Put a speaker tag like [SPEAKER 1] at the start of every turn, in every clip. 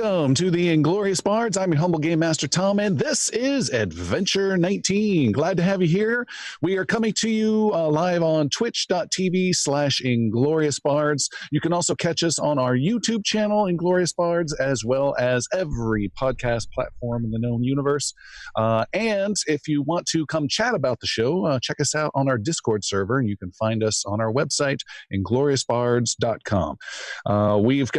[SPEAKER 1] Welcome to the Inglorious Bards. I'm your humble game master, Tom, and this is Adventure 19. Glad to have you here. We are coming to you live on twitch.tv/ingloriousbards. You can also catch us on our YouTube channel, Inglorious Bards, as well as every podcast platform in the known universe. And if you want to come chat about the show, check us out on our Discord server, and you can find us on our website, ingloriousbards.com. We've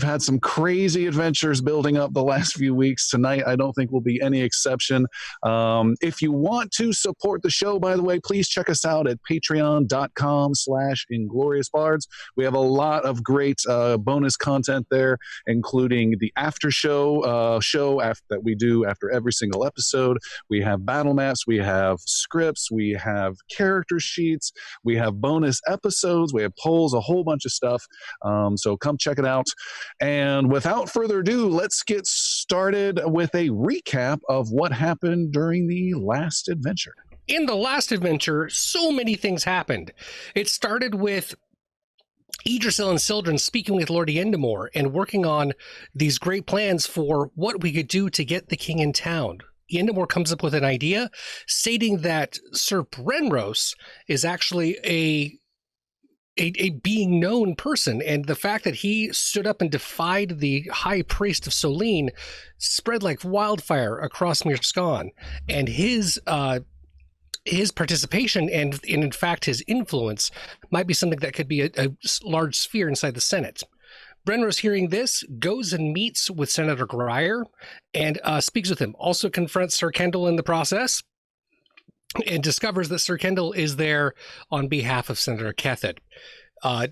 [SPEAKER 1] had some crazy adventures building up the last few weeks. Tonight, I don't think will be any exception. If you want to support the show, by the way, please check us out at patreon.com/ingloriousbards. We have a lot of great bonus content there, including the after show that we do after every single episode. We have battle maps, we have scripts, we have character sheets, we have bonus episodes, we have polls, a whole bunch of stuff. So come check it out. And without further ado, let's get started with a recap of what happened during the last adventure.
[SPEAKER 2] In the last adventure, so many things happened. It started with Idrisil and Sildren speaking with Lord Yendamore and working on these great plans for what we could do to get the king in town. Yendamore comes up with an idea stating that Sir Brenros is actually a being known person, and the fact that he stood up and defied the high priest of Solene spread like wildfire across Mearscon, and his participation and in fact his influence might be something that could be a large sphere inside the Senate. Brenros, hearing this, goes and meets with Senator Grier and speaks with him, also confronts Sir Kendall in the process, and discovers that Sir Kendall is there on behalf of Senator Kethet. A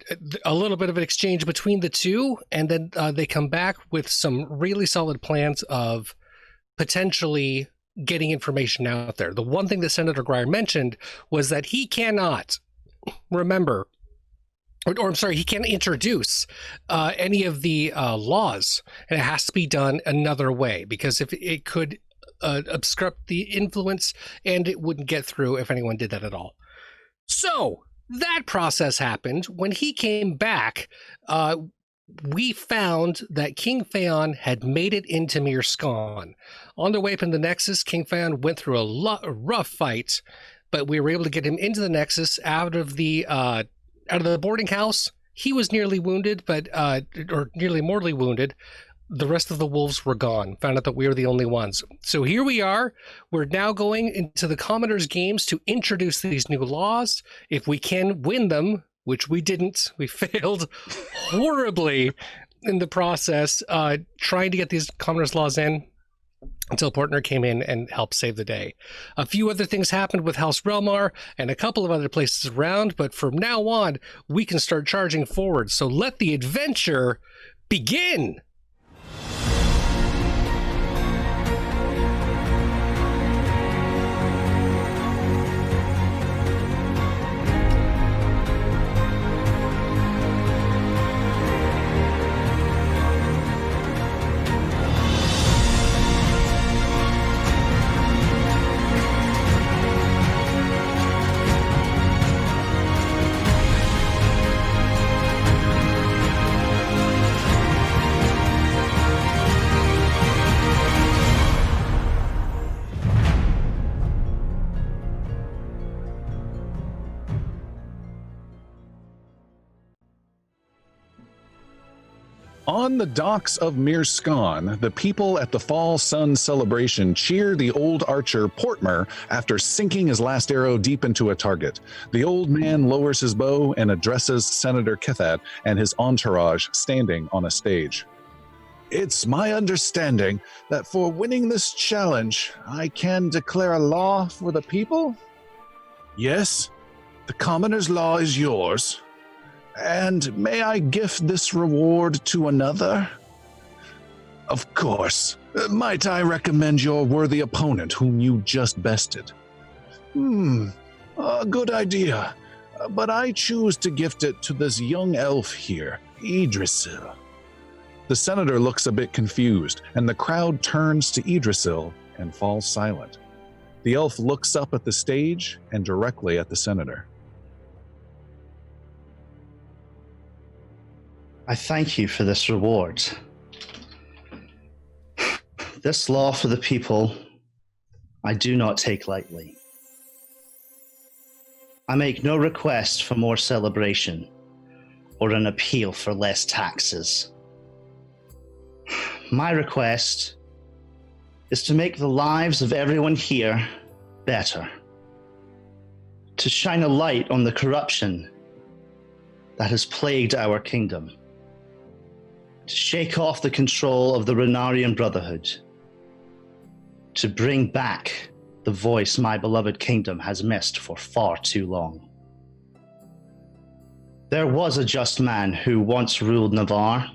[SPEAKER 2] little bit of an exchange between the two, and then they come back with some really solid plans of potentially getting information out there. The one thing that Senator Grier mentioned was that he cannot remember, or I'm sorry, he can't introduce any of the laws, and it has to be done another way, because if it could obstruct the influence, and it wouldn't get through if anyone did that at all. So that process happened. When he came back, we found that King Phaon had made it into Mearscon. On their way up in the Nexus, King Phaon went through a rough fight, but we were able to get him into the Nexus out of the boarding house. He was nearly wounded, or nearly mortally wounded. The rest of the wolves were gone. Found out that we were the only ones. So here we are. We're now going into the Commoner's Games to introduce these new laws. If we can win them, which we didn't, we failed horribly in the process, trying to get these Commoner's laws in until Partner came in and helped save the day. A few other things happened with House Relmar and a couple of other places around, but from now on, we can start charging forward. So let the adventure begin.
[SPEAKER 1] On the docks of Mearscon, the people at the Fall Sun celebration cheer the old archer Portmer after sinking his last arrow deep into a target. The old man lowers his bow and addresses Senator Kethet and his entourage standing on a stage. It's my understanding that for winning this challenge, I can declare a law for the people? Yes, the Commoner's Law is yours. And may I gift this reward to another? Of course. Might I recommend your worthy opponent whom you just bested? A good idea. But I choose to gift it to this young elf here, Idrisil. The senator looks a bit confused, and the crowd turns to Idrisil and falls silent. The elf looks up at the stage and directly at the senator.
[SPEAKER 3] I thank you for this reward. This law for the people, I do not take lightly. I make no request for more celebration or an appeal for less taxes. My request is to make the lives of everyone here better, to shine a light on the corruption that has plagued our kingdom, to shake off the control of the Renarian Brotherhood, to bring back the voice my beloved kingdom has missed for far too long. There was a just man who once ruled Navarre,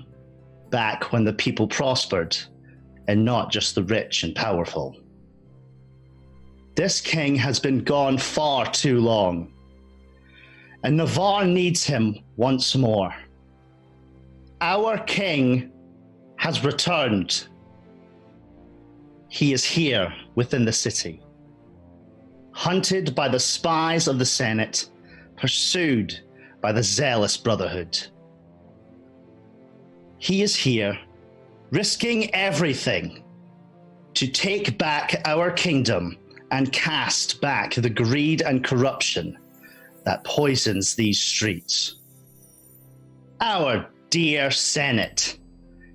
[SPEAKER 3] back when the people prospered, and not just the rich and powerful. This king has been gone far too long, and Navarre needs him once more. Our king has returned. He is here within the city, hunted by the spies of the Senate, pursued by the zealous Brotherhood. He is here, risking everything to take back our kingdom and cast back the greed and corruption that poisons these streets. Our dear Senate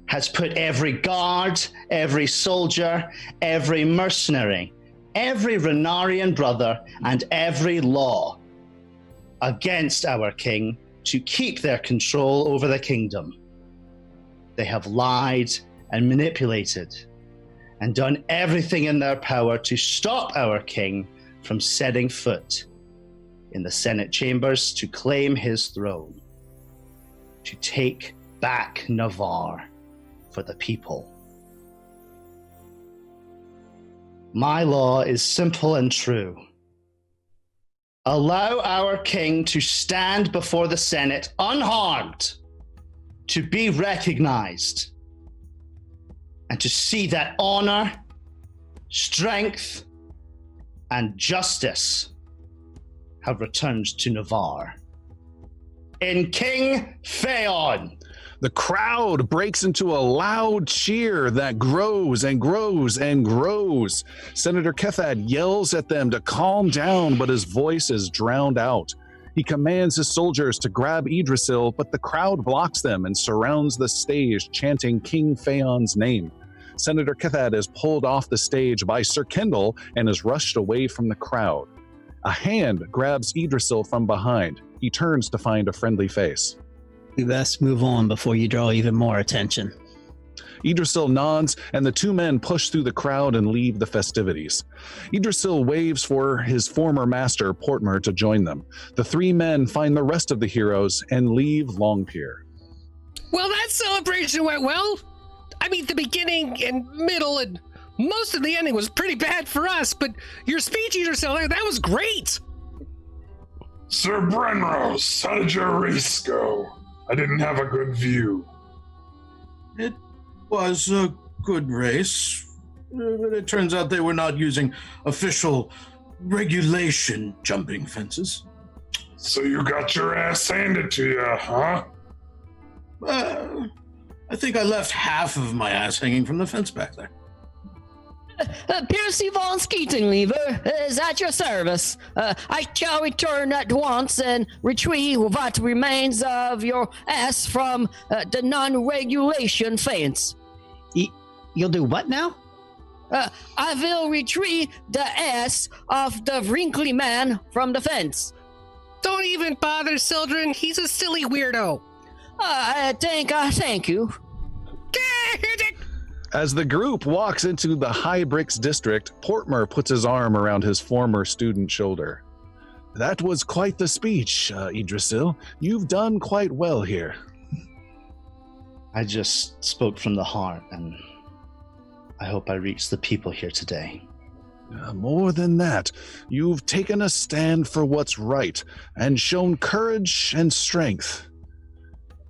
[SPEAKER 3] has put every guard, every soldier, every mercenary, every Renarian brother, and every law against our king to keep their control over the kingdom. They have lied and manipulated and done everything in their power to stop our king from setting foot in the Senate chambers to claim his throne, to take back Navarre for the people. My law is simple and true. Allow our king to stand before the Senate unharmed, to be recognized, and to see that honor, strength, and justice have returned to Navarre. In King Phaon.
[SPEAKER 1] The crowd breaks into a loud cheer that grows and grows and grows. Senator Kethad yells at them to calm down, but his voice is drowned out. He commands his soldiers to grab Idrisil, but the crowd blocks them and surrounds the stage, chanting King Phaon's name. Senator Kethad is pulled off the stage by Sir Kendall and is rushed away from the crowd. A hand grabs Idrisil from behind. He turns to find a friendly face.
[SPEAKER 4] We best move on before you draw even more attention.
[SPEAKER 1] Idrisil nods, and the two men push through the crowd and leave the festivities. Idrisil waves for his former master, Portmer, to join them. The three men find the rest of the heroes and leave Longpier.
[SPEAKER 2] Well, that celebration went well. I mean, the beginning and middle and most of the ending was pretty bad for us, but your speech, Idrisil, that was great.
[SPEAKER 5] Sir Brenrose, how did your race go? I didn't have a good view.
[SPEAKER 6] It was a good race, but it turns out they were not using official regulation jumping fences.
[SPEAKER 5] So you got your ass handed to you, huh?
[SPEAKER 6] I think I left half of my ass hanging from the fence back there.
[SPEAKER 7] Percy von Skeetinglever is at your service. I shall return at once and retrieve what remains of your ass from the non-regulation fence.
[SPEAKER 4] You'll do what now?
[SPEAKER 7] I will retrieve the ass of the wrinkly man from the fence.
[SPEAKER 2] Don't even bother, Sildren. He's a silly weirdo.
[SPEAKER 7] Thank you.
[SPEAKER 1] As the group walks into the High Bricks district, Portmer puts his arm around his former student's shoulder. That was quite the speech, Idrisil. You've done quite well here.
[SPEAKER 3] I just spoke from the heart, and I hope I reached the people here today.
[SPEAKER 1] More than that, you've taken a stand for what's right and shown courage and strength.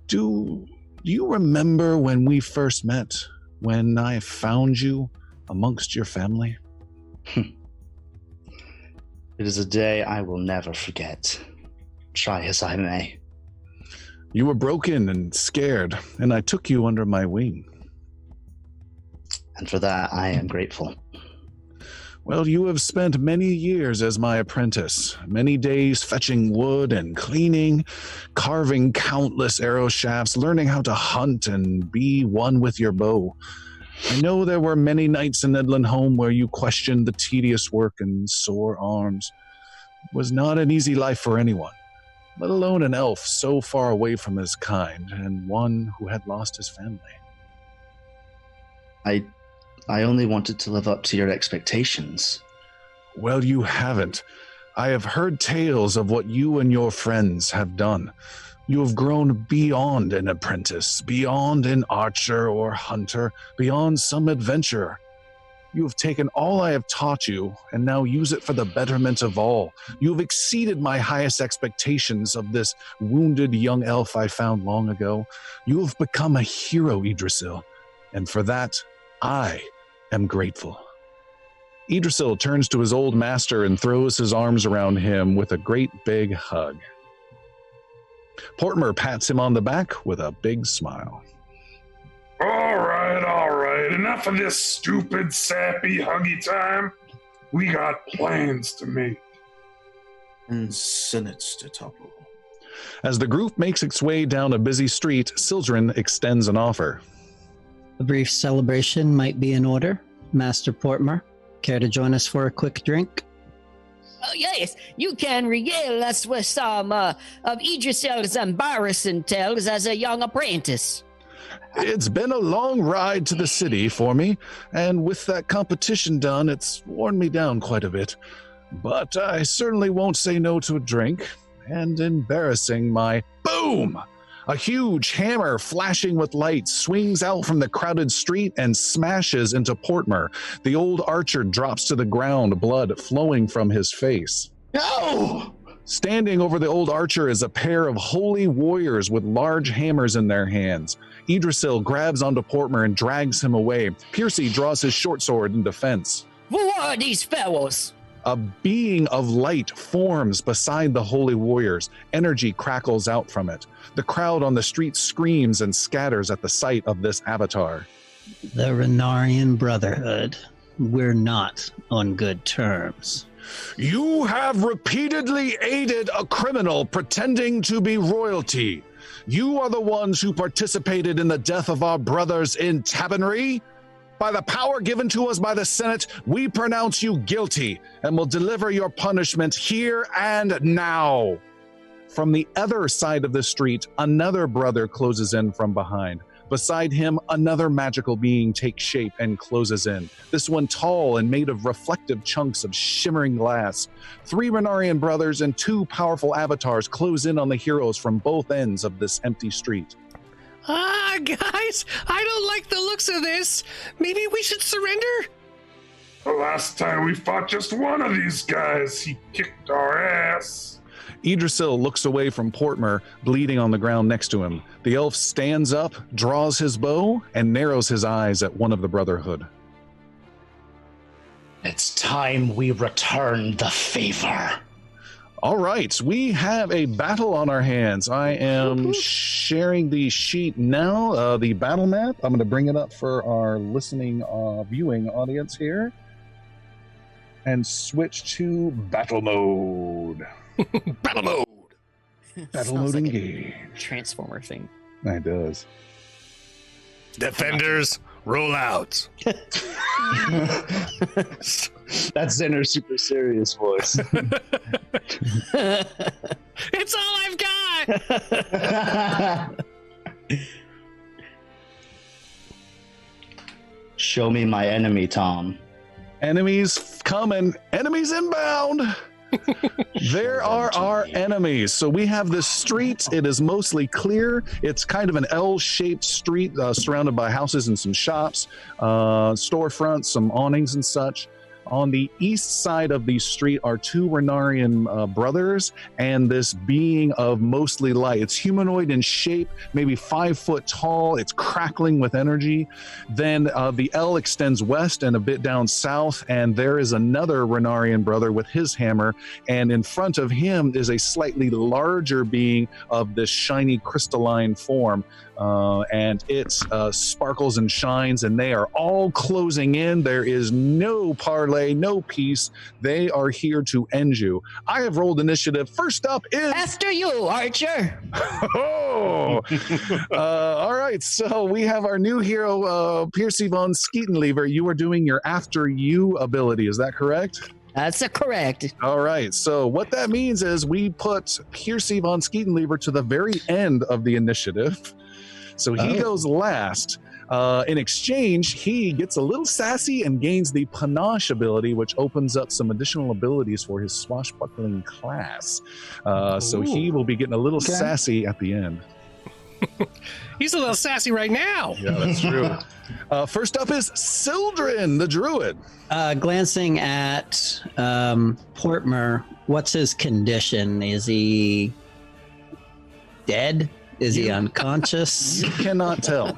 [SPEAKER 1] Do you remember when we first met? When I found you amongst your family?
[SPEAKER 3] It is a day I will never forget, try as I may.
[SPEAKER 1] You were broken and scared, and I took you under my wing.
[SPEAKER 3] And for that, I am grateful.
[SPEAKER 1] Well, you have spent many years as my apprentice, many days fetching wood and cleaning, carving countless arrow shafts, learning how to hunt and be one with your bow. I know there were many nights in Edlin home where you questioned the tedious work and sore arms. It was not an easy life for anyone, let alone an elf so far away from his kind and one who had lost his family.
[SPEAKER 3] I only wanted to live up to your expectations.
[SPEAKER 1] Well, you haven't. I have heard tales of what you and your friends have done. You have grown beyond an apprentice, beyond an archer or hunter, beyond some adventurer. You have taken all I have taught you and now use it for the betterment of all. You have exceeded my highest expectations of this wounded young elf I found long ago. You have become a hero, Idrisil, and for that, I am grateful. Idrisil turns to his old master and throws his arms around him with a great big hug. Portmer pats him on the back with a big smile.
[SPEAKER 5] All right. Enough of this stupid, sappy, huggy time. We got plans to make.
[SPEAKER 6] And senates to topple.
[SPEAKER 1] As the group makes its way down a busy street, Sildren extends an offer.
[SPEAKER 4] A brief celebration might be in order. Master Portmer, care to join us for a quick drink?
[SPEAKER 7] Oh, yes, you can regale us with some of Idrisil's embarrassing tales as a young apprentice.
[SPEAKER 1] It's been a long ride to the city for me, and with that competition done, it's worn me down quite a bit. But I certainly won't say no to a drink, and embarrassing my boom! A huge hammer flashing with light swings out from the crowded street and smashes into Portmer. The old archer drops to the ground, blood flowing from his face.
[SPEAKER 3] No!
[SPEAKER 1] Standing over the old archer is a pair of holy warriors with large hammers in their hands. Idrisil grabs onto Portmer and drags him away. Piercy draws his short sword in defense.
[SPEAKER 7] Who are these fellows?
[SPEAKER 1] A being of light forms beside the holy warriors. Energy crackles out from it. The crowd on the street screams and scatters at the sight of this avatar.
[SPEAKER 4] The Renarian Brotherhood. We're not on good terms.
[SPEAKER 1] You have repeatedly aided a criminal pretending to be royalty. You are the ones who participated in the death of our brothers in Tabernary. By the power given to us by the Senate, we pronounce you guilty and will deliver your punishment here and now. From the other side of the street, another brother closes in from behind. Beside him, another magical being takes shape and closes in. This one tall and made of reflective chunks of shimmering glass. 3 Renarian brothers and 2 powerful avatars close in on the heroes from both ends of this empty street.
[SPEAKER 2] Guys, I don't like the looks of this. Maybe we should surrender?
[SPEAKER 5] The last time we fought just one of these guys, he kicked our ass.
[SPEAKER 1] Idrisil looks away from Portmer, bleeding on the ground next to him. The elf stands up, draws his bow, and narrows his eyes at one of the Brotherhood.
[SPEAKER 3] It's time we return the favor.
[SPEAKER 1] All right, we have a battle on our hands. I am sharing the sheet now, the battle map. I'm going to bring it up for our listening, viewing audience here. And switch to battle mode.
[SPEAKER 2] Battle mode!
[SPEAKER 1] Battle
[SPEAKER 8] Sounds
[SPEAKER 1] mode
[SPEAKER 8] like
[SPEAKER 1] engage.
[SPEAKER 8] a Transformer thing.
[SPEAKER 1] It does.
[SPEAKER 2] Defenders, roll out.
[SPEAKER 3] That's Zinner's super serious voice.
[SPEAKER 2] It's all I've got!
[SPEAKER 3] Show me my enemy, Tom.
[SPEAKER 1] Enemies coming. Enemies inbound. There are our enemies. So we have this street. It is mostly clear. It's kind of an L-shaped street surrounded by houses and some shops, storefronts, some awnings and such. On the east side of the street are two Renarian brothers and this being of mostly light. It's humanoid in shape, maybe 5 foot tall. It's crackling with energy. Then the L extends west and a bit down south, and there is another Renarian brother with his hammer, and in front of him is a slightly larger being of this shiny crystalline form, and it sparkles and shines, and they are all closing in. There is no parley, no peace. They are here to end you. I have rolled initiative. First up is...
[SPEAKER 7] After you, Archer.
[SPEAKER 1] Oh! All right, so we have our new hero, Piercy von Skeetenlever. You are doing your After You ability, is that correct?
[SPEAKER 7] That's correct.
[SPEAKER 1] All right, so what that means is we put Piercy von Skeetenlever to the very end of the initiative. So he goes last. In exchange, he gets a little sassy and gains the Panache ability, which opens up some additional abilities for his swashbuckling class. So he will be getting a little sassy at the end.
[SPEAKER 2] He's a little sassy right now.
[SPEAKER 1] Yeah, that's true. First up is Sildren, the druid.
[SPEAKER 4] Glancing at Portmer, what's his condition? Is he dead? Is he unconscious?
[SPEAKER 1] You cannot tell.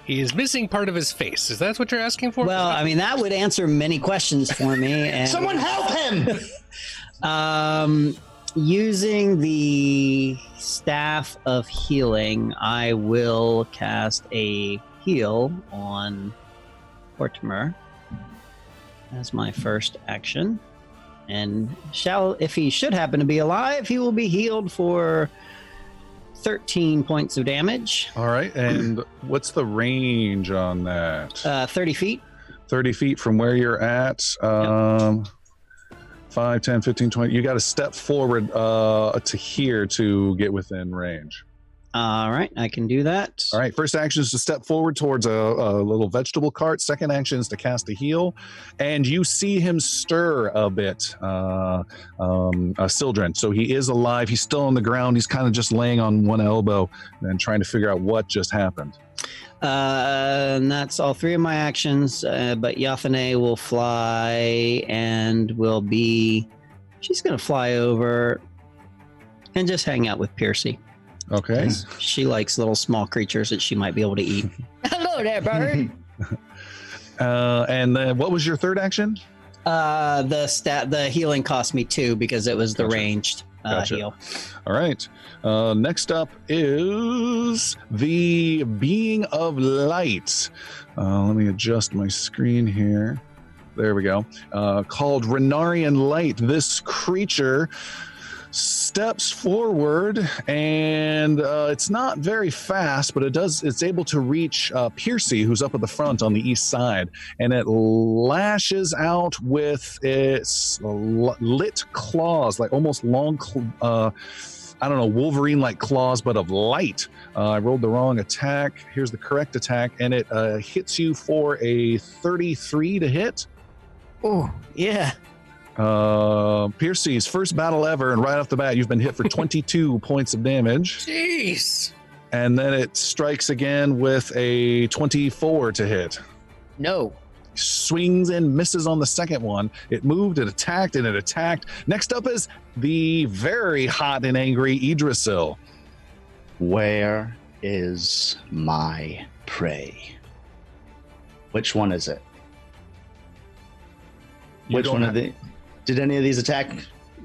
[SPEAKER 2] He is missing part of his face. Is that what you're asking for?
[SPEAKER 4] Well, I mean, that would answer many questions for me. And,
[SPEAKER 3] Someone help him!
[SPEAKER 4] Using the Staff of Healing, I will cast a heal on Portmer as my first action. And if he should happen to be alive, he will be healed for 13 points of damage.
[SPEAKER 1] All right, and what's the range on that?
[SPEAKER 4] 30 feet.
[SPEAKER 1] 30 feet from where you're at. 5, 10, 15, 20. You got to step forward to here to get within range.
[SPEAKER 4] All right, I can do that.
[SPEAKER 1] All right, first action is to step forward towards a little vegetable cart. Second action is to cast a heal. And you see him stir a bit, Sildren. So he is alive. He's still on the ground. He's kind of just laying on one elbow and trying to figure out what just happened.
[SPEAKER 4] And that's all 3 of my actions. But Yathane will fly and she's going to fly over and just hang out with Piercy.
[SPEAKER 1] Okay.
[SPEAKER 4] She likes little small creatures that she might be able to eat.
[SPEAKER 7] Hello there, bird.
[SPEAKER 1] And then what was your third action?
[SPEAKER 4] The healing cost me 2 because it was the ranged heal.
[SPEAKER 1] All right. Next up is the Being of Light. Let me adjust my screen here. There we go. Called Renarian Light. This creature steps forward, and it's not very fast, but it's able to reach Piercy, who's up at the front on the east side, and it lashes out with its lit claws, like almost long Wolverine-like claws, but of light. I rolled the wrong attack. Here's the correct attack, and it hits you for a 33 to hit.
[SPEAKER 7] Oh, yeah.
[SPEAKER 1] Piercy's first battle ever, and right off the bat, you've been hit for 22 points of damage.
[SPEAKER 2] Jeez.
[SPEAKER 1] And then it strikes again with a 24 to hit.
[SPEAKER 7] No.
[SPEAKER 1] Swings and misses on the second one. It moved, it attacked, and it attacked. Next up is the very hot and angry Idrisil.
[SPEAKER 3] Where is my prey? Which one is it? Which one of the... Did any of these attack?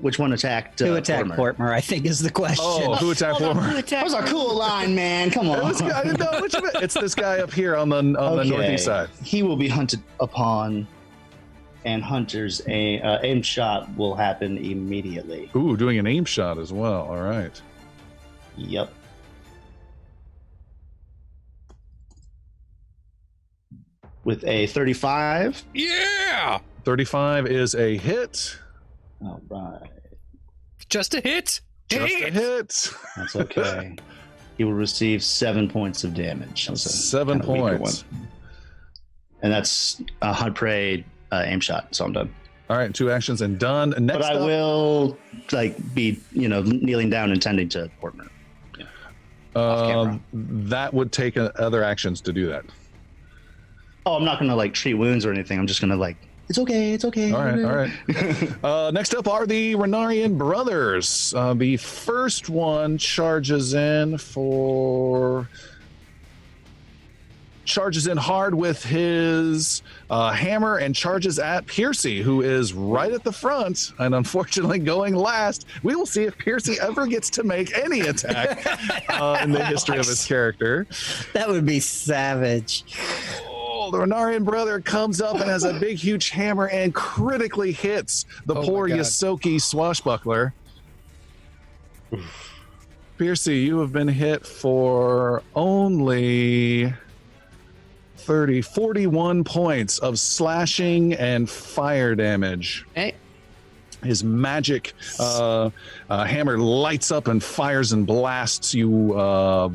[SPEAKER 3] Which one attacked?
[SPEAKER 4] Who attacked Portmer, I think is the question.
[SPEAKER 1] Oh, who attacked Portmer?
[SPEAKER 3] That was a cool line, man. Come on.
[SPEAKER 1] I didn't know which of it. It's this guy up here on the northeast side.
[SPEAKER 3] He will be hunted upon, and Hunter's aim shot will happen immediately.
[SPEAKER 1] Ooh, doing an aim shot as well. All right.
[SPEAKER 3] Yep. With a 35.
[SPEAKER 2] Yeah.
[SPEAKER 1] 35 is a hit.
[SPEAKER 3] All right.
[SPEAKER 2] Just a hit.
[SPEAKER 1] Just a hit.
[SPEAKER 3] That's okay. He will receive 7 points of damage.
[SPEAKER 1] 7 points.
[SPEAKER 3] And that's a hunt prey aim shot, so I'm done.
[SPEAKER 1] All right, 2 actions and done. Next
[SPEAKER 3] but I will be kneeling down and tending to Portman.
[SPEAKER 1] That would take other actions to do that.
[SPEAKER 3] Oh, I'm not gonna like treat wounds or anything. I'm just gonna like, it's okay.
[SPEAKER 1] All right. Next up are the Renarian brothers. The first one charges in hard with his hammer and charges at Piercy, who is right at the front and unfortunately going last. We will see if Piercy ever gets to make any attack in the history of his character.
[SPEAKER 4] That would be savage.
[SPEAKER 1] Oh, the Renarian brother comes up and has a big, huge hammer and critically hits the poor
[SPEAKER 2] my God.
[SPEAKER 1] Yosoki swashbuckler. Piercy, you have been hit for only 41 points of slashing and fire damage.
[SPEAKER 7] Hey.
[SPEAKER 1] His magic hammer lights up and fires and blasts you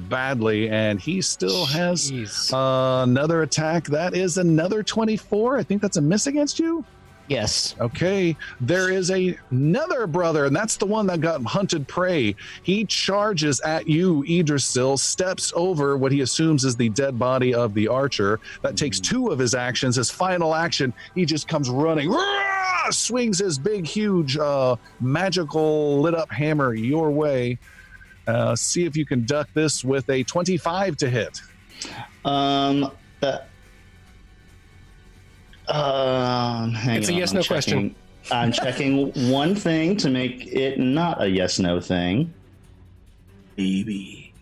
[SPEAKER 1] badly, and he still has another attack. That is another 24. I think that's a miss against you.
[SPEAKER 7] Yes.
[SPEAKER 1] Okay, there is another brother, and that's the one that got hunted prey. He charges at you, Idrisil, steps over what he assumes is the dead body of the archer. That takes 2 of his actions. His final action, he just comes running, swings his big, huge, magical lit-up hammer your way. See if you can duck this with a 25 to hit.
[SPEAKER 2] It's a yes/no question.
[SPEAKER 3] I'm checking one thing to make it not a yes/no thing.
[SPEAKER 6] Baby.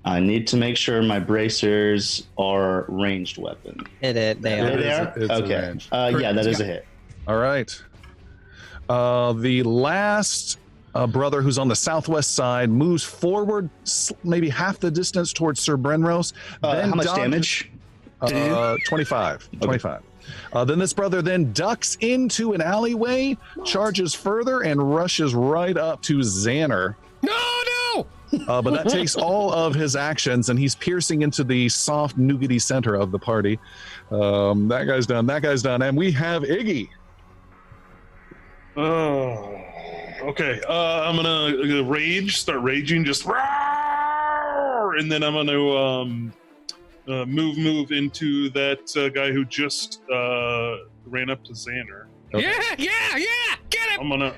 [SPEAKER 3] I need to make sure my bracers are ranged weapon.
[SPEAKER 4] Hit it. They are.
[SPEAKER 3] They are?
[SPEAKER 1] It's a
[SPEAKER 3] Okay.
[SPEAKER 1] range.
[SPEAKER 3] Yeah, that is a hit.
[SPEAKER 1] All right. The last brother, who's on the southwest side, moves forward maybe half the distance towards Sir Brenros.
[SPEAKER 3] How much damage?
[SPEAKER 1] 25. 25. Then this brother then ducks into an alleyway, charges further, and rushes right up to Xander.
[SPEAKER 2] No!
[SPEAKER 1] But that takes all of his actions, and he's piercing into the soft, nougaty center of the party. That guy's done. And we have Iggy.
[SPEAKER 5] Oh, okay. I'm gonna start raging, just roar, and then I'm gonna move into that guy who just ran up to Xander.
[SPEAKER 1] Okay.
[SPEAKER 2] Yeah! Get him!
[SPEAKER 5] I'm gonna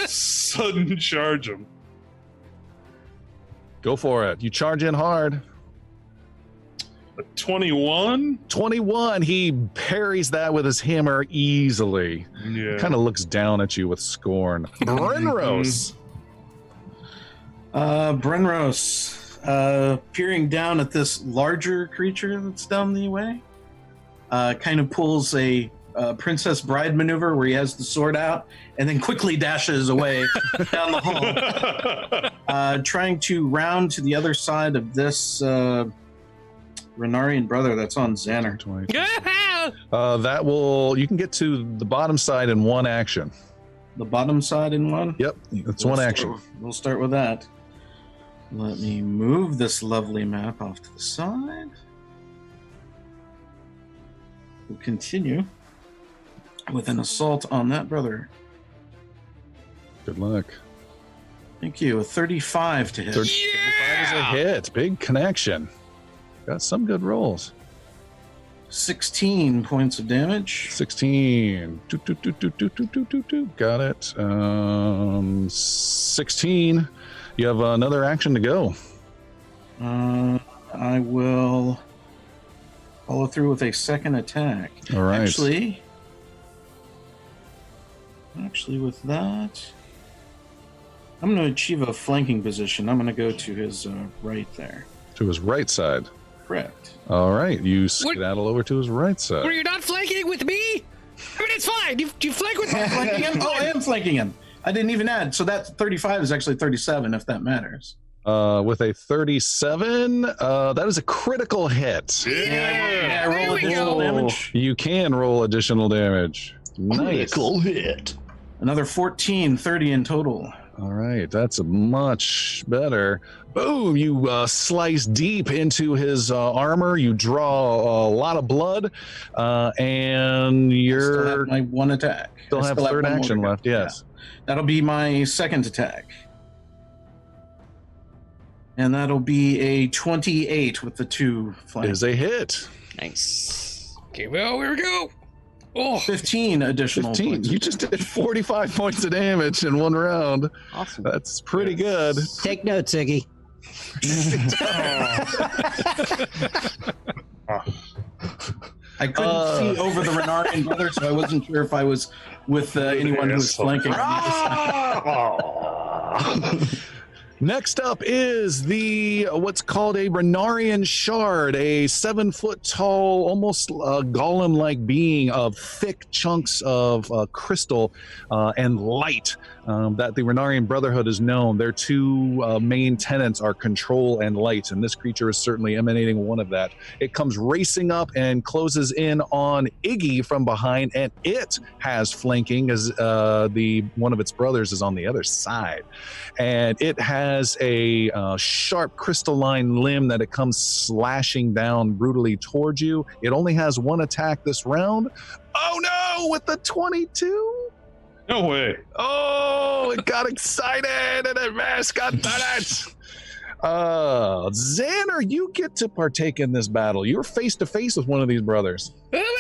[SPEAKER 5] sudden charge him.
[SPEAKER 1] Go for it. You charge in hard.
[SPEAKER 5] A 21.
[SPEAKER 1] 21. He parries that with his hammer easily.
[SPEAKER 5] Yeah.
[SPEAKER 1] Kind of looks down at you with scorn. Brenros.
[SPEAKER 6] Brenros, peering down at this larger creature that's down the way, kind of pulls a Princess Bride maneuver where he has the sword out and then quickly dashes away down the hall, trying to round to the other side of this Renarian brother that's on Xander.
[SPEAKER 1] 20. You can get to the bottom side in one action.
[SPEAKER 6] The bottom side in one?
[SPEAKER 1] Yep, it's one action.
[SPEAKER 6] We'll start with that. Let me move this lovely map off to the side. We'll continue with an assault on that brother.
[SPEAKER 1] Good luck.
[SPEAKER 6] Thank you. A 35 to hit.
[SPEAKER 1] 35 is a hit. Big connection. Got some good rolls.
[SPEAKER 6] 16 points of damage.
[SPEAKER 1] 16. Got it. 16. You have another action to go.
[SPEAKER 6] I will follow through with a second attack.
[SPEAKER 1] All right.
[SPEAKER 6] Actually, with that, I'm going to achieve a flanking position. I'm going to go to his right there.
[SPEAKER 1] To his right side.
[SPEAKER 6] Correct.
[SPEAKER 1] All right. You skedaddle over to his right side.
[SPEAKER 2] Were you not flanking with me? I mean, it's fine. You flank with me.
[SPEAKER 6] Flanking him? Oh, I am flanking him. I didn't even add. So that 35 is actually 37, if that matters.
[SPEAKER 1] With a 37, that is a critical hit.
[SPEAKER 6] Yeah, roll
[SPEAKER 2] There we
[SPEAKER 6] additional
[SPEAKER 2] go.
[SPEAKER 6] damage.
[SPEAKER 1] You can roll additional damage. Nice.
[SPEAKER 3] Critical hit.
[SPEAKER 6] Another 14, 30 in total.
[SPEAKER 1] All right, that's much better. Boom! You slice deep into his armor. You draw a lot of blood, and
[SPEAKER 6] Still
[SPEAKER 1] you're
[SPEAKER 6] have my one attack.
[SPEAKER 1] still
[SPEAKER 6] I
[SPEAKER 1] have
[SPEAKER 6] still
[SPEAKER 1] third
[SPEAKER 6] one more
[SPEAKER 1] action
[SPEAKER 6] to go.
[SPEAKER 1] left. Yes.
[SPEAKER 6] Yeah. That'll be my second attack. And that'll be a 28 with the 2 flanks.
[SPEAKER 1] Is a hit.
[SPEAKER 7] Nice.
[SPEAKER 2] Okay, well, here we go. Oh,
[SPEAKER 6] 15 additional
[SPEAKER 1] 15.
[SPEAKER 6] points.
[SPEAKER 1] You just did 45 points of damage in one round.
[SPEAKER 4] Awesome.
[SPEAKER 1] That's pretty good.
[SPEAKER 4] Take notes, Iggy.
[SPEAKER 6] I couldn't see over the Renarian brother, so I wasn't sure if I was with anyone who was flanking.
[SPEAKER 1] Next up is the what's called a Renarian shard, a 7-foot tall, almost golem-like being of thick chunks of crystal and light that the Renarian Brotherhood is known. Their two main tenets are control and light, and this creature is certainly emanating one of that. It comes racing up and closes in on Iggy from behind, and it has flanking as one of its brothers is on the other side. And it has a sharp crystalline limb that it comes slashing down brutally towards you. It only has one attack this round. Oh no, with the 22?
[SPEAKER 5] No way.
[SPEAKER 1] Oh, it got excited and it missed. God damn it. Xander, you get to partake in this battle. You're face to face with one of these brothers.
[SPEAKER 2] oh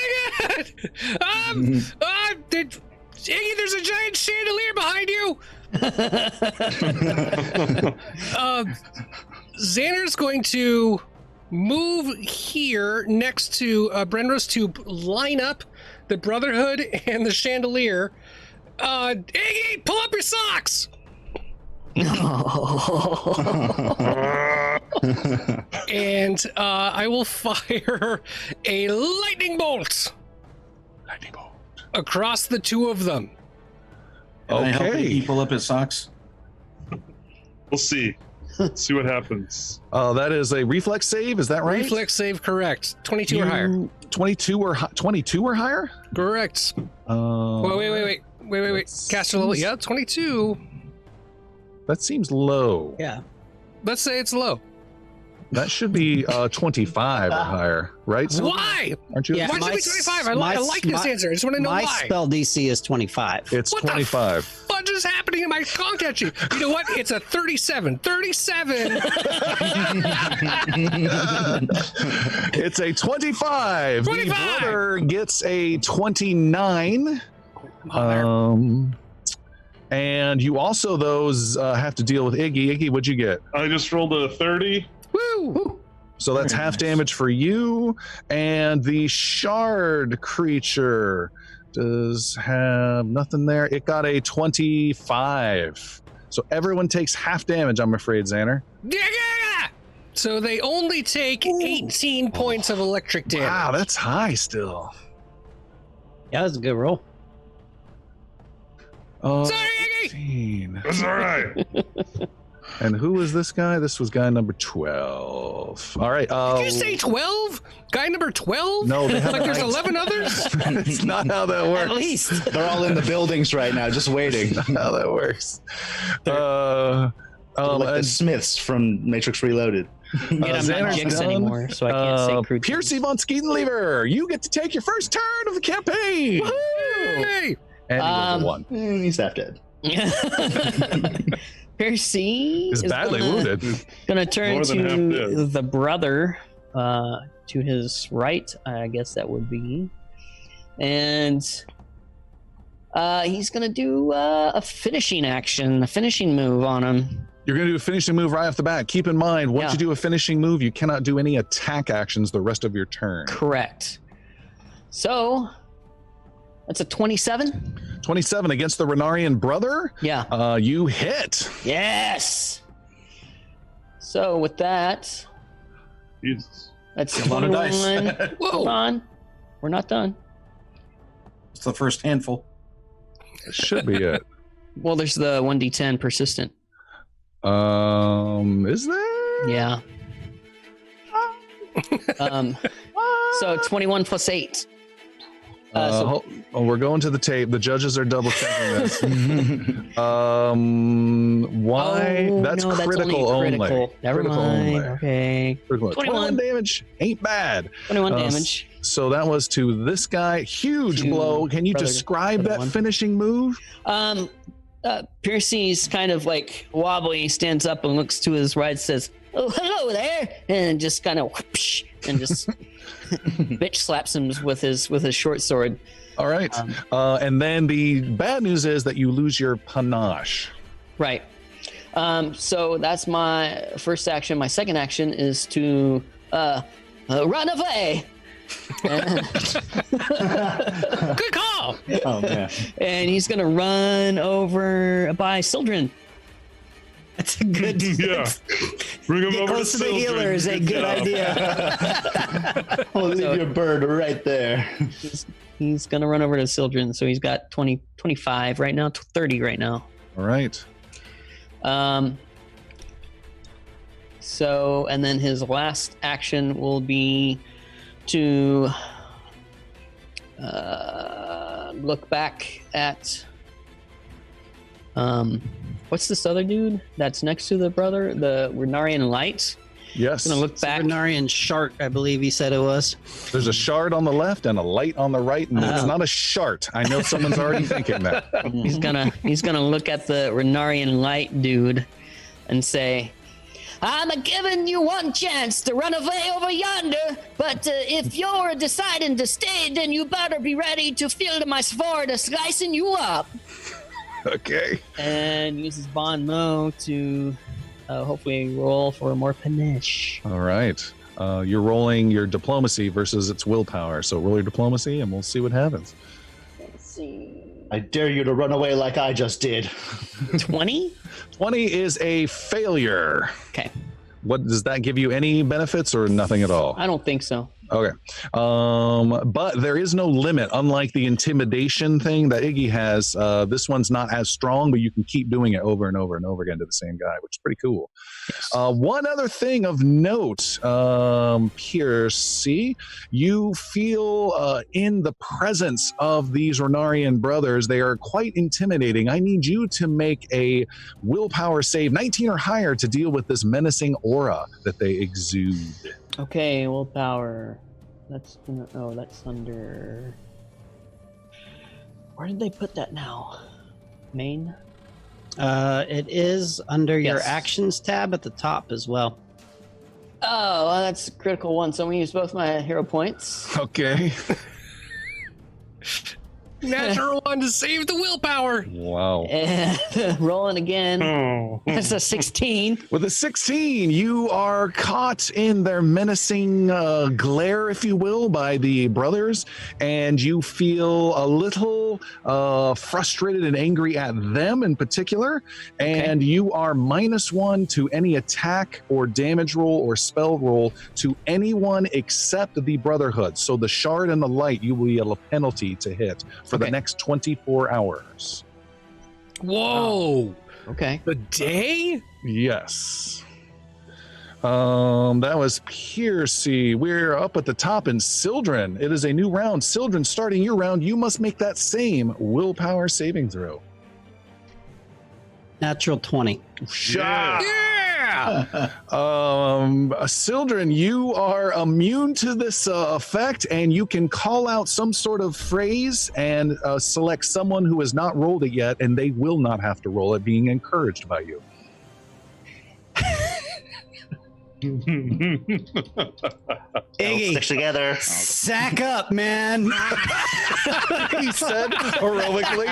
[SPEAKER 2] my God! Iggy, there's a giant chandelier behind you. Xander's going to move here next to Brenros to line up the Brotherhood and the chandelier. Iggy, pull up your socks. And I will fire a lightning bolt.
[SPEAKER 1] Lightning bolt.
[SPEAKER 2] Across the two of them.
[SPEAKER 6] Can I help
[SPEAKER 1] Okay.
[SPEAKER 6] Iggy pull up his socks?
[SPEAKER 5] We'll see. See what happens.
[SPEAKER 1] That is a reflex save, is that right?
[SPEAKER 2] Reflex save correct. 22 or higher.
[SPEAKER 1] 22 or higher?
[SPEAKER 2] Correct. Wait. Caster level. Yeah, 22.
[SPEAKER 1] That seems low.
[SPEAKER 4] Yeah.
[SPEAKER 2] Let's say it's low.
[SPEAKER 1] That should be 25 or higher, right? So,
[SPEAKER 2] Why?
[SPEAKER 1] aren't you?
[SPEAKER 4] Yeah.
[SPEAKER 2] Why should it be 25? I like this answer. I just want to know
[SPEAKER 4] My
[SPEAKER 2] why.
[SPEAKER 4] spell DC is 25.
[SPEAKER 1] It's
[SPEAKER 2] What
[SPEAKER 1] 25.
[SPEAKER 2] the fudge is happening in my content sheet? You know what? It's a 37. 37.
[SPEAKER 1] It's a 25.
[SPEAKER 2] 25.
[SPEAKER 1] The brother gets a 29. And you also have to deal with Iggy. Iggy, what'd you get?
[SPEAKER 5] I just rolled a 30.
[SPEAKER 2] Woo!
[SPEAKER 1] So that's
[SPEAKER 6] Very
[SPEAKER 1] half
[SPEAKER 6] nice.
[SPEAKER 1] damage for you. And the shard creature does have nothing there. It got a 25. So everyone takes half damage, I'm afraid, Xander.
[SPEAKER 2] Yeah! So they only take 18 points of electric damage.
[SPEAKER 1] Wow, that's high still.
[SPEAKER 4] Yeah, that was a good roll.
[SPEAKER 2] Sorry, Iggy!
[SPEAKER 1] 15.
[SPEAKER 5] That's all right.
[SPEAKER 1] And who was this guy? This was guy number 12. All right.
[SPEAKER 2] Did you say 12? Guy number 12?
[SPEAKER 1] No, they
[SPEAKER 2] Like there's
[SPEAKER 1] haven't-
[SPEAKER 2] 11 others?
[SPEAKER 1] That's not how that
[SPEAKER 4] At
[SPEAKER 1] works.
[SPEAKER 4] least.
[SPEAKER 3] They're all in the buildings right now, just waiting.
[SPEAKER 1] That's not how that works.
[SPEAKER 3] Like the
[SPEAKER 1] and,
[SPEAKER 3] Smiths from Matrix Reloaded.
[SPEAKER 4] And I'm not
[SPEAKER 1] Xander's
[SPEAKER 4] Jinx
[SPEAKER 1] done.
[SPEAKER 4] anymore, so I can't say crude.
[SPEAKER 1] Piercy von Skeetenlever, you get to take your first turn of the campaign.
[SPEAKER 2] Hey!
[SPEAKER 1] And he rolled a 1.
[SPEAKER 3] He's half dead.
[SPEAKER 4] Percy
[SPEAKER 1] He's
[SPEAKER 4] is
[SPEAKER 1] badly wounded.
[SPEAKER 4] gonna turn
[SPEAKER 5] More than half
[SPEAKER 4] to
[SPEAKER 5] dead.
[SPEAKER 4] the brother to his right, I guess that would be, and he's gonna do a finishing action, a finishing move on him.
[SPEAKER 1] You're going to do a finishing move right off the bat. Keep in mind, once
[SPEAKER 4] Yeah.
[SPEAKER 1] you do a finishing move, you cannot do any attack actions the rest of your turn.
[SPEAKER 4] Correct. So that's a 27.
[SPEAKER 1] 27 against the Renarian brother.
[SPEAKER 4] Yeah.
[SPEAKER 1] You hit.
[SPEAKER 4] Yes. So with that,
[SPEAKER 5] Jesus.
[SPEAKER 4] that's
[SPEAKER 6] A lot of dice.
[SPEAKER 4] 21. Hold
[SPEAKER 2] Whoa!
[SPEAKER 4] on, we're not done.
[SPEAKER 6] It's the first handful.
[SPEAKER 1] Should be it.
[SPEAKER 4] Well, there's the 1d10 persistent.
[SPEAKER 1] Is there?
[SPEAKER 4] Yeah. So 21 plus 8.
[SPEAKER 1] We're going to the tape. The judges are double checking this. Why?
[SPEAKER 4] Oh,
[SPEAKER 1] That's
[SPEAKER 4] no,
[SPEAKER 1] critical
[SPEAKER 4] only
[SPEAKER 1] only.
[SPEAKER 4] critical. Never
[SPEAKER 1] Critical
[SPEAKER 4] mind.
[SPEAKER 1] only.
[SPEAKER 4] Okay.
[SPEAKER 1] Critical.
[SPEAKER 4] 21.
[SPEAKER 1] 21 damage ain't bad.
[SPEAKER 4] 21
[SPEAKER 1] Uh,
[SPEAKER 4] damage.
[SPEAKER 1] So that was to this guy. Huge
[SPEAKER 4] To
[SPEAKER 1] blow. Can you
[SPEAKER 4] brother-
[SPEAKER 1] describe
[SPEAKER 4] brother
[SPEAKER 1] that
[SPEAKER 4] one.
[SPEAKER 1] finishing move?
[SPEAKER 4] Piercy's kind of like wobbly, stands up and looks to his right, says, "Oh, hello there," and just kind of whoosh, and just
[SPEAKER 7] Bitch slaps him with his short sword.
[SPEAKER 1] All right. And then the bad news is that you lose your panache.
[SPEAKER 7] Right. So that's my first action. My second action is to run away.
[SPEAKER 2] Good call.
[SPEAKER 3] Oh man.
[SPEAKER 7] And he's gonna run over by Sildren.
[SPEAKER 4] That's a good.
[SPEAKER 5] Yeah. Bring him
[SPEAKER 4] Get
[SPEAKER 5] over
[SPEAKER 4] close to the
[SPEAKER 5] Sildren.
[SPEAKER 4] healer is a good
[SPEAKER 5] job.
[SPEAKER 4] idea.
[SPEAKER 3] I'll leave your bird right there.
[SPEAKER 7] He's gonna run over to Sildren. So he's got 20, 25 right now, 30 right now.
[SPEAKER 1] All right.
[SPEAKER 7] So, and then his last action will be to look back at what's this other dude that's next to the brother, the Renarian Light?
[SPEAKER 1] Yes.
[SPEAKER 7] Gonna look back.
[SPEAKER 4] Renarian Shart, I believe he said it was.
[SPEAKER 1] There's a shard on the left and a light on the right, and it's
[SPEAKER 7] Oh.
[SPEAKER 1] not a shart. I know someone's already thinking that.
[SPEAKER 7] He's gonna look at the Renarian Light dude and say, "I'm giving you one chance to run away over yonder, but if you're deciding to stay, then you better be ready to field my sword slicing you up."
[SPEAKER 1] Okay.
[SPEAKER 7] And uses Bon Mo to hopefully roll for more panache.
[SPEAKER 1] All right. You're rolling your diplomacy versus its willpower. So roll your diplomacy, and we'll see what happens.
[SPEAKER 7] Let's see.
[SPEAKER 3] I dare you to run away like I just did.
[SPEAKER 7] 20?
[SPEAKER 1] 20 is a failure.
[SPEAKER 7] Okay.
[SPEAKER 1] What does that give you? Any benefits or nothing at all?
[SPEAKER 7] I don't think so.
[SPEAKER 1] Okay. But there is no limit. Unlike the intimidation thing that Iggy has, this one's not as strong, but you can keep doing it over and over and over again to the same guy, which is pretty cool.
[SPEAKER 7] Yes.
[SPEAKER 1] One other thing of note, Piercy, you feel in the presence of these Renarian brothers, they are quite intimidating. I need you to make a willpower save, 19 or higher, to deal with this menacing aura that they exude.
[SPEAKER 7] Okay, willpower. That's under. Where did they put that now? Main?
[SPEAKER 4] It is under your
[SPEAKER 7] Yes.
[SPEAKER 4] actions tab at the top as well.
[SPEAKER 7] Oh, well, that's a critical one. So I'm gonna use both my hero points.
[SPEAKER 1] Okay.
[SPEAKER 2] Natural one to save the willpower.
[SPEAKER 1] Wow.
[SPEAKER 7] And rolling again.
[SPEAKER 5] Oh.
[SPEAKER 7] That's a 16.
[SPEAKER 1] With a 16, you are caught in their menacing glare, if you will, by the brothers, and you feel a little frustrated and angry at them in particular, and you are -1 to any attack or damage roll or spell roll to anyone except the Brotherhood. So the shard and the light, you will be at a penalty to hit for the next 24 hours.
[SPEAKER 2] Whoa.
[SPEAKER 7] Okay.
[SPEAKER 2] The day?
[SPEAKER 1] Yes. That was Piercy. We're up at the top in Sildren. It is a new round. Sildren, starting your round, you must make that same willpower saving throw.
[SPEAKER 4] Natural 20.
[SPEAKER 1] Shot.
[SPEAKER 2] Yeah.
[SPEAKER 1] Sildren, you are immune to this effect, and you can call out some sort of phrase and select someone who has not rolled it yet, and they will not have to roll it, being encouraged by you.
[SPEAKER 4] Iggy,
[SPEAKER 3] Stick together.
[SPEAKER 4] sack up, man.
[SPEAKER 1] He said heroically.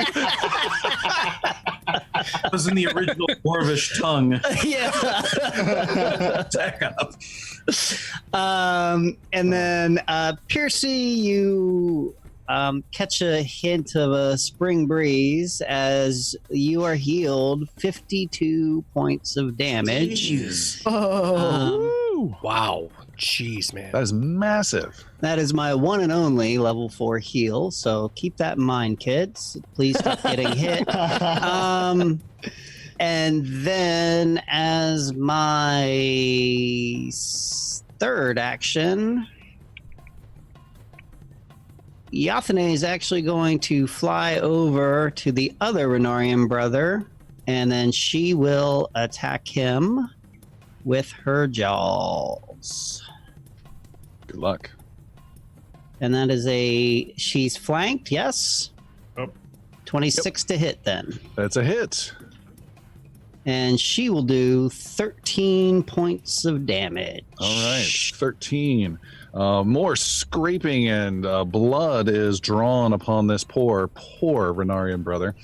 [SPEAKER 6] That was in the original Dwarvish tongue.
[SPEAKER 4] Yeah.
[SPEAKER 6] Back up.
[SPEAKER 4] And then Piercy, you catch a hint of a spring breeze as you are healed 52 points of damage.
[SPEAKER 2] Oh. Wow. Jeez, man.
[SPEAKER 1] That is massive.
[SPEAKER 4] That is my one and only level 4 heal, so keep that in mind, kids. Please stop getting hit. And then as my third action, Yathane is actually going to fly over to the other Renarian brother, and then she will attack him with her jaws.
[SPEAKER 1] Good luck.
[SPEAKER 4] And that is she's flanked, yes?
[SPEAKER 5] Yep.
[SPEAKER 4] 26 to hit then.
[SPEAKER 1] That's a hit.
[SPEAKER 4] and she will do 13 points of damage.
[SPEAKER 1] All right, 13. More scraping and blood is drawn upon this poor Renarian brother.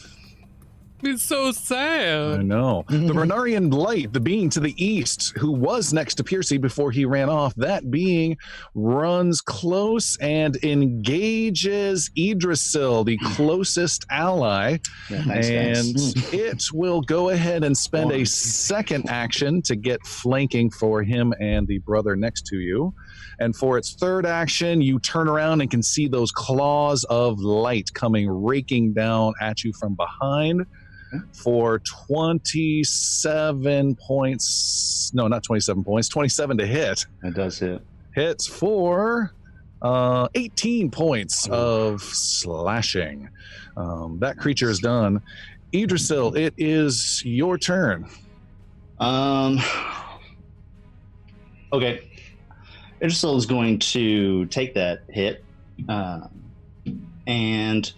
[SPEAKER 2] It's so
[SPEAKER 1] I
[SPEAKER 2] sad.
[SPEAKER 1] know. The Renarian light, the being to the east, who was next to Piercy before he ran off, that being runs close and engages Idrisil, the closest ally.
[SPEAKER 3] Yeah, nice,
[SPEAKER 1] And
[SPEAKER 3] nice.
[SPEAKER 1] it will go ahead and spend a second action to get flanking for him and the brother next to you. And for its third action, you turn around and can see those claws of light coming raking down at you from behind for 27 points. No, not 27 points, 27 to hit.
[SPEAKER 3] That does hit.
[SPEAKER 1] Hits for 18 points of slashing. That creature is done. Idrisil, it is your turn.
[SPEAKER 3] Okay. Idrisil is going to take that hit, and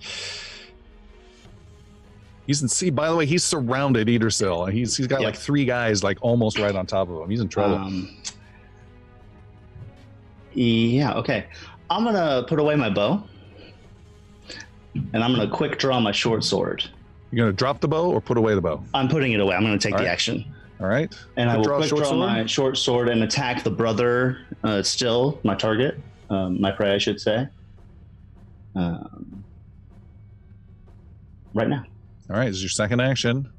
[SPEAKER 1] He's in see. By the way, he's surrounded Idrisil. He's got like 3 guys like almost right on top of him. He's in trouble.
[SPEAKER 3] Yeah, okay. I'm gonna put away my bow, and I'm gonna quick draw my short sword.
[SPEAKER 1] You're gonna drop the bow or put away the bow?
[SPEAKER 3] I'm putting it away. I'm gonna take
[SPEAKER 1] All
[SPEAKER 3] the
[SPEAKER 1] right.
[SPEAKER 3] action,
[SPEAKER 1] All right.
[SPEAKER 3] and I will quick
[SPEAKER 1] short
[SPEAKER 3] draw
[SPEAKER 1] sword?
[SPEAKER 3] my short sword and attack the brother. Still my target, my prey, I should say. Right now.
[SPEAKER 1] All right. This is your second action.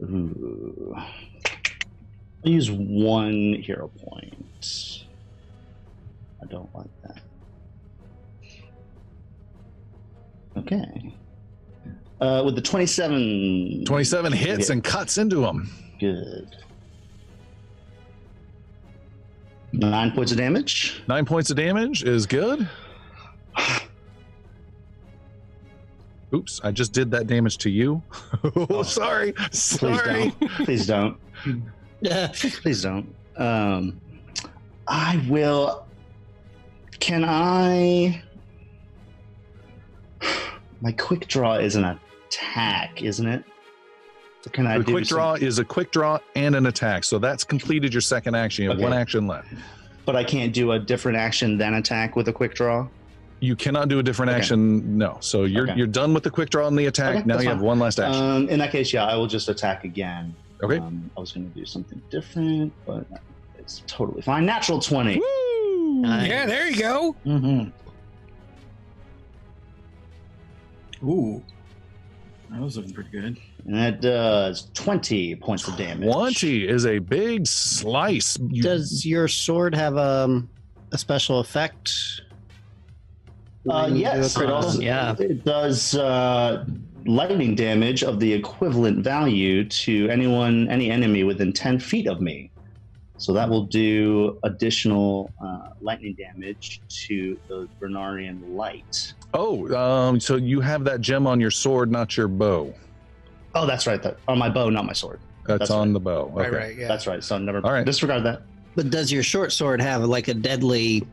[SPEAKER 3] Ooh. I'll use 1 hero point. I don't like that. Okay. With the 27.
[SPEAKER 1] 27 hits and cuts into him.
[SPEAKER 3] Good. 9 points of damage.
[SPEAKER 1] 9 points of damage is good. Oops, I just did that damage to you. Oh, sorry. Sorry.
[SPEAKER 3] Please don't. Please don't. I will. Can I? My quick draw is an attack, isn't it? So can I
[SPEAKER 1] The
[SPEAKER 3] do
[SPEAKER 1] quick draw is a quick draw and an attack. So that's completed your second action. You have
[SPEAKER 3] Okay.
[SPEAKER 1] 1 action left.
[SPEAKER 3] But I can't do a different action than attack with a quick draw.
[SPEAKER 1] You cannot do a different
[SPEAKER 3] Okay.
[SPEAKER 1] action. No. So you're
[SPEAKER 3] Okay.
[SPEAKER 1] you're done with the quick draw and the attack.
[SPEAKER 3] Okay,
[SPEAKER 1] Now
[SPEAKER 3] that's
[SPEAKER 1] you have
[SPEAKER 3] fine.
[SPEAKER 1] 1 last action.
[SPEAKER 3] In that case, yeah, I will just attack again.
[SPEAKER 1] Okay.
[SPEAKER 3] I was going to do something different, but it's totally fine. Natural 20.
[SPEAKER 1] Woo!
[SPEAKER 2] Yeah, there you go.
[SPEAKER 6] Mm-hmm. Ooh. That was looking pretty good.
[SPEAKER 3] And that does 20 points of damage.
[SPEAKER 1] 20 is a big slice.
[SPEAKER 4] Does your sword have a special effect? When you do a
[SPEAKER 3] Yes,
[SPEAKER 4] crit
[SPEAKER 3] it
[SPEAKER 4] roll?
[SPEAKER 3] does,
[SPEAKER 4] Yeah.
[SPEAKER 3] it does lightning damage of the equivalent value to any enemy within 10 feet of me. So that will do additional lightning damage to the Bernarian light.
[SPEAKER 1] Oh, so you have that gem on your sword, not your bow.
[SPEAKER 3] Oh, that's right. On my bow, not my sword.
[SPEAKER 1] That's
[SPEAKER 3] That's
[SPEAKER 1] on
[SPEAKER 3] right.
[SPEAKER 1] the bow. Okay.
[SPEAKER 2] Right, yeah.
[SPEAKER 3] That's right. So never
[SPEAKER 1] All right.
[SPEAKER 3] disregard that.
[SPEAKER 4] But does your short sword have like a deadly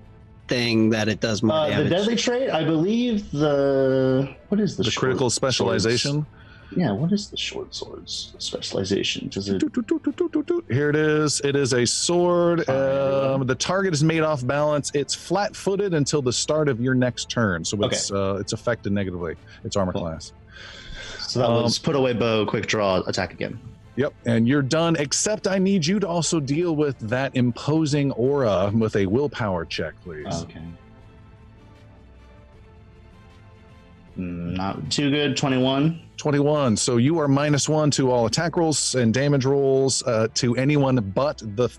[SPEAKER 4] thing that it does more
[SPEAKER 3] The
[SPEAKER 4] damage?
[SPEAKER 3] deadly trait, I believe what is the
[SPEAKER 1] The
[SPEAKER 3] short
[SPEAKER 1] critical
[SPEAKER 3] swords?
[SPEAKER 1] specialization.
[SPEAKER 3] Yeah, what is the short swords specialization? Does it?
[SPEAKER 1] Here it is. It is a sword.
[SPEAKER 3] Fine.
[SPEAKER 1] The target is made off balance. It's flat-footed until the start of your next turn, so it's affected negatively. Its armor
[SPEAKER 3] Cool.
[SPEAKER 1] class.
[SPEAKER 3] So that was put away bow, quick draw, attack again.
[SPEAKER 1] Yep, and you're done. Except I need you to also deal with that imposing aura with a willpower check, please.
[SPEAKER 3] Okay. Not too good. 21.
[SPEAKER 1] 21. So you are -1 to all attack rolls and damage rolls to anyone but the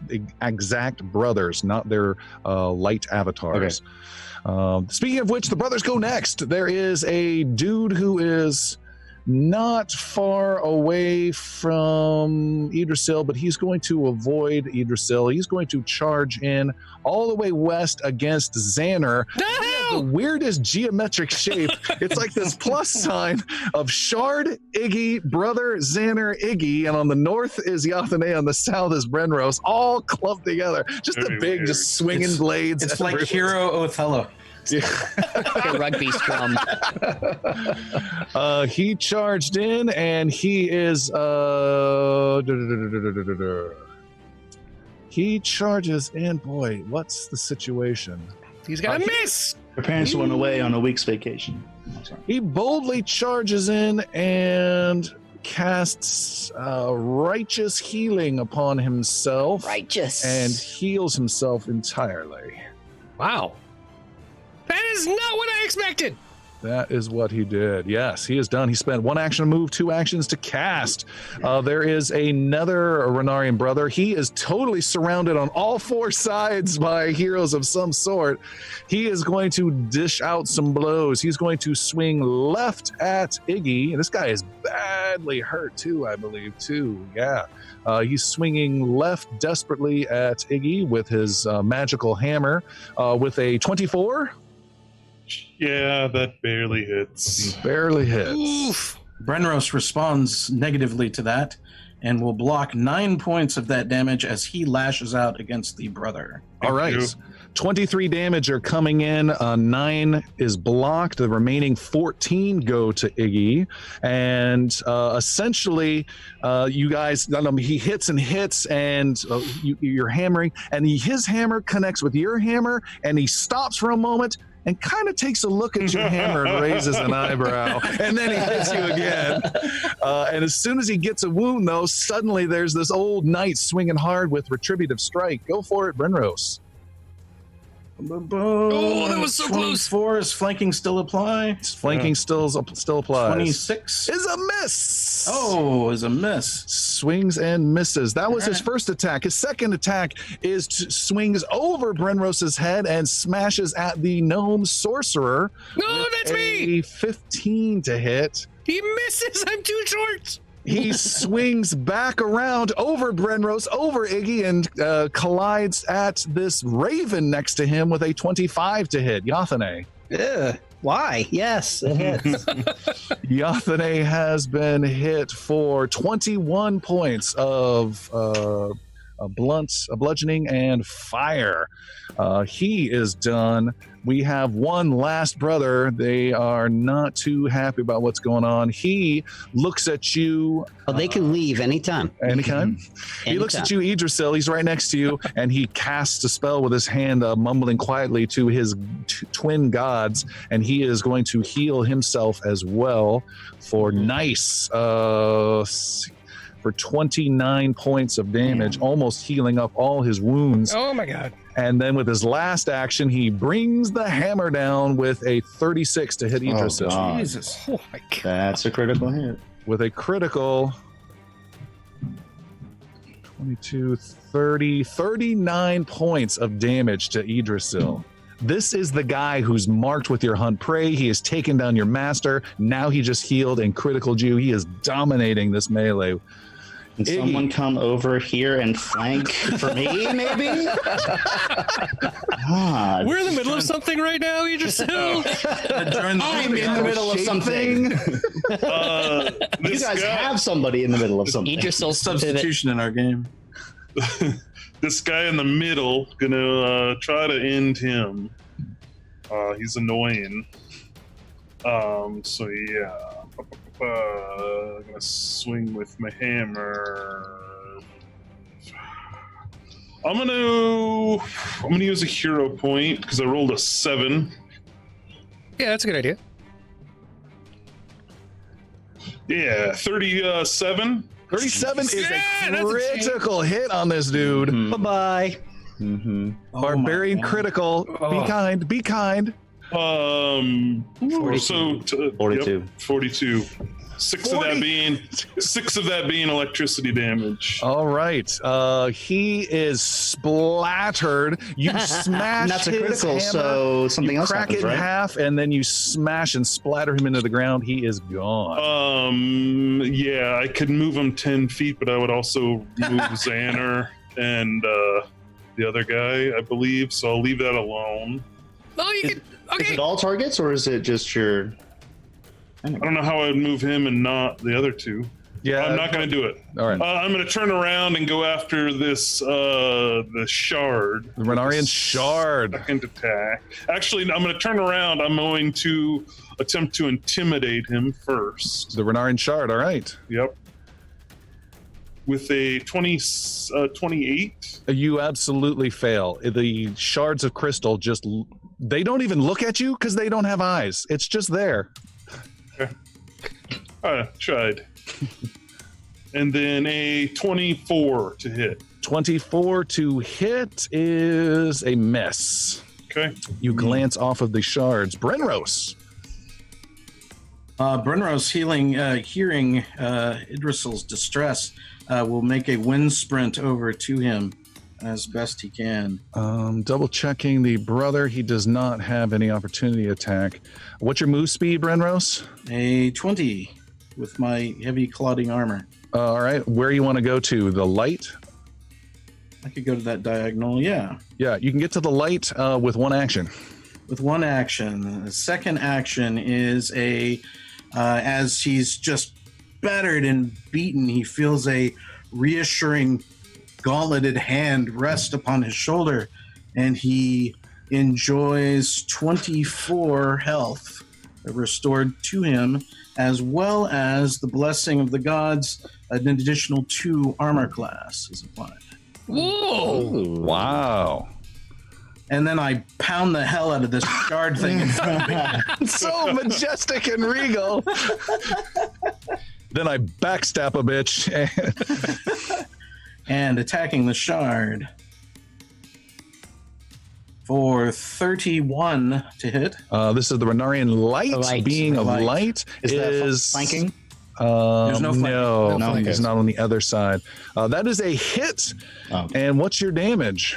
[SPEAKER 1] exact brothers, not their light avatars. Speaking of which, the brothers go next. There is a dude who is not far away from Idrisil, but he's going to avoid Idrisil. He's going to charge in all the way west against Xander. The weirdest geometric shape. It's like this plus sign of Shard, Iggy, brother, Xander, Iggy, and on the north is Yathane, on the south is Brenros, all clumped together. Just a
[SPEAKER 5] Very
[SPEAKER 1] big,
[SPEAKER 5] weird.
[SPEAKER 1] just swinging blades.
[SPEAKER 6] It's like
[SPEAKER 1] everywhere.
[SPEAKER 6] Hero Othello.
[SPEAKER 7] Like a rugby scrum.
[SPEAKER 1] He charged in, and he is he charges in. Boy, what's the situation?
[SPEAKER 2] He's got a miss.
[SPEAKER 3] Her parents went away on a week's vacation. I'm sorry.
[SPEAKER 1] He boldly charges in and casts righteous healing upon himself.
[SPEAKER 7] Righteous.
[SPEAKER 1] And heals himself entirely.
[SPEAKER 2] Wow. That is not what I expected.
[SPEAKER 1] That is what he did. Yes, he is done. He spent 1 action to move, 2 actions to cast. There is another Renarian brother. He is totally surrounded on all 4 sides by heroes of some sort. He is going to dish out some blows. He's going to swing left at Iggy. And this guy is badly hurt too, I believe, too. Yeah. He's swinging left desperately at Iggy with his magical hammer with a 24.
[SPEAKER 5] Yeah, that barely hits.
[SPEAKER 1] Barely hits.
[SPEAKER 2] Oof.
[SPEAKER 6] Brenros responds negatively to that and will block 9 points of that damage as he lashes out against the brother.
[SPEAKER 1] All right.
[SPEAKER 5] you.
[SPEAKER 1] 23 damage are coming in. 9 is blocked. The remaining 14 go to Iggy. And essentially, you guys, he hits and hits, and you're hammering. And his hammer connects with your hammer, and he stops for a moment and kind of takes a look at your hammer and raises an eyebrow, and then he hits you again. And as soon as he gets a wound, though, suddenly there's this old knight swinging hard with retributive strike. Go for it, Brenros.
[SPEAKER 2] Oh, that was so close.
[SPEAKER 6] 24, is flanking still apply?
[SPEAKER 1] Flanking still applies.
[SPEAKER 6] 26
[SPEAKER 1] is a miss.
[SPEAKER 6] Oh, is a miss.
[SPEAKER 1] Swings and misses. That was his first attack. His second attack is swings over Brenros's head and smashes at the gnome sorcerer.
[SPEAKER 2] No, that's me.
[SPEAKER 1] 15 to hit.
[SPEAKER 2] He misses. I'm too short.
[SPEAKER 1] He swings back around over Brenros, over Iggy, and collides at this raven next to him with a 25 to hit. Yathane.
[SPEAKER 4] Why? Yes, it hits.
[SPEAKER 1] Yathane has been hit for 21 points of bludgeoning and fire. He is done. We have one last brother. They are not too happy about what's going on. He looks at you.
[SPEAKER 4] Well, they can leave anytime.
[SPEAKER 1] Anytime. He looks at you, Idrisil. He's right next to you, and he casts a spell with his hand, mumbling quietly to his twin gods, and he is going to heal himself as well for for 29 points of damage, almost healing up all his wounds.
[SPEAKER 2] Oh my god.
[SPEAKER 1] And then with his last action, he brings the hammer down with a 36 to hit Idrisil.
[SPEAKER 3] God.
[SPEAKER 6] Jesus.
[SPEAKER 2] Oh my god.
[SPEAKER 3] That's a critical hit.
[SPEAKER 1] With a critical 22, 30, 39 points of damage to Idrisil. This is the guy who's marked with your hunt prey. He has taken down your master. Now he just healed and criticaled you. He is dominating this melee.
[SPEAKER 3] Can someone come over here and flank for me, maybe? God.
[SPEAKER 2] We're in the middle of something right now, Idrisil.
[SPEAKER 3] I'm in the middle of something. You guys have somebody in the middle of something.
[SPEAKER 7] Idrisil's
[SPEAKER 6] Substitution in our game.
[SPEAKER 5] This guy in the middle, gonna try to end him. He's annoying. So yeah. I'm gonna swing with my hammer. I'm gonna use a hero point because I rolled a 7.
[SPEAKER 2] Yeah, that's a good idea.
[SPEAKER 5] Yeah, 37.
[SPEAKER 1] 37 is
[SPEAKER 2] Yeah,
[SPEAKER 1] a
[SPEAKER 2] that's a
[SPEAKER 1] critical hit on this dude.
[SPEAKER 4] Bye-bye.
[SPEAKER 3] Mm-hmm.
[SPEAKER 1] Barbarian critical.
[SPEAKER 2] Oh.
[SPEAKER 1] Be kind. Be kind.
[SPEAKER 5] 42.
[SPEAKER 3] 42.
[SPEAKER 5] 42. 6 of that being electricity damage.
[SPEAKER 1] All right. He is splattered. You smash
[SPEAKER 3] And that's a
[SPEAKER 1] his
[SPEAKER 3] critical,
[SPEAKER 1] hammer,
[SPEAKER 3] so something
[SPEAKER 1] you
[SPEAKER 3] else
[SPEAKER 1] crack
[SPEAKER 3] happens,
[SPEAKER 1] it in
[SPEAKER 3] right?
[SPEAKER 1] half, and then you smash and splatter him into the ground. He is gone.
[SPEAKER 5] Yeah, I could move him 10 feet, but I would also move Xander and the other guy, I believe. So I'll leave that alone.
[SPEAKER 2] Oh, you can.
[SPEAKER 3] Is
[SPEAKER 2] Okay.
[SPEAKER 3] it all targets or is it just your...
[SPEAKER 5] I don't know how I would move him and not the other two.
[SPEAKER 1] Yeah,
[SPEAKER 5] I'm not going to do it.
[SPEAKER 1] All right.
[SPEAKER 5] I'm going to turn around and go after this the shard.
[SPEAKER 1] The Renarian shard.
[SPEAKER 5] Second attack. Actually, I'm going to turn around. I'm going to attempt to intimidate him first.
[SPEAKER 1] The Renarian shard. All right.
[SPEAKER 5] Yep. With a 28.
[SPEAKER 1] You absolutely fail. The shards of crystal they don't even look at you because they don't have eyes. It's just there.
[SPEAKER 5] Okay. Tried. And then a 24 to hit.
[SPEAKER 1] 24 to hit is a miss.
[SPEAKER 5] Okay.
[SPEAKER 1] You glance off of the shards. Brenros.
[SPEAKER 6] Brenros, hearing Idrisil's distress, will make a wind sprint over to him as best he can.
[SPEAKER 1] Double checking the brother. He does not have any opportunity attack. What's your move speed, Brenros?
[SPEAKER 6] A 20 with my heavy clodding armor.
[SPEAKER 1] All right. Where you want to go to? The light?
[SPEAKER 6] I could go to that diagonal, yeah.
[SPEAKER 1] Yeah, you can get to the light with one action.
[SPEAKER 6] With one action. The second action is as he's just battered and beaten, he feels a reassuring gauntleted hand rest upon his shoulder, and he enjoys 24 health restored to him, as well as the blessing of the gods. An additional 2 armor class is applied.
[SPEAKER 2] Whoa!
[SPEAKER 1] Wow.
[SPEAKER 6] And then I pound the hell out of this shard thing in front of me.
[SPEAKER 1] So majestic and regal. Then I backstab a bitch.
[SPEAKER 6] And attacking the shard for 31 to hit.
[SPEAKER 1] This is the Renarian light.
[SPEAKER 7] Light.
[SPEAKER 1] Being of
[SPEAKER 6] Light.
[SPEAKER 1] light
[SPEAKER 3] Is that flanking?
[SPEAKER 6] There's no flanking.
[SPEAKER 1] No,
[SPEAKER 3] No flanking.
[SPEAKER 1] he's not on the other side. That is a hit.
[SPEAKER 3] Oh.
[SPEAKER 1] And what's your damage?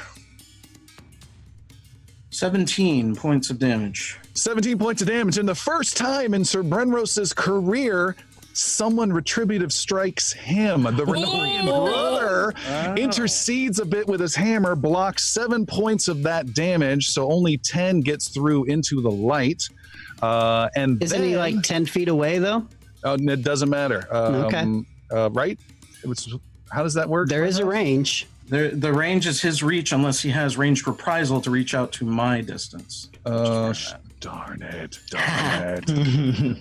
[SPEAKER 6] 17 points of damage.
[SPEAKER 1] 17 points of damage. And the first time in Sir Brenros's career, someone retributive strikes him. The Renarian brother intercedes a bit with his hammer, blocks 7 points of that damage, so only 10 gets through into the light. And
[SPEAKER 4] Isn't he like 10 feet away, though?
[SPEAKER 1] it doesn't matter.
[SPEAKER 4] Okay.
[SPEAKER 1] Right? How does that work?
[SPEAKER 4] There is a range.
[SPEAKER 6] The range is his reach unless he has ranged reprisal to reach out to my distance.
[SPEAKER 1] Darn it.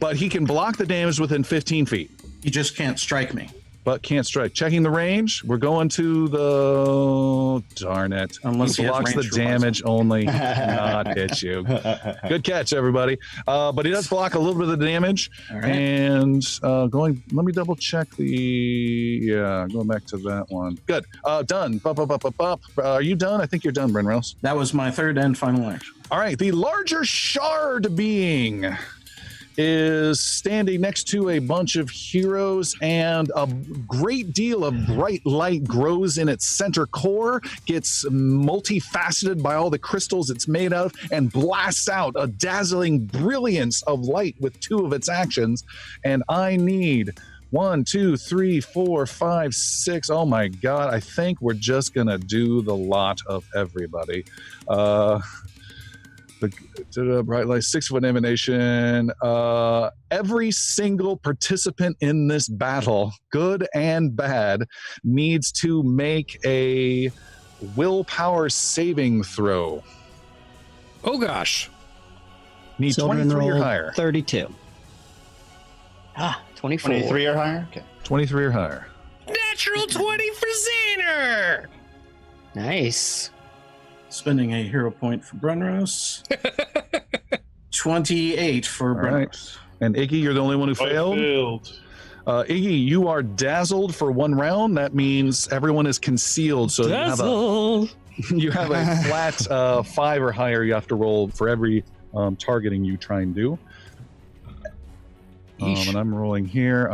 [SPEAKER 1] But he can block the damage within 15 feet.
[SPEAKER 6] He just can't strike me.
[SPEAKER 1] But can't strike. Checking the range. We're going to the... Darn it.
[SPEAKER 6] Unless
[SPEAKER 1] he
[SPEAKER 6] he has
[SPEAKER 1] blocks the
[SPEAKER 6] range
[SPEAKER 1] damage only. He cannot hit you. Good catch, everybody. But he does block a little bit of the damage.
[SPEAKER 6] All right.
[SPEAKER 1] And let me double check going back to that one. Good. Done. Are you done? I think you're done, Brenrose.
[SPEAKER 6] That was my third and final action.
[SPEAKER 1] All right. The larger shard being is standing next to a bunch of heroes, and a great deal of bright light grows in its center core, gets multifaceted by all the crystals it's made of, and blasts out a dazzling brilliance of light with 2 of its actions. And I need 1, 2, 3, 4, 5, 6. Oh my God. I think we're just going to do the lot of everybody. The bright light, 6-foot emanation. Every single participant in this battle, good and bad, needs to make a willpower saving throw.
[SPEAKER 2] Oh gosh.
[SPEAKER 1] Need
[SPEAKER 4] Children
[SPEAKER 1] 23 or
[SPEAKER 4] roll
[SPEAKER 1] higher.
[SPEAKER 4] 32. 24.
[SPEAKER 3] 23 or higher? Okay.
[SPEAKER 1] 23 or higher.
[SPEAKER 2] Natural 20 for Xander.
[SPEAKER 4] Nice.
[SPEAKER 6] Spending a hero point for Brenros. 28 for
[SPEAKER 1] All right.
[SPEAKER 6] Brenros.
[SPEAKER 1] And Iggy, you're the only one who
[SPEAKER 5] I
[SPEAKER 1] failed. Iggy, you are dazzled for 1 round. That means everyone is concealed. So you have a flat 5 or higher you have to roll for every targeting you try and do. And I'm rolling here.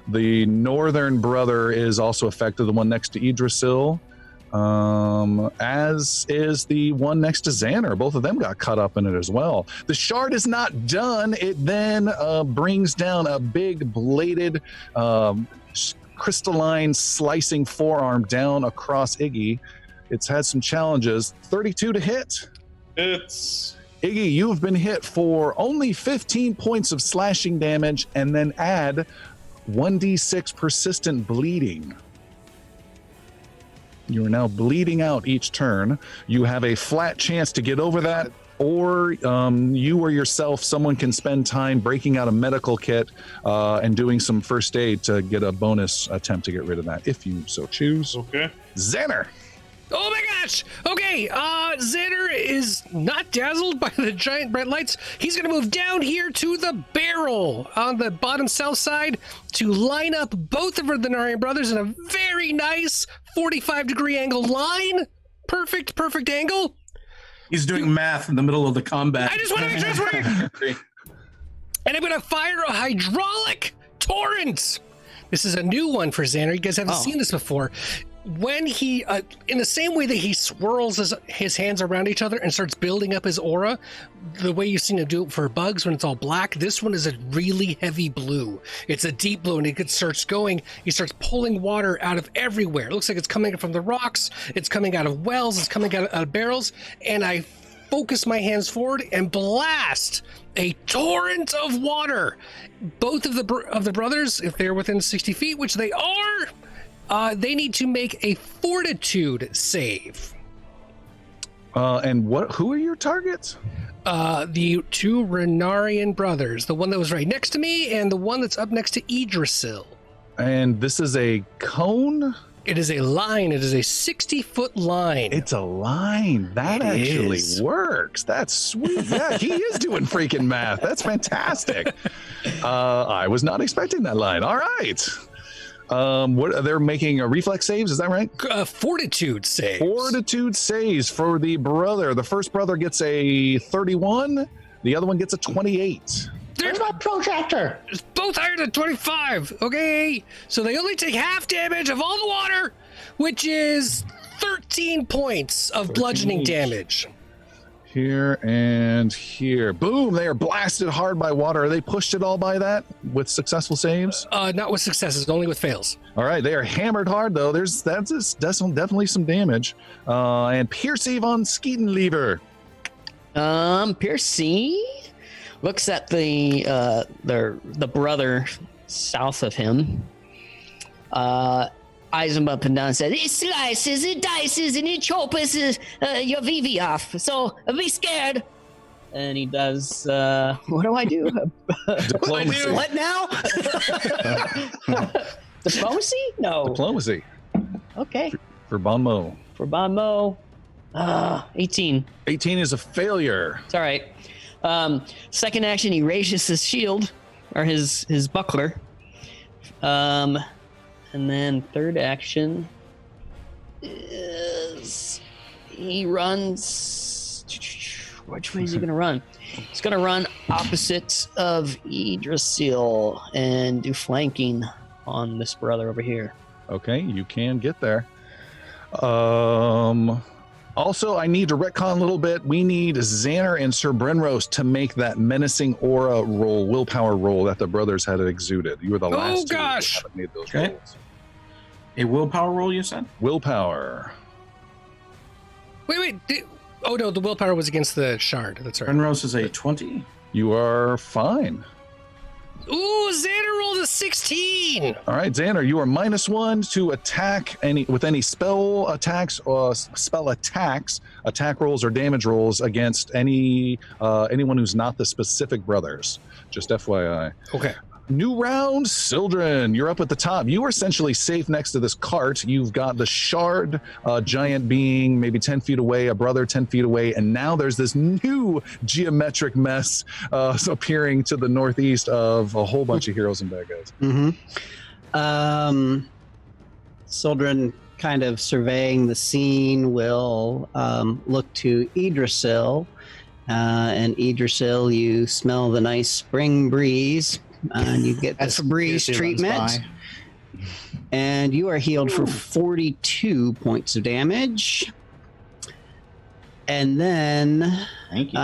[SPEAKER 1] The northern brother is also affected, the one next to Idrisil. As is the one next to Xander. Both of them got cut up in it as well. The shard is not done. It then brings down a big bladed crystalline slicing forearm down across Iggy. It's had some challenges. 32 to hit.
[SPEAKER 5] It's
[SPEAKER 1] Iggy, you've been hit for only 15 points of slashing damage, and then add 1d6 persistent bleeding. You are now bleeding out each turn. You have a flat chance to get over that, or you or yourself, someone can spend time breaking out a medical kit and doing some first aid to get a bonus attempt to get rid of that, if you so choose.
[SPEAKER 5] Okay.
[SPEAKER 1] Xander.
[SPEAKER 2] Oh my gosh! Okay, Xander is not dazzled by the giant bright lights. He's gonna move down here to the barrel on the bottom south side to line up both of the Narian brothers in a very nice 45-degree angle line. Perfect angle.
[SPEAKER 6] He's doing math in the middle of the combat.
[SPEAKER 2] I just want to make sure it's working. And I'm gonna fire a hydraulic torrent. This is a new one for Xander. You guys haven't seen this before. When he, in the same way that he swirls his hands around each other and starts building up his aura, the way you've seen him do it for bugs when it's all black, this one is a really heavy blue. It's a deep blue, and it starts going. He starts pulling water out of everywhere. It looks like it's coming from the rocks. It's coming out of wells. It's coming out of barrels. And I focus my hands forward and blast a torrent of water. Both of the brothers, if they're within 60 feet, which they are, they need to make a fortitude save.
[SPEAKER 1] And who are your targets?
[SPEAKER 2] The two Renarian brothers, the one that was right next to me and the one that's up next to Idrisil.
[SPEAKER 1] And this is a cone?
[SPEAKER 2] It is a line. It is a 60-foot line.
[SPEAKER 1] It's a line. That actually works. That's sweet. Yeah, he is doing freaking math. That's fantastic. I was not expecting that line. All right. They're making a reflex saves, is that right?
[SPEAKER 2] Fortitude saves.
[SPEAKER 1] Fortitude saves for the brother. The first brother gets a 31. The other one gets a 28.
[SPEAKER 3] Where's my protractor?
[SPEAKER 2] It's both higher than 25. Okay. So they only take half damage of all the water, which is 13 points of bludgeoning damage.
[SPEAKER 1] Here and here. Boom. They are blasted hard by water. Are they pushed at all by that with successful saves?
[SPEAKER 2] Not with successes, only with fails.
[SPEAKER 1] All right. They are hammered hard, though. That's definitely some damage. And Piercy von Skeetenlever.
[SPEAKER 7] Piercy looks at the brother south of him, eyes him up and down, and says, "It slices, it dices, and it chops your VV off. So be scared." And he does. What do I do?
[SPEAKER 1] Diplomacy.
[SPEAKER 7] What now? Diplomacy? No.
[SPEAKER 1] Diplomacy.
[SPEAKER 7] Okay.
[SPEAKER 1] For Bon Mo.
[SPEAKER 7] For Bon Mo, 18.
[SPEAKER 1] 18 is a failure.
[SPEAKER 7] It's all right. Second action, he raises his shield or his buckler. And then third action is he runs. Which way is he going to run? He's going to run opposite of Idrisil and do flanking on this brother over here.
[SPEAKER 1] Okay, you can get there. Also, I need to retcon a little bit. We need Xander and Sir Brenros to make that menacing aura roll, willpower roll that the brothers had exuded. You were the last two that haven't made those rolls.
[SPEAKER 6] A willpower roll, you said?
[SPEAKER 1] Willpower.
[SPEAKER 2] Wait. Oh, no, the willpower was against the shard. That's right.
[SPEAKER 6] Brenros is a 20.
[SPEAKER 1] You are fine.
[SPEAKER 2] Ooh, Xander rolled a 16.
[SPEAKER 1] All right, Xander, you are -1 to attack with any spell attacks or attack rolls or damage rolls against anyone who's not the specific brothers. Just FYI.
[SPEAKER 2] Okay.
[SPEAKER 1] New round, Sildren, you're up at the top. You are essentially safe next to this cart. You've got the shard giant being maybe 10 feet away, a brother 10 feet away, and now there's this new geometric mess appearing to the northeast of a whole bunch of heroes and bad guys.
[SPEAKER 4] Sildren, kind of surveying the scene, will look to Idrisil, and Idrisil, you smell the nice spring breeze. And you get this breeze treatment, and you are healed for 42 points of damage. And then,
[SPEAKER 3] Thank you.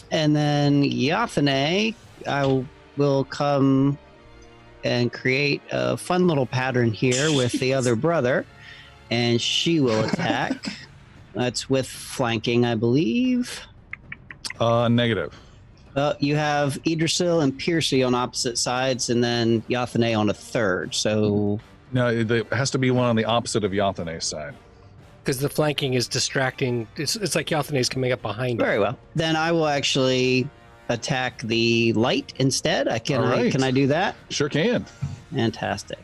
[SPEAKER 4] and then Yathane, I will come and create a fun little pattern here with the other brother, and she will attack. That's with flanking, I believe.
[SPEAKER 1] Negative.
[SPEAKER 4] You have Idrisil and Piercy on opposite sides, and then Yathane on a third. So
[SPEAKER 1] No, it has to be one on the opposite of Yathane's side.
[SPEAKER 2] Because the flanking is distracting. It's like Yathane's coming up behind you.
[SPEAKER 4] very well. Then I will actually attack the light instead. Can I do that?
[SPEAKER 1] Sure can.
[SPEAKER 4] Fantastic.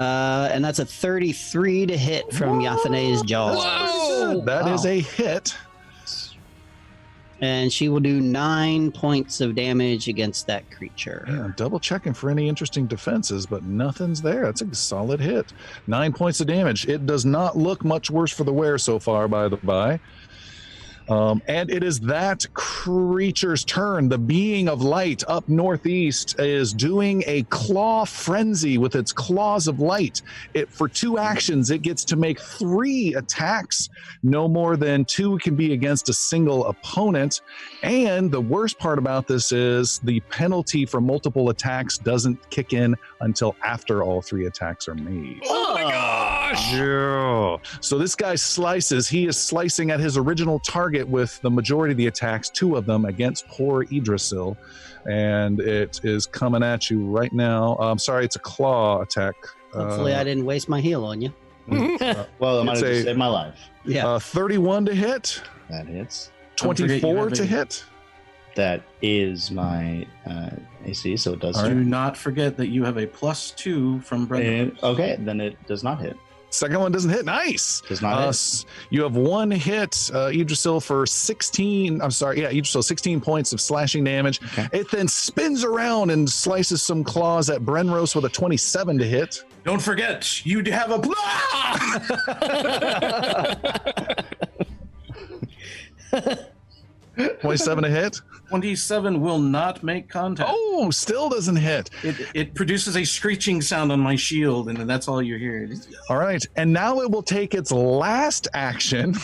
[SPEAKER 4] And that's a 33 to hit from Yathane's jaws.
[SPEAKER 2] Whoa!
[SPEAKER 1] That is a hit.
[SPEAKER 4] And she will do 9 points of damage against that creature.
[SPEAKER 1] Yeah, I'm double checking for any interesting defenses, but nothing's there. That's a solid hit. 9 points of damage. It does not look much worse for the wearer so far, by the by. And it is that creature's turn. The being of light up northeast is doing a claw frenzy with its claws of light. For 2 actions, it gets to make 3 attacks. No more than 2 can be against a single opponent. And the worst part about this is the penalty for multiple attacks doesn't kick in until after all 3 attacks are made.
[SPEAKER 2] Oh my gosh!
[SPEAKER 1] Yeah. So this guy slices. He is slicing at his original target with the majority of the attacks, 2 of them against poor Idrisil. And it is coming at you right now. I'm sorry, it's a claw attack.
[SPEAKER 4] Hopefully I didn't waste my heal on you.
[SPEAKER 3] Well, I might
[SPEAKER 1] It's
[SPEAKER 3] have
[SPEAKER 1] a-
[SPEAKER 3] just saved my life.
[SPEAKER 4] Yeah.
[SPEAKER 1] 31 to hit,
[SPEAKER 3] That hits.
[SPEAKER 6] Don't forget you
[SPEAKER 1] 24
[SPEAKER 6] have
[SPEAKER 1] to
[SPEAKER 6] a-
[SPEAKER 1] hit.
[SPEAKER 3] That is my AC, so it does.
[SPEAKER 6] Do not forget that you have a +2 from Brendan.
[SPEAKER 3] Okay, then it does not hit.
[SPEAKER 1] Second one doesn't hit. Nice.
[SPEAKER 3] Does not hit.
[SPEAKER 1] You have 1 hit, Idrisil, for 16. I'm sorry. Yeah, Idrisil, 16 points of slashing damage.
[SPEAKER 3] Okay.
[SPEAKER 1] It then spins around and slices some claws at Brenros with a 27 to hit.
[SPEAKER 6] Don't forget, you have a
[SPEAKER 1] 27 to hit.
[SPEAKER 6] 27 will not make contact.
[SPEAKER 1] Oh, still doesn't hit.
[SPEAKER 6] It produces a screeching sound on my shield, and that's all you hear.
[SPEAKER 1] All right. And now it will take its last action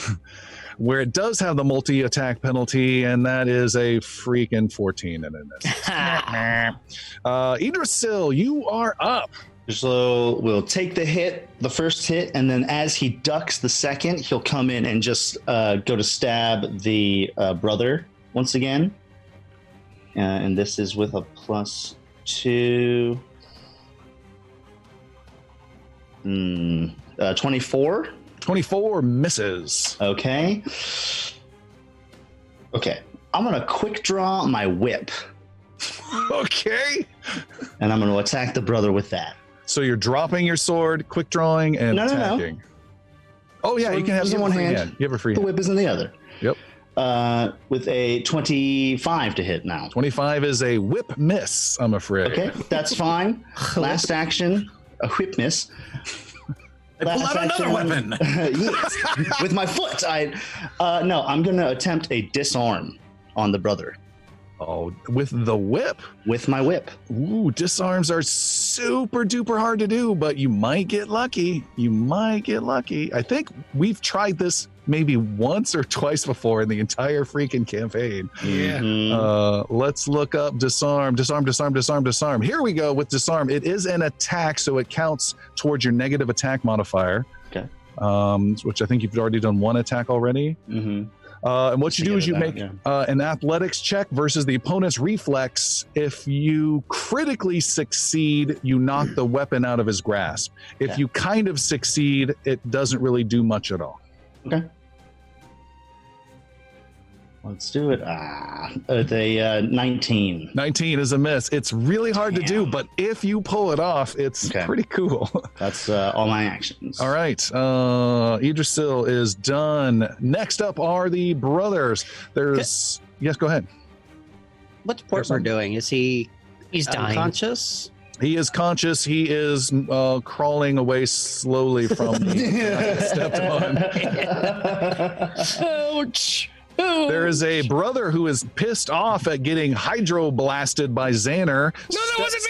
[SPEAKER 1] where it does have the multi-attack penalty, and that is a freaking 14 and it misses. Idrisil, you are up.
[SPEAKER 3] So we'll take the first hit, and then as he ducks the second, he'll come in and just go to stab the brother once again. And this is with a +2. 24.
[SPEAKER 1] 24 misses.
[SPEAKER 3] Okay. Okay. I'm going to quick draw my whip,
[SPEAKER 1] Okay.
[SPEAKER 3] and I'm going to attack the brother with that.
[SPEAKER 1] So you're dropping your sword, quick drawing, and
[SPEAKER 3] No.
[SPEAKER 1] attacking. Oh, yeah,
[SPEAKER 3] Sword
[SPEAKER 1] you can have
[SPEAKER 3] is in
[SPEAKER 1] you have
[SPEAKER 3] one
[SPEAKER 1] a free
[SPEAKER 3] hand.
[SPEAKER 1] You have a free
[SPEAKER 3] The
[SPEAKER 1] hand.
[SPEAKER 3] whip is in the other.
[SPEAKER 1] Yep.
[SPEAKER 3] With a 25 to hit now.
[SPEAKER 1] 25 is a whip miss, I'm afraid.
[SPEAKER 3] Okay, that's fine. Last action, a whip miss.
[SPEAKER 6] I pull out another weapon.
[SPEAKER 3] Yes, with my foot. No, I'm going to attempt a disarm on the brother
[SPEAKER 1] Oh, with the whip?
[SPEAKER 3] with my whip.
[SPEAKER 1] Ooh, disarms are super duper hard to do, but you might get lucky. You might get lucky. I think we've tried this maybe once or twice before in the entire freaking campaign.
[SPEAKER 2] Yeah.
[SPEAKER 3] Mhm.
[SPEAKER 1] Let's look up disarm. Here we go with disarm. It is an attack, so it counts towards your negative attack modifier.
[SPEAKER 3] Okay.
[SPEAKER 1] Which I think you've already done 1 attack already.
[SPEAKER 3] Mhm.
[SPEAKER 1] And what you do is you
[SPEAKER 3] Together
[SPEAKER 1] make
[SPEAKER 3] that,
[SPEAKER 1] an athletics check versus the opponent's reflex. If you critically succeed, you knock the weapon out of his grasp. If
[SPEAKER 3] Okay.
[SPEAKER 1] you kind of succeed, it doesn't really do much at all.
[SPEAKER 3] Okay. Let's do it. The 19.
[SPEAKER 1] 19 is a miss. It's really hard to do,
[SPEAKER 3] Damn.
[SPEAKER 1] but if you pull it off, it's
[SPEAKER 3] Okay.
[SPEAKER 1] pretty cool.
[SPEAKER 3] That's all my actions.
[SPEAKER 1] All right. Idrisil is done. Next up are the brothers. There's... Yes, go ahead.
[SPEAKER 4] What's Portmer doing? Is he
[SPEAKER 2] He's dying.
[SPEAKER 4] unconscious?
[SPEAKER 1] He is conscious. He is crawling away slowly from me. I stepped on.
[SPEAKER 2] Ouch! Oh.
[SPEAKER 1] There is a brother who is pissed off at getting hydro-blasted by Xander.
[SPEAKER 2] No, that wasn't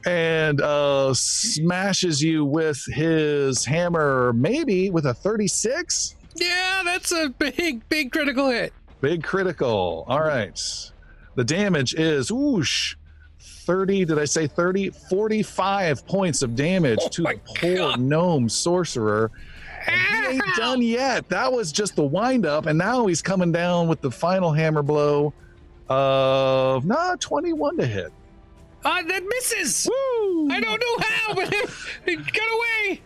[SPEAKER 2] me!
[SPEAKER 1] And smashes you with his hammer, maybe with a 36?
[SPEAKER 2] Yeah, that's a big critical hit.
[SPEAKER 1] Big critical. All right. The damage is, whoosh, 30, did I say 30? 45 points of damage to
[SPEAKER 2] my
[SPEAKER 1] the poor
[SPEAKER 2] God.
[SPEAKER 1] gnome sorcerer. And he ain't done yet. That was just the wind up, and now he's coming down with the final hammer blow of 21 to hit.
[SPEAKER 2] That misses.
[SPEAKER 1] Woo!
[SPEAKER 2] I don't know how, but it got away.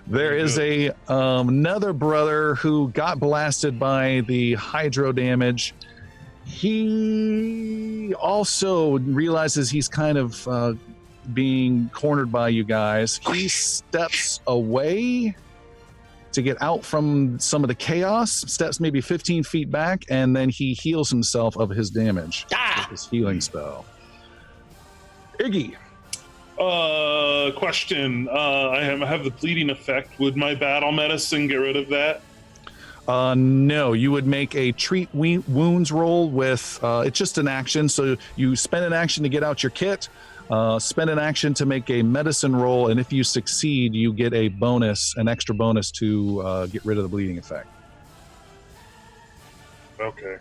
[SPEAKER 1] There is a another brother who got blasted by the hydro damage. He also realizes he's kind of being cornered by you guys. He steps away to get out from some of the chaos, steps maybe 15 feet back, and then he heals himself of his damage with his healing spell. Iggy.
[SPEAKER 5] Question. I have the bleeding effect. Would my battle medicine get rid of that?
[SPEAKER 1] No, you would make a treat wounds roll with, it's just an action. So you spend an action to get out your kit, spend an action to make a medicine roll, and if you succeed, you get a bonus, an extra bonus to get rid of the bleeding effect.
[SPEAKER 5] Okay.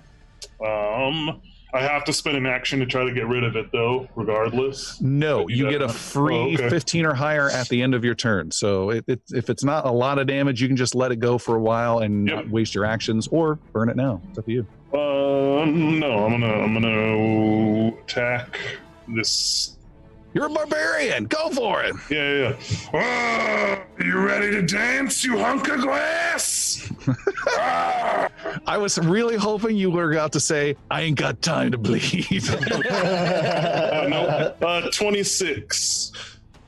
[SPEAKER 5] I have to spend an action to try to get rid of it, though, regardless.
[SPEAKER 1] No, you get a free 15 or higher at the end of your turn. So if it's not a lot of damage, you can just let it go for a while and not waste your actions, or burn it now. It's up to you.
[SPEAKER 5] No, I'm gonna attack this.
[SPEAKER 1] You're a barbarian. Go for it.
[SPEAKER 5] Yeah. You ready to dance, you hunk of glass?
[SPEAKER 1] I was really hoping you were about to say, I ain't got time to bleed.
[SPEAKER 5] No. 26.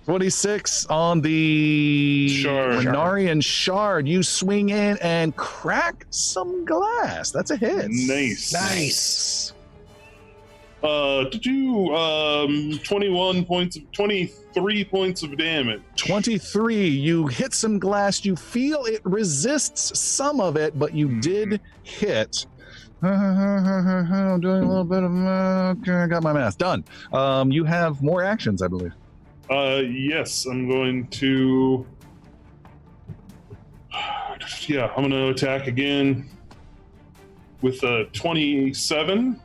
[SPEAKER 1] 26 on the
[SPEAKER 5] Shard.
[SPEAKER 1] Renarian shard. You swing in and crack some glass. That's a hit.
[SPEAKER 5] Nice. 23 points of damage.
[SPEAKER 1] 23. You hit some glass. You feel it resists some of it, but you did hit. I'm doing a little bit of okay, I got my math done. You have more actions, I believe.
[SPEAKER 5] Yes, I'm going to. Yeah, I'm going to attack again with a 27.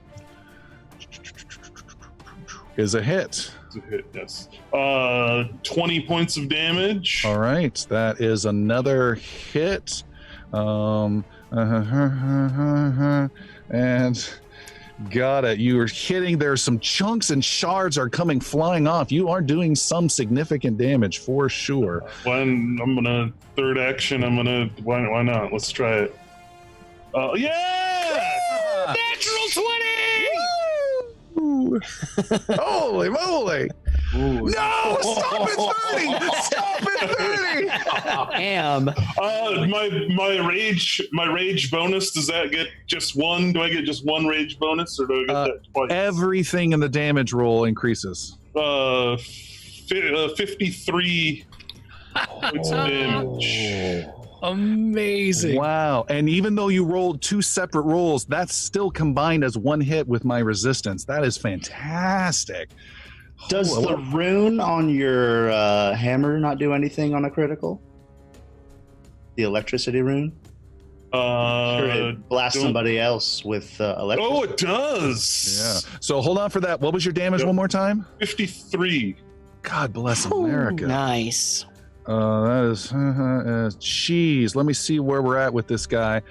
[SPEAKER 1] Is a hit.
[SPEAKER 5] It's a hit, yes. 20 points of damage.
[SPEAKER 1] All right, that is another hit. And got it. You are hitting. There's some chunks and shards are coming flying off. You are doing some significant damage for sure.
[SPEAKER 5] When I'm gonna third action, why not? Let's try it. Yeah!
[SPEAKER 2] Natural 20!
[SPEAKER 1] Holy moly!
[SPEAKER 3] Ooh.
[SPEAKER 1] No! Stop at 30! Stop at 30!
[SPEAKER 7] Damn.
[SPEAKER 5] My rage bonus, does that get just one? Do I get just one rage bonus, or do I get that twice?
[SPEAKER 1] Everything in the damage roll increases.
[SPEAKER 5] 53 points of damage.
[SPEAKER 2] Amazing.
[SPEAKER 1] Wow. And even though you rolled two separate rolls, that's still combined as one hit with my resistance. That is fantastic.
[SPEAKER 3] Does the rune on your hammer not do anything on a critical? The electricity rune? Sure, it blasts somebody else with electricity.
[SPEAKER 5] Oh, it does.
[SPEAKER 1] Yeah. So hold on for that. What was your damage one more time?
[SPEAKER 5] 53.
[SPEAKER 1] God bless America.
[SPEAKER 7] Nice.
[SPEAKER 1] That is, jeez. Let me see where we're at with this guy.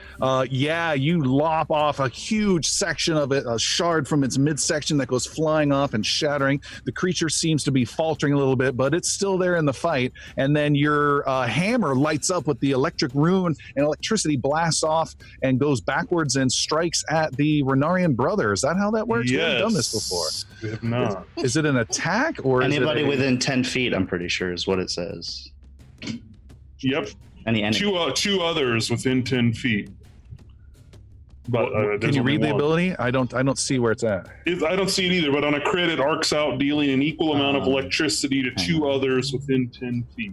[SPEAKER 1] Yeah, you lop off a huge section of it, a shard from its midsection that goes flying off and shattering. The creature seems to be faltering a little bit, but it's still there in the fight. And then your hammer lights up with the electric rune, and electricity blasts off and goes backwards and strikes at the Renarian brother. Is that how that works?
[SPEAKER 5] Yes.
[SPEAKER 1] We haven't done this before.
[SPEAKER 5] We have not.
[SPEAKER 1] Is it an attack or
[SPEAKER 3] Anybody
[SPEAKER 1] is it
[SPEAKER 3] within 10 feet, I'm pretty sure, is what it says.
[SPEAKER 5] Yep.
[SPEAKER 3] Any enemy.
[SPEAKER 5] Two others within 10 feet. But
[SPEAKER 1] Can
[SPEAKER 5] there's
[SPEAKER 1] you
[SPEAKER 5] only
[SPEAKER 1] read the
[SPEAKER 5] one.
[SPEAKER 1] ability? I don't see where it's at.
[SPEAKER 5] I don't see it either, but on a crit, it arcs out, dealing an equal amount of electricity to two others within 10 feet.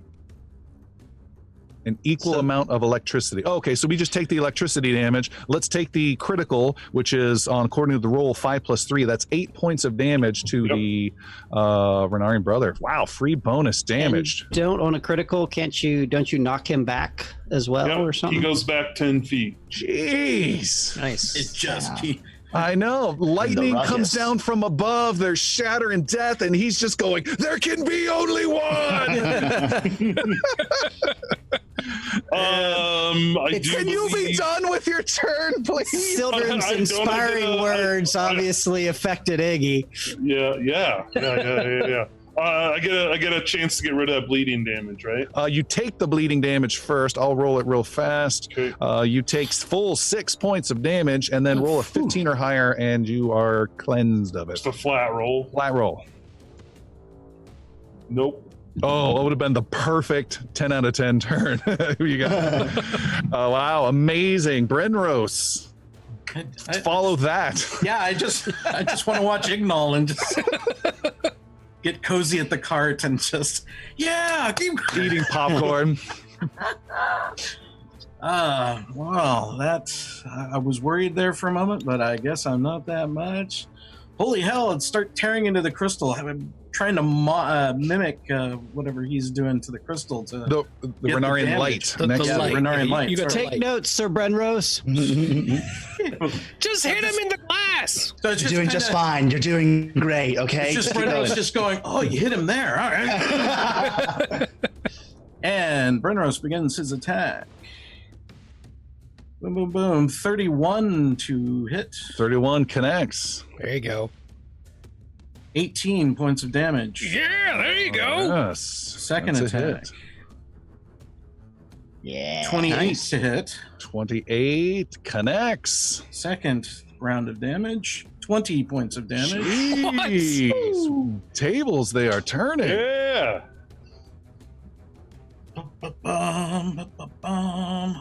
[SPEAKER 1] An equal amount of electricity. Oh, okay, so we just take the electricity damage. Let's take the critical, which is on according to the roll 5 + 3. That's 8 points of damage to the Renarian brother. Wow, free bonus damage.
[SPEAKER 4] And don't on a critical, don't you knock him back as well or something?
[SPEAKER 5] He goes back 10 feet.
[SPEAKER 1] Jeez.
[SPEAKER 4] Nice.
[SPEAKER 6] It just
[SPEAKER 1] I know. Lightning
[SPEAKER 3] ruckus.
[SPEAKER 1] comes down from above. There's shatter and death, and he's just going, there can be only one. Can you be done with your turn, please?
[SPEAKER 4] Sildren's
[SPEAKER 5] I don't
[SPEAKER 4] inspiring
[SPEAKER 5] get a-
[SPEAKER 4] words obviously affected Iggy.
[SPEAKER 5] Yeah. I get a chance to get rid of that bleeding damage, right?
[SPEAKER 1] You take the bleeding damage first. I'll roll it real fast.
[SPEAKER 5] Okay.
[SPEAKER 1] You take full 6 points of damage, and then roll a 15 or higher, and you are cleansed of it.
[SPEAKER 5] Just a flat roll.
[SPEAKER 1] Flat roll.
[SPEAKER 5] Nope.
[SPEAKER 1] Oh, it would have been the perfect 10 out of 10 turn. Who you got? Wow, amazing. Brenros, follow that.
[SPEAKER 6] Yeah, I just want to watch Ignal and just get cozy at the cart and just keep
[SPEAKER 1] Eating popcorn.
[SPEAKER 6] Wow, that's I was worried there for a moment, but I guess I'm not that much. Holy hell, and start tearing into the crystal. I'm trying to mimic whatever he's doing to the crystal to
[SPEAKER 1] The
[SPEAKER 6] the
[SPEAKER 1] Renarian
[SPEAKER 6] damage.
[SPEAKER 1] light. Next
[SPEAKER 6] the
[SPEAKER 1] to
[SPEAKER 6] light.
[SPEAKER 1] it.
[SPEAKER 6] Renarian light.
[SPEAKER 2] You got
[SPEAKER 6] sorry.
[SPEAKER 4] Take notes, Sir Brenrose.
[SPEAKER 2] Just hit him in the glass.
[SPEAKER 6] So it's
[SPEAKER 3] You're doing just fine. You're doing great, okay?
[SPEAKER 6] It's just
[SPEAKER 3] keep
[SPEAKER 6] Brenros
[SPEAKER 3] going.
[SPEAKER 6] just going, oh, you hit him there. All right. And Brenros begins his attack. Boom, boom, boom. 31 to hit.
[SPEAKER 1] 31 connects.
[SPEAKER 2] There you go.
[SPEAKER 6] 18 points of damage.
[SPEAKER 2] Yeah, there you go.
[SPEAKER 1] Yes.
[SPEAKER 6] Second
[SPEAKER 1] That's a
[SPEAKER 6] attack.
[SPEAKER 1] hit.
[SPEAKER 4] Yeah.
[SPEAKER 6] 28 to hit.
[SPEAKER 1] 28 connects.
[SPEAKER 6] Second round of damage. 20 points of damage.
[SPEAKER 1] Jeez. Tables, they are turning.
[SPEAKER 5] Yeah.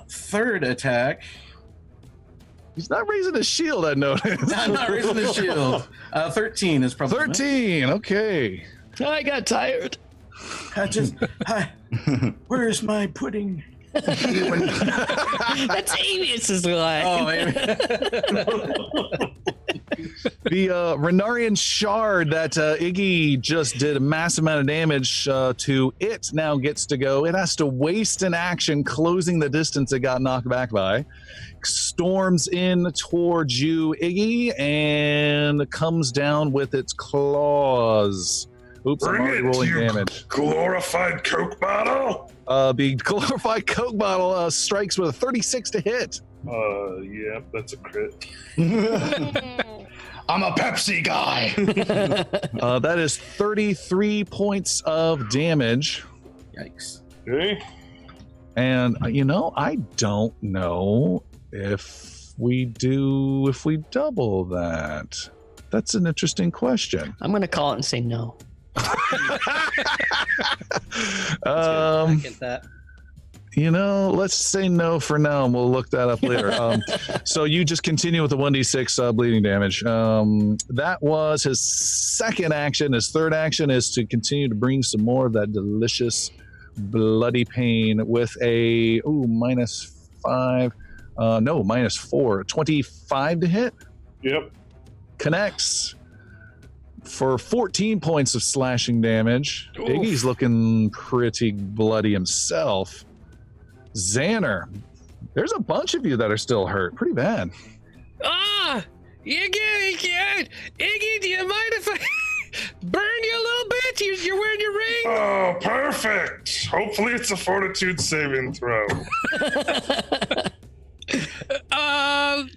[SPEAKER 6] Third attack.
[SPEAKER 1] He's not raising his shield, I noticed.
[SPEAKER 6] I'm not raising the shield. 13 is probably
[SPEAKER 1] 13. Okay.
[SPEAKER 7] I got tired.
[SPEAKER 6] Where's my pudding?
[SPEAKER 7] That's Avius's line.
[SPEAKER 6] Oh, Amy.
[SPEAKER 1] The Renarian shard that Iggy just did a massive amount of damage to it now gets to go. It has to waste an action closing the distance it got knocked back by. Storms in towards you, Iggy, and comes down with its claws. Oops, I'm already rolling damage.
[SPEAKER 5] Glorified Coke bottle.
[SPEAKER 1] The glorified Coke bottle strikes with a 36 to hit.
[SPEAKER 5] Yeah, that's a crit.
[SPEAKER 3] I'm a Pepsi guy.
[SPEAKER 1] That is 33 points of damage.
[SPEAKER 6] Yikes.
[SPEAKER 5] Okay.
[SPEAKER 1] And, I don't know if we double that. That's an interesting question.
[SPEAKER 7] I'm going to call it and say no.
[SPEAKER 4] Get that.
[SPEAKER 1] Let's say no for now, and we'll look that up later. So you just continue with the 1d6 bleeding damage. That was his second action. His third action is to continue to bring some more of that delicious bloody pain with a -5. No, -4. 25 to hit.
[SPEAKER 5] Yep.
[SPEAKER 1] Connects for 14 points of slashing damage.
[SPEAKER 2] Oof.
[SPEAKER 1] Iggy's looking pretty bloody himself. Xander, there's a bunch of you that are still hurt. Pretty bad.
[SPEAKER 2] Iggy, do you mind if I burn you a little bit? You're wearing your ring?
[SPEAKER 5] Oh, perfect. Hopefully it's a fortitude saving throw.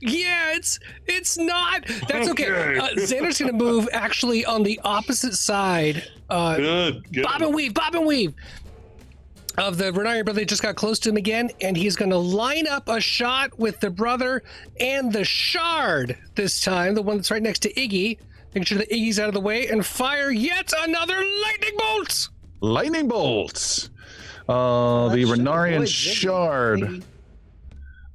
[SPEAKER 2] Yeah, it's not. That's okay.
[SPEAKER 5] Okay.
[SPEAKER 2] Xander's gonna move actually on the opposite side.
[SPEAKER 5] Good.
[SPEAKER 2] Bob and weave of the Renarian brother. Just got close to him again, and he's gonna line up a shot with the brother and the shard this time, the one that's right next to Iggy. Making sure that Iggy's out of the way, and fire yet another lightning bolt.
[SPEAKER 1] Lightning bolts. The Renarian shard.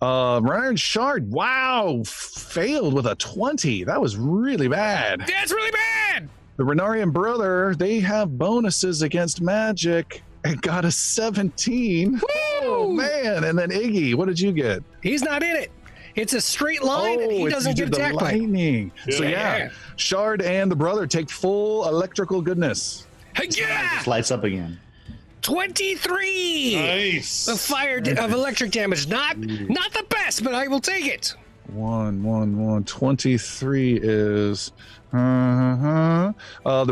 [SPEAKER 1] Renarian shard. Wow, failed with a 20. That was really bad.
[SPEAKER 2] That's really bad.
[SPEAKER 1] The Renarian brother, they have bonuses against magic and got a 17. Oh man! And then Iggy, what did you get?
[SPEAKER 2] He's not in it. It's a straight line, and he
[SPEAKER 1] it's-
[SPEAKER 2] doesn't
[SPEAKER 1] you
[SPEAKER 2] get
[SPEAKER 1] did the
[SPEAKER 2] attacked by it.
[SPEAKER 1] lightning. So yeah, Shard and the brother take full electrical goodness.
[SPEAKER 2] Yeah,
[SPEAKER 3] Just lights up again.
[SPEAKER 2] 23.
[SPEAKER 5] Nice.
[SPEAKER 2] The fire of electric damage. Not the best, but I will take it.
[SPEAKER 1] 23 is. The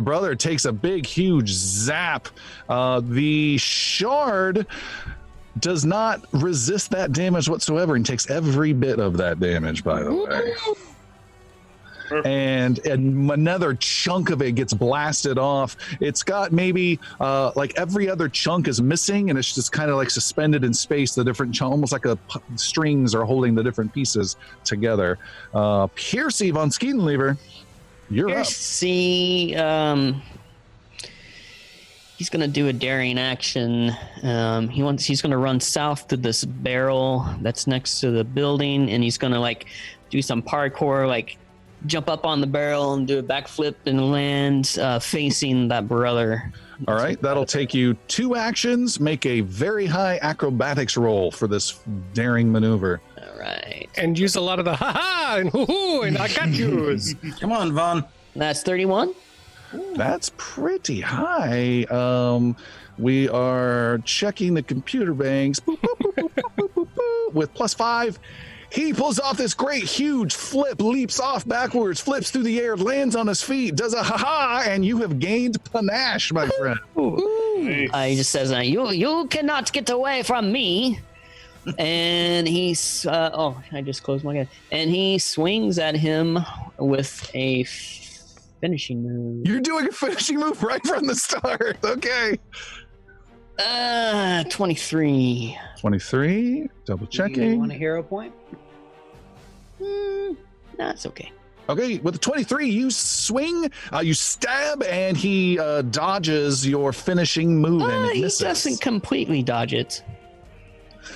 [SPEAKER 1] brother takes a big, huge zap. The shard does not resist that damage whatsoever and takes every bit of that damage, by the way. And another chunk of it gets blasted off. It's got maybe like every other chunk is missing, and it's just kind of like suspended in space. The different almost like strings are holding the different pieces together. Piercy von Skeedenlever, you're up.
[SPEAKER 7] Piercy, he's gonna do a daring action. He's gonna run south to this barrel that's next to the building, and he's gonna like do some parkour, like jump up on the barrel and do a backflip and land facing that brother.
[SPEAKER 1] All right, that'll take you 2 actions. Make a very high acrobatics roll for this daring maneuver.
[SPEAKER 7] All right.
[SPEAKER 2] And use a lot of the ha-ha and hoo-hoo and I got yous.
[SPEAKER 6] Come on, Vaughn.
[SPEAKER 7] That's 31.
[SPEAKER 1] That's pretty high. We are checking the computer banks. Boop, boop, boop, boop, boop, boop, boop, boop. With +5. He pulls off this great huge flip, leaps off backwards, flips through the air, lands on his feet, does a ha-ha, and you have gained panache, my friend.
[SPEAKER 7] He just says, you cannot get away from me. And he's, I just closed my gun. And he swings at him with a finishing move.
[SPEAKER 1] You're doing a finishing move right from the start. Okay.
[SPEAKER 7] 23.
[SPEAKER 1] 23, double
[SPEAKER 4] You
[SPEAKER 1] checking.
[SPEAKER 4] want a hero point?
[SPEAKER 7] That's okay.
[SPEAKER 1] Okay, with the 23, you swing, you stab, and he dodges your finishing move and it
[SPEAKER 7] He
[SPEAKER 1] misses.
[SPEAKER 7] doesn't completely dodge it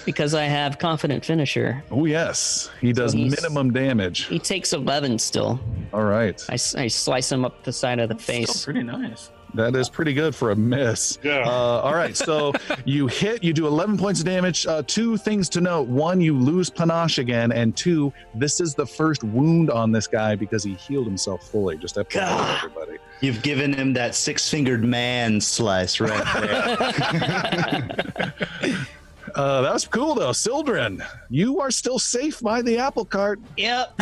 [SPEAKER 7] because I have confident finisher.
[SPEAKER 1] Oh, yes. He does
[SPEAKER 7] he's-
[SPEAKER 1] minimum damage.
[SPEAKER 7] He takes 11 still.
[SPEAKER 1] All right.
[SPEAKER 7] I slice him up the side of the face.
[SPEAKER 6] Still pretty nice.
[SPEAKER 1] That is pretty good for a miss.
[SPEAKER 5] Yeah.
[SPEAKER 1] All right, so you do 11 points of damage. 2 things to note. 1, you lose panache again, and 2, this is the first wound on this guy because he healed himself fully. Just FYI,
[SPEAKER 3] God.
[SPEAKER 1] everybody.
[SPEAKER 3] You've given him that 6-fingered man slice right there.
[SPEAKER 1] That was cool, though. Sildren, you are still safe by the apple cart.
[SPEAKER 4] Yep.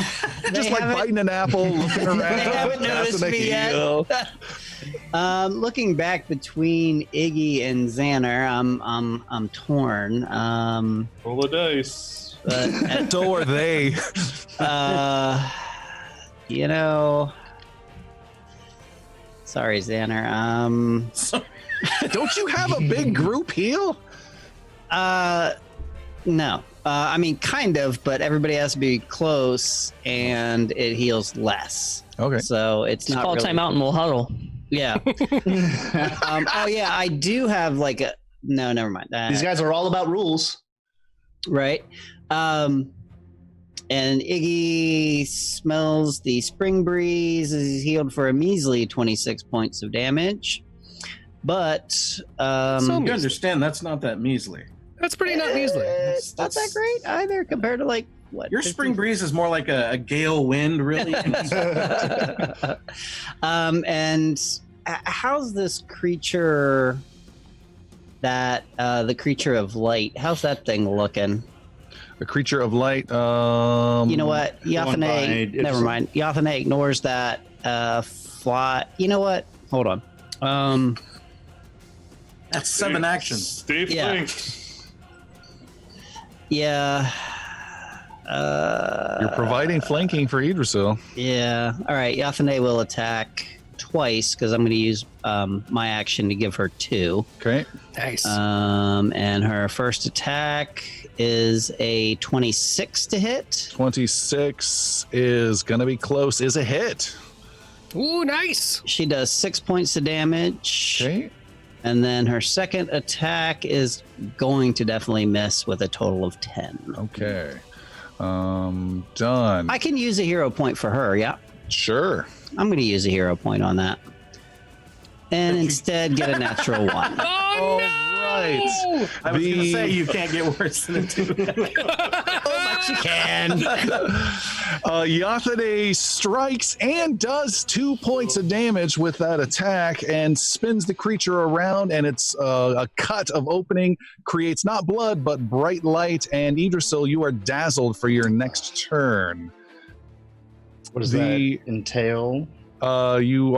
[SPEAKER 1] Just like biting an apple, looking around.
[SPEAKER 4] haven't noticed
[SPEAKER 1] passing a
[SPEAKER 4] me yet.
[SPEAKER 1] heel.
[SPEAKER 4] Looking back between Iggy and Xander, I'm torn.
[SPEAKER 5] Roll the dice.
[SPEAKER 4] But
[SPEAKER 1] So are they.
[SPEAKER 4] you know, sorry, Xander.
[SPEAKER 1] Don't you have a big group heal?
[SPEAKER 4] No. I mean, kind of, but everybody has to be close, and it heals less.
[SPEAKER 1] Okay.
[SPEAKER 4] So it's
[SPEAKER 7] Just
[SPEAKER 4] not
[SPEAKER 7] call
[SPEAKER 4] really.
[SPEAKER 7] time out and we'll huddle.
[SPEAKER 4] Yeah. Oh yeah, I do have like a. No, never mind.
[SPEAKER 3] These guys are all about rules.
[SPEAKER 4] Right. And Iggy smells the spring breeze. Is healed for a measly 26 points of damage. But
[SPEAKER 2] So
[SPEAKER 6] You understand that's not that measly.
[SPEAKER 2] That's pretty not measly.
[SPEAKER 4] it's not that great either compared to like what
[SPEAKER 6] Your
[SPEAKER 4] 50?
[SPEAKER 6] spring breeze is more like a gale wind, really.
[SPEAKER 4] And how's this creature that the creature of light, how's that thing looking?
[SPEAKER 1] A creature of light.
[SPEAKER 4] You know what?
[SPEAKER 3] Going by
[SPEAKER 4] Yathane, never
[SPEAKER 3] Ipsum.
[SPEAKER 4] mind. Yathane ignores that fly. You know what? Hold on.
[SPEAKER 6] That's 7 actions.
[SPEAKER 5] Stay
[SPEAKER 4] Yeah.
[SPEAKER 5] flanked.
[SPEAKER 4] Yeah.
[SPEAKER 1] You're providing flanking for Idrisil.
[SPEAKER 4] Yeah. All right. Yathane will attack twice because I'm going to use my action to give her 2.
[SPEAKER 1] Okay.
[SPEAKER 2] Nice.
[SPEAKER 4] And her first attack is a 26 to hit.
[SPEAKER 1] 26 is going to be close. Is a hit.
[SPEAKER 2] Ooh, nice.
[SPEAKER 4] She does 6 points of damage.
[SPEAKER 1] Okay.
[SPEAKER 4] And then her second attack is going to definitely miss with a total of 10.
[SPEAKER 1] Okay. Done.
[SPEAKER 4] I can use a hero point for her, yeah.
[SPEAKER 1] Sure.
[SPEAKER 4] I'm going to use a hero point on that. And instead get a natural 1.
[SPEAKER 2] Oh, no!
[SPEAKER 1] Right.
[SPEAKER 6] I was going to
[SPEAKER 1] The-
[SPEAKER 6] say you can't get worse than a 2.
[SPEAKER 4] But you can.
[SPEAKER 1] Yathane strikes and does 2 points of damage with that attack and spins the creature around, and it's a cut of opening, creates not blood but bright light. And Idrisil, you are dazzled for your next turn.
[SPEAKER 3] What does
[SPEAKER 1] The-
[SPEAKER 3] that entail?
[SPEAKER 1] You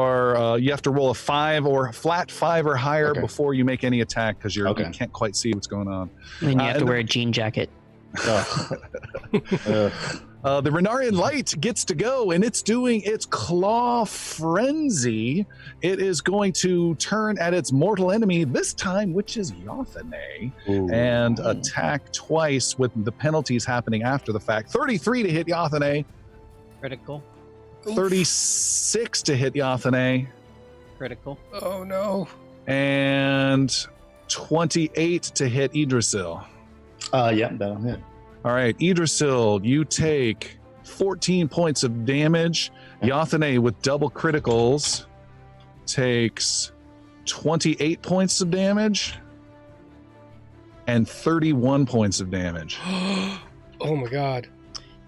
[SPEAKER 1] have to roll a 5 or flat 5 or higher
[SPEAKER 3] Okay.
[SPEAKER 1] before you make any attack because you
[SPEAKER 3] Okay.
[SPEAKER 1] can't quite see what's going on.
[SPEAKER 8] And then you have to
[SPEAKER 1] and
[SPEAKER 8] wear a jean jacket.
[SPEAKER 1] The Renarian Light gets to go, and it's doing its claw frenzy. It is going to turn at its mortal enemy this time, which is Yathane, and attack twice with the penalties happening after the fact. 33 to hit Yathane,
[SPEAKER 4] Critical.
[SPEAKER 1] 36 to hit Yathane,
[SPEAKER 4] Critical.
[SPEAKER 2] Oh no.
[SPEAKER 1] and 28 to hit Idrisil.
[SPEAKER 3] Yeah, that'll hit.
[SPEAKER 1] All right, Idrisil, you take 14 points of damage. Yathane with double criticals takes 28 points of damage and 31 points of damage.
[SPEAKER 2] Oh my god.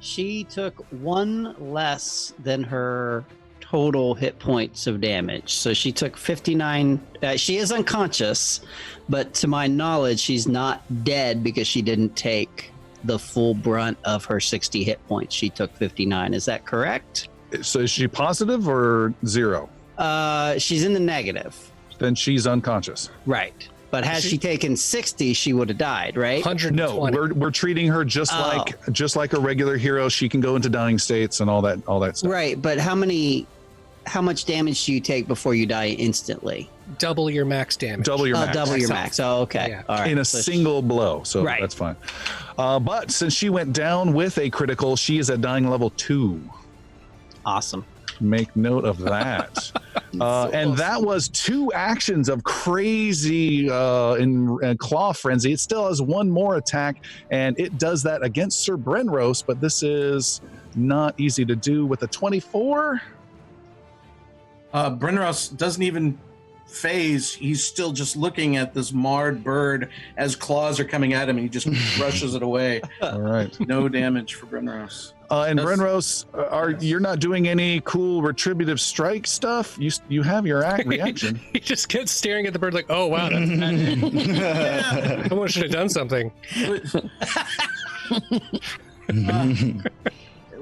[SPEAKER 4] She took 1 less than her total hit points of damage. So she took 59. She is unconscious, but to my knowledge, she's not dead because she didn't take the full brunt of her 60 hit points. She took 59. Is that correct?
[SPEAKER 1] So is she positive or 0?
[SPEAKER 4] She's in the negative.
[SPEAKER 1] Then she's unconscious.
[SPEAKER 4] Right. But had she taken 60, she would have died, right?
[SPEAKER 2] 120.
[SPEAKER 1] No, we're treating her just like a regular hero. She can go into dying states and all that stuff.
[SPEAKER 4] Right, but how much damage do you take before you die instantly?
[SPEAKER 2] Double your max damage.
[SPEAKER 1] Double your max.
[SPEAKER 4] Double your max. Oh, okay.
[SPEAKER 2] Yeah.
[SPEAKER 4] All right.
[SPEAKER 1] In a
[SPEAKER 4] So
[SPEAKER 1] single blow, so
[SPEAKER 4] Right.
[SPEAKER 1] that's fine. But since she went down with a critical, she is at dying level 2.
[SPEAKER 4] Awesome.
[SPEAKER 1] Make note of that. And that was 2 actions of crazy in claw frenzy. It still has 1 more attack, and it does that against Sir Brenros, but this is not easy to do with a 24.
[SPEAKER 6] Brenros doesn't even phase. He's still just looking at this marred bird as claws are coming at him, and he just brushes it away.
[SPEAKER 1] All right.
[SPEAKER 6] No damage for Brenros.
[SPEAKER 1] And
[SPEAKER 6] That's-
[SPEAKER 1] Brenros, you're not doing any cool retributive strike stuff? You have your reaction.
[SPEAKER 2] He just gets staring at the bird like, oh wow, that's bad. Someone should have done something.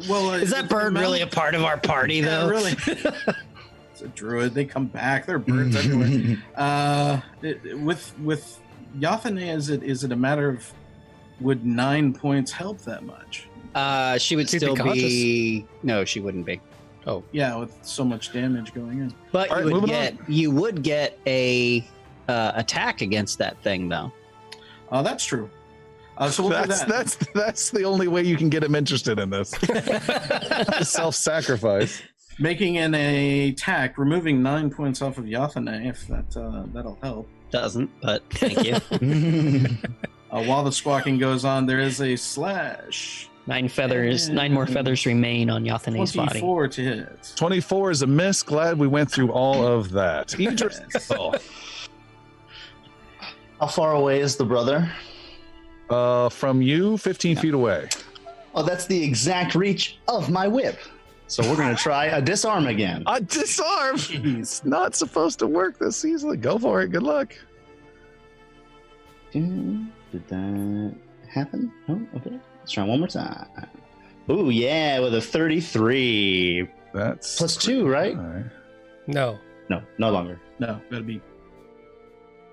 [SPEAKER 6] Well,
[SPEAKER 8] Is that bird really a part of our party,
[SPEAKER 6] Yeah,
[SPEAKER 8] though?
[SPEAKER 6] really. It's a druid. They come back. There are birds everywhere. With Yathane, is it a matter of would 9 points help that much?
[SPEAKER 4] She would
[SPEAKER 2] She'd be
[SPEAKER 4] still
[SPEAKER 2] conscious.
[SPEAKER 4] be. No, she wouldn't be.
[SPEAKER 6] Yeah, with so much damage going in.
[SPEAKER 4] But
[SPEAKER 1] All right,
[SPEAKER 4] you would get a attack against that thing, though.
[SPEAKER 6] That's true. So we'll do that.
[SPEAKER 1] That's the only way you can get him interested in this. Self-sacrifice.
[SPEAKER 6] Making an attack, removing 9 points off of Yathane, if that'll help.
[SPEAKER 4] Doesn't, but thank you.
[SPEAKER 6] While the squawking goes on, there is a slash.
[SPEAKER 8] 9 more feathers remain on Yathane's body.
[SPEAKER 6] 24 to hit.
[SPEAKER 1] 24 is a miss. Glad we went through all of that.
[SPEAKER 3] How far away is the brother?
[SPEAKER 1] From you, 15 feet away.
[SPEAKER 3] Oh, that's the exact reach of my whip. So we're going to try a disarm again.
[SPEAKER 1] A disarm! It's not supposed to work this easily. Go for it. Good luck.
[SPEAKER 3] Did that happen? Oh, okay. Let's try one more time. Ooh, yeah, with a 33.
[SPEAKER 1] That's
[SPEAKER 3] Plus 2, right?
[SPEAKER 1] all right.
[SPEAKER 2] No.
[SPEAKER 3] No, no longer.
[SPEAKER 6] No, gotta be.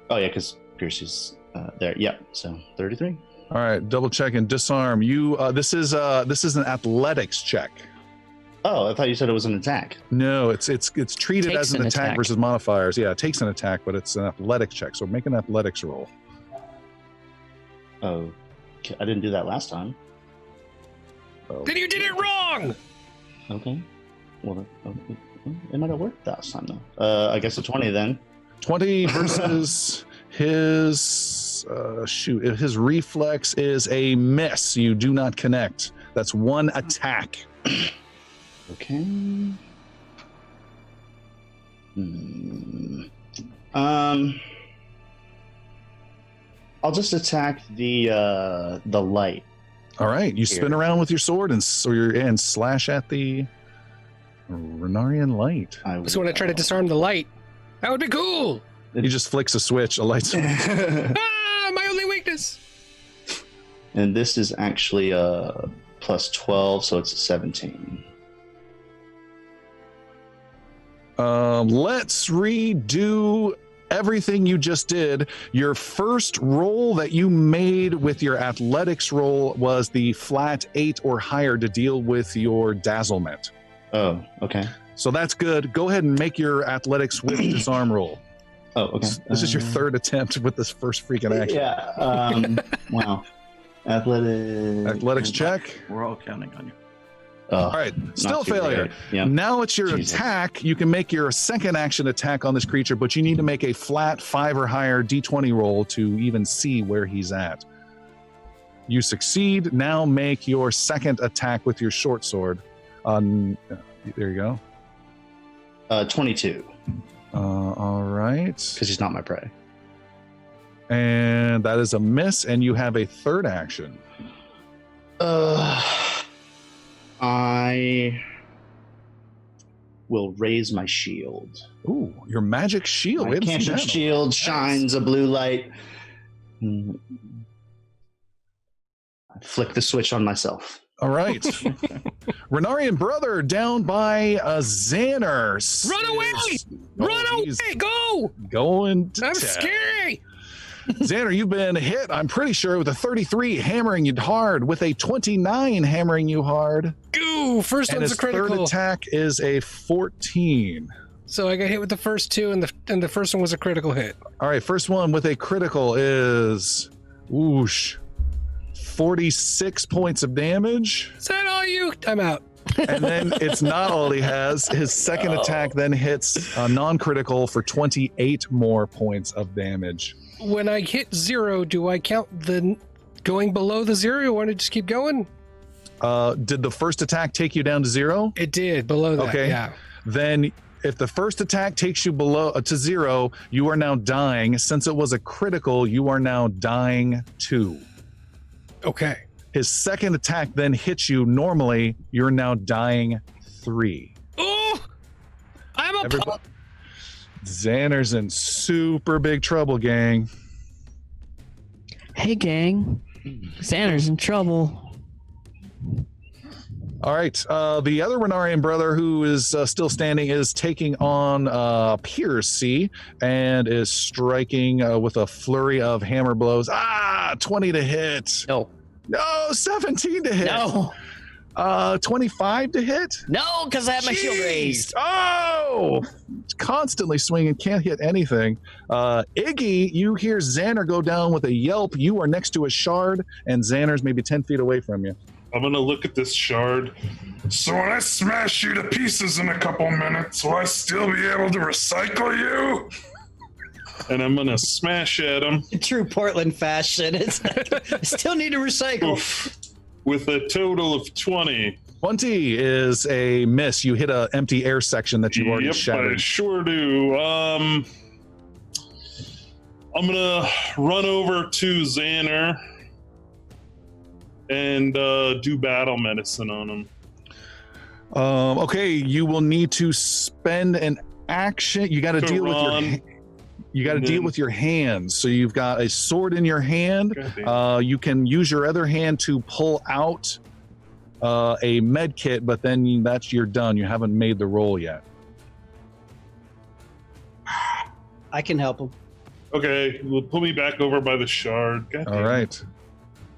[SPEAKER 3] Oh, yeah, because Pierce is there. Yep, so 33.
[SPEAKER 1] All right, double check and disarm. You. This is an athletics check.
[SPEAKER 3] Oh, I thought you said it was an attack.
[SPEAKER 1] No, it's treated
[SPEAKER 8] Takes
[SPEAKER 1] as an
[SPEAKER 8] an
[SPEAKER 1] attack
[SPEAKER 8] attack.
[SPEAKER 1] versus modifiers. Yeah, it takes an attack, but it's an athletics check. So make an athletics roll.
[SPEAKER 3] Oh, okay, I didn't do that last time. Oh,
[SPEAKER 2] Then you did it wrong!
[SPEAKER 3] okay. Well, it might have worked last time, though. I guess a 20 then.
[SPEAKER 1] 20 versus his his reflex is a miss. You do not connect. That's 1 attack.
[SPEAKER 3] Okay. I'll just attack the light.
[SPEAKER 1] All right, you spin
[SPEAKER 3] Here.
[SPEAKER 1] around with your sword and slash at the Renarian light.
[SPEAKER 2] So when I try to disarm the light, that would be cool.
[SPEAKER 1] He just flicks a switch, a light switch.
[SPEAKER 2] Ah, my only weakness.
[SPEAKER 3] And this is actually plus 12, so it's a 17.
[SPEAKER 1] Let's redo everything you just did. Your first roll that you made with your athletics roll was the flat 8 or higher to deal with your dazzlement.
[SPEAKER 3] Oh, okay.
[SPEAKER 1] So that's good. Go ahead and make your athletics with disarm roll.
[SPEAKER 3] Oh, okay.
[SPEAKER 1] This is your third attempt with this first freaking action.
[SPEAKER 3] Yeah. Wow.
[SPEAKER 1] Athletics check.
[SPEAKER 6] We're all counting on you.
[SPEAKER 1] All right, still failure.
[SPEAKER 3] Yeah.
[SPEAKER 1] Now it's your
[SPEAKER 3] Jesus.
[SPEAKER 1] attack. You can make your second action attack on this creature, but you need to make a flat 5 or higher d20 roll to even see where he's at. You succeed. Now make your second attack with your short sword. There you
[SPEAKER 3] go. 22.
[SPEAKER 1] All right.
[SPEAKER 3] Because he's not my prey.
[SPEAKER 1] And that is a miss, and you have a third action.
[SPEAKER 3] I will raise my shield.
[SPEAKER 1] Ooh, your magic shield.
[SPEAKER 3] My cantrip shield shines a blue light. I flick the switch on myself.
[SPEAKER 1] All right. Renarian brother down by Xander.
[SPEAKER 2] Run away! Run away! Go!
[SPEAKER 1] Going to
[SPEAKER 2] I'm
[SPEAKER 1] town.
[SPEAKER 2] scary!
[SPEAKER 1] Xander, you've been hit, I'm pretty sure, with a 33 hammering you hard, with a 29 hammering you hard.
[SPEAKER 2] Ooh, first
[SPEAKER 1] And
[SPEAKER 2] one's
[SPEAKER 1] his
[SPEAKER 2] a critical.
[SPEAKER 1] third attack is a 14.
[SPEAKER 2] So I got hit with the first two, and the first one was a critical hit.
[SPEAKER 1] All right, first one with a critical is, whoosh, 46 points of damage.
[SPEAKER 2] Is that all you? I'm out.
[SPEAKER 1] And then it's not all he has. His second attack then hits a non-critical for 28 more points of damage.
[SPEAKER 2] When I hit 0, do I count the going below the 0, or want to just keep going?
[SPEAKER 1] Did the first attack take you down to 0?
[SPEAKER 2] It did, below that,
[SPEAKER 1] Okay.
[SPEAKER 2] yeah.
[SPEAKER 1] Then if the first attack takes you below to 0, you are now dying. Since it was a critical, you are now dying 2.
[SPEAKER 2] Okay.
[SPEAKER 1] His second attack then hits you normally. You're now dying 3.
[SPEAKER 2] Oh! I'm a pup.
[SPEAKER 1] Xander's in super big trouble, gang.
[SPEAKER 8] Hey, gang. Xander's in trouble.
[SPEAKER 1] All right. The other Renarian brother who is still standing is taking on Piercy and is striking with a flurry of hammer blows. 20 to hit.
[SPEAKER 8] No.
[SPEAKER 1] No, 17 to hit.
[SPEAKER 8] No.
[SPEAKER 1] 25 to hit.
[SPEAKER 8] No, because I have my shield
[SPEAKER 1] Jeez.
[SPEAKER 8] raised.
[SPEAKER 1] Oh, constantly swinging, can't hit anything. Iggy, you hear Xander go down with a yelp. You are next to a shard, and Xander's maybe 10 feet away from you.
[SPEAKER 5] I'm gonna look at this shard. So when I smash you to pieces in a couple minutes, will I still be able to recycle you? And I'm gonna smash at him.
[SPEAKER 4] In true Portland fashion, it's like, I still need to recycle.
[SPEAKER 5] Oof. With a total of 20.
[SPEAKER 1] 20 is a miss. You hit an empty air section that you've already
[SPEAKER 5] I
[SPEAKER 1] shattered.
[SPEAKER 5] sure do. I'm gonna run over to Xander and do battle medicine on him.
[SPEAKER 1] Okay, you will need to spend an action. You got to deal with your. You got to deal with your hands. So you've got a sword in your hand. You can use your other hand to pull out a med kit, but then you're done. You haven't made the roll yet.
[SPEAKER 4] I can help him.
[SPEAKER 5] Okay, well, put me back over by the shard. God
[SPEAKER 1] All
[SPEAKER 5] damn,
[SPEAKER 1] right.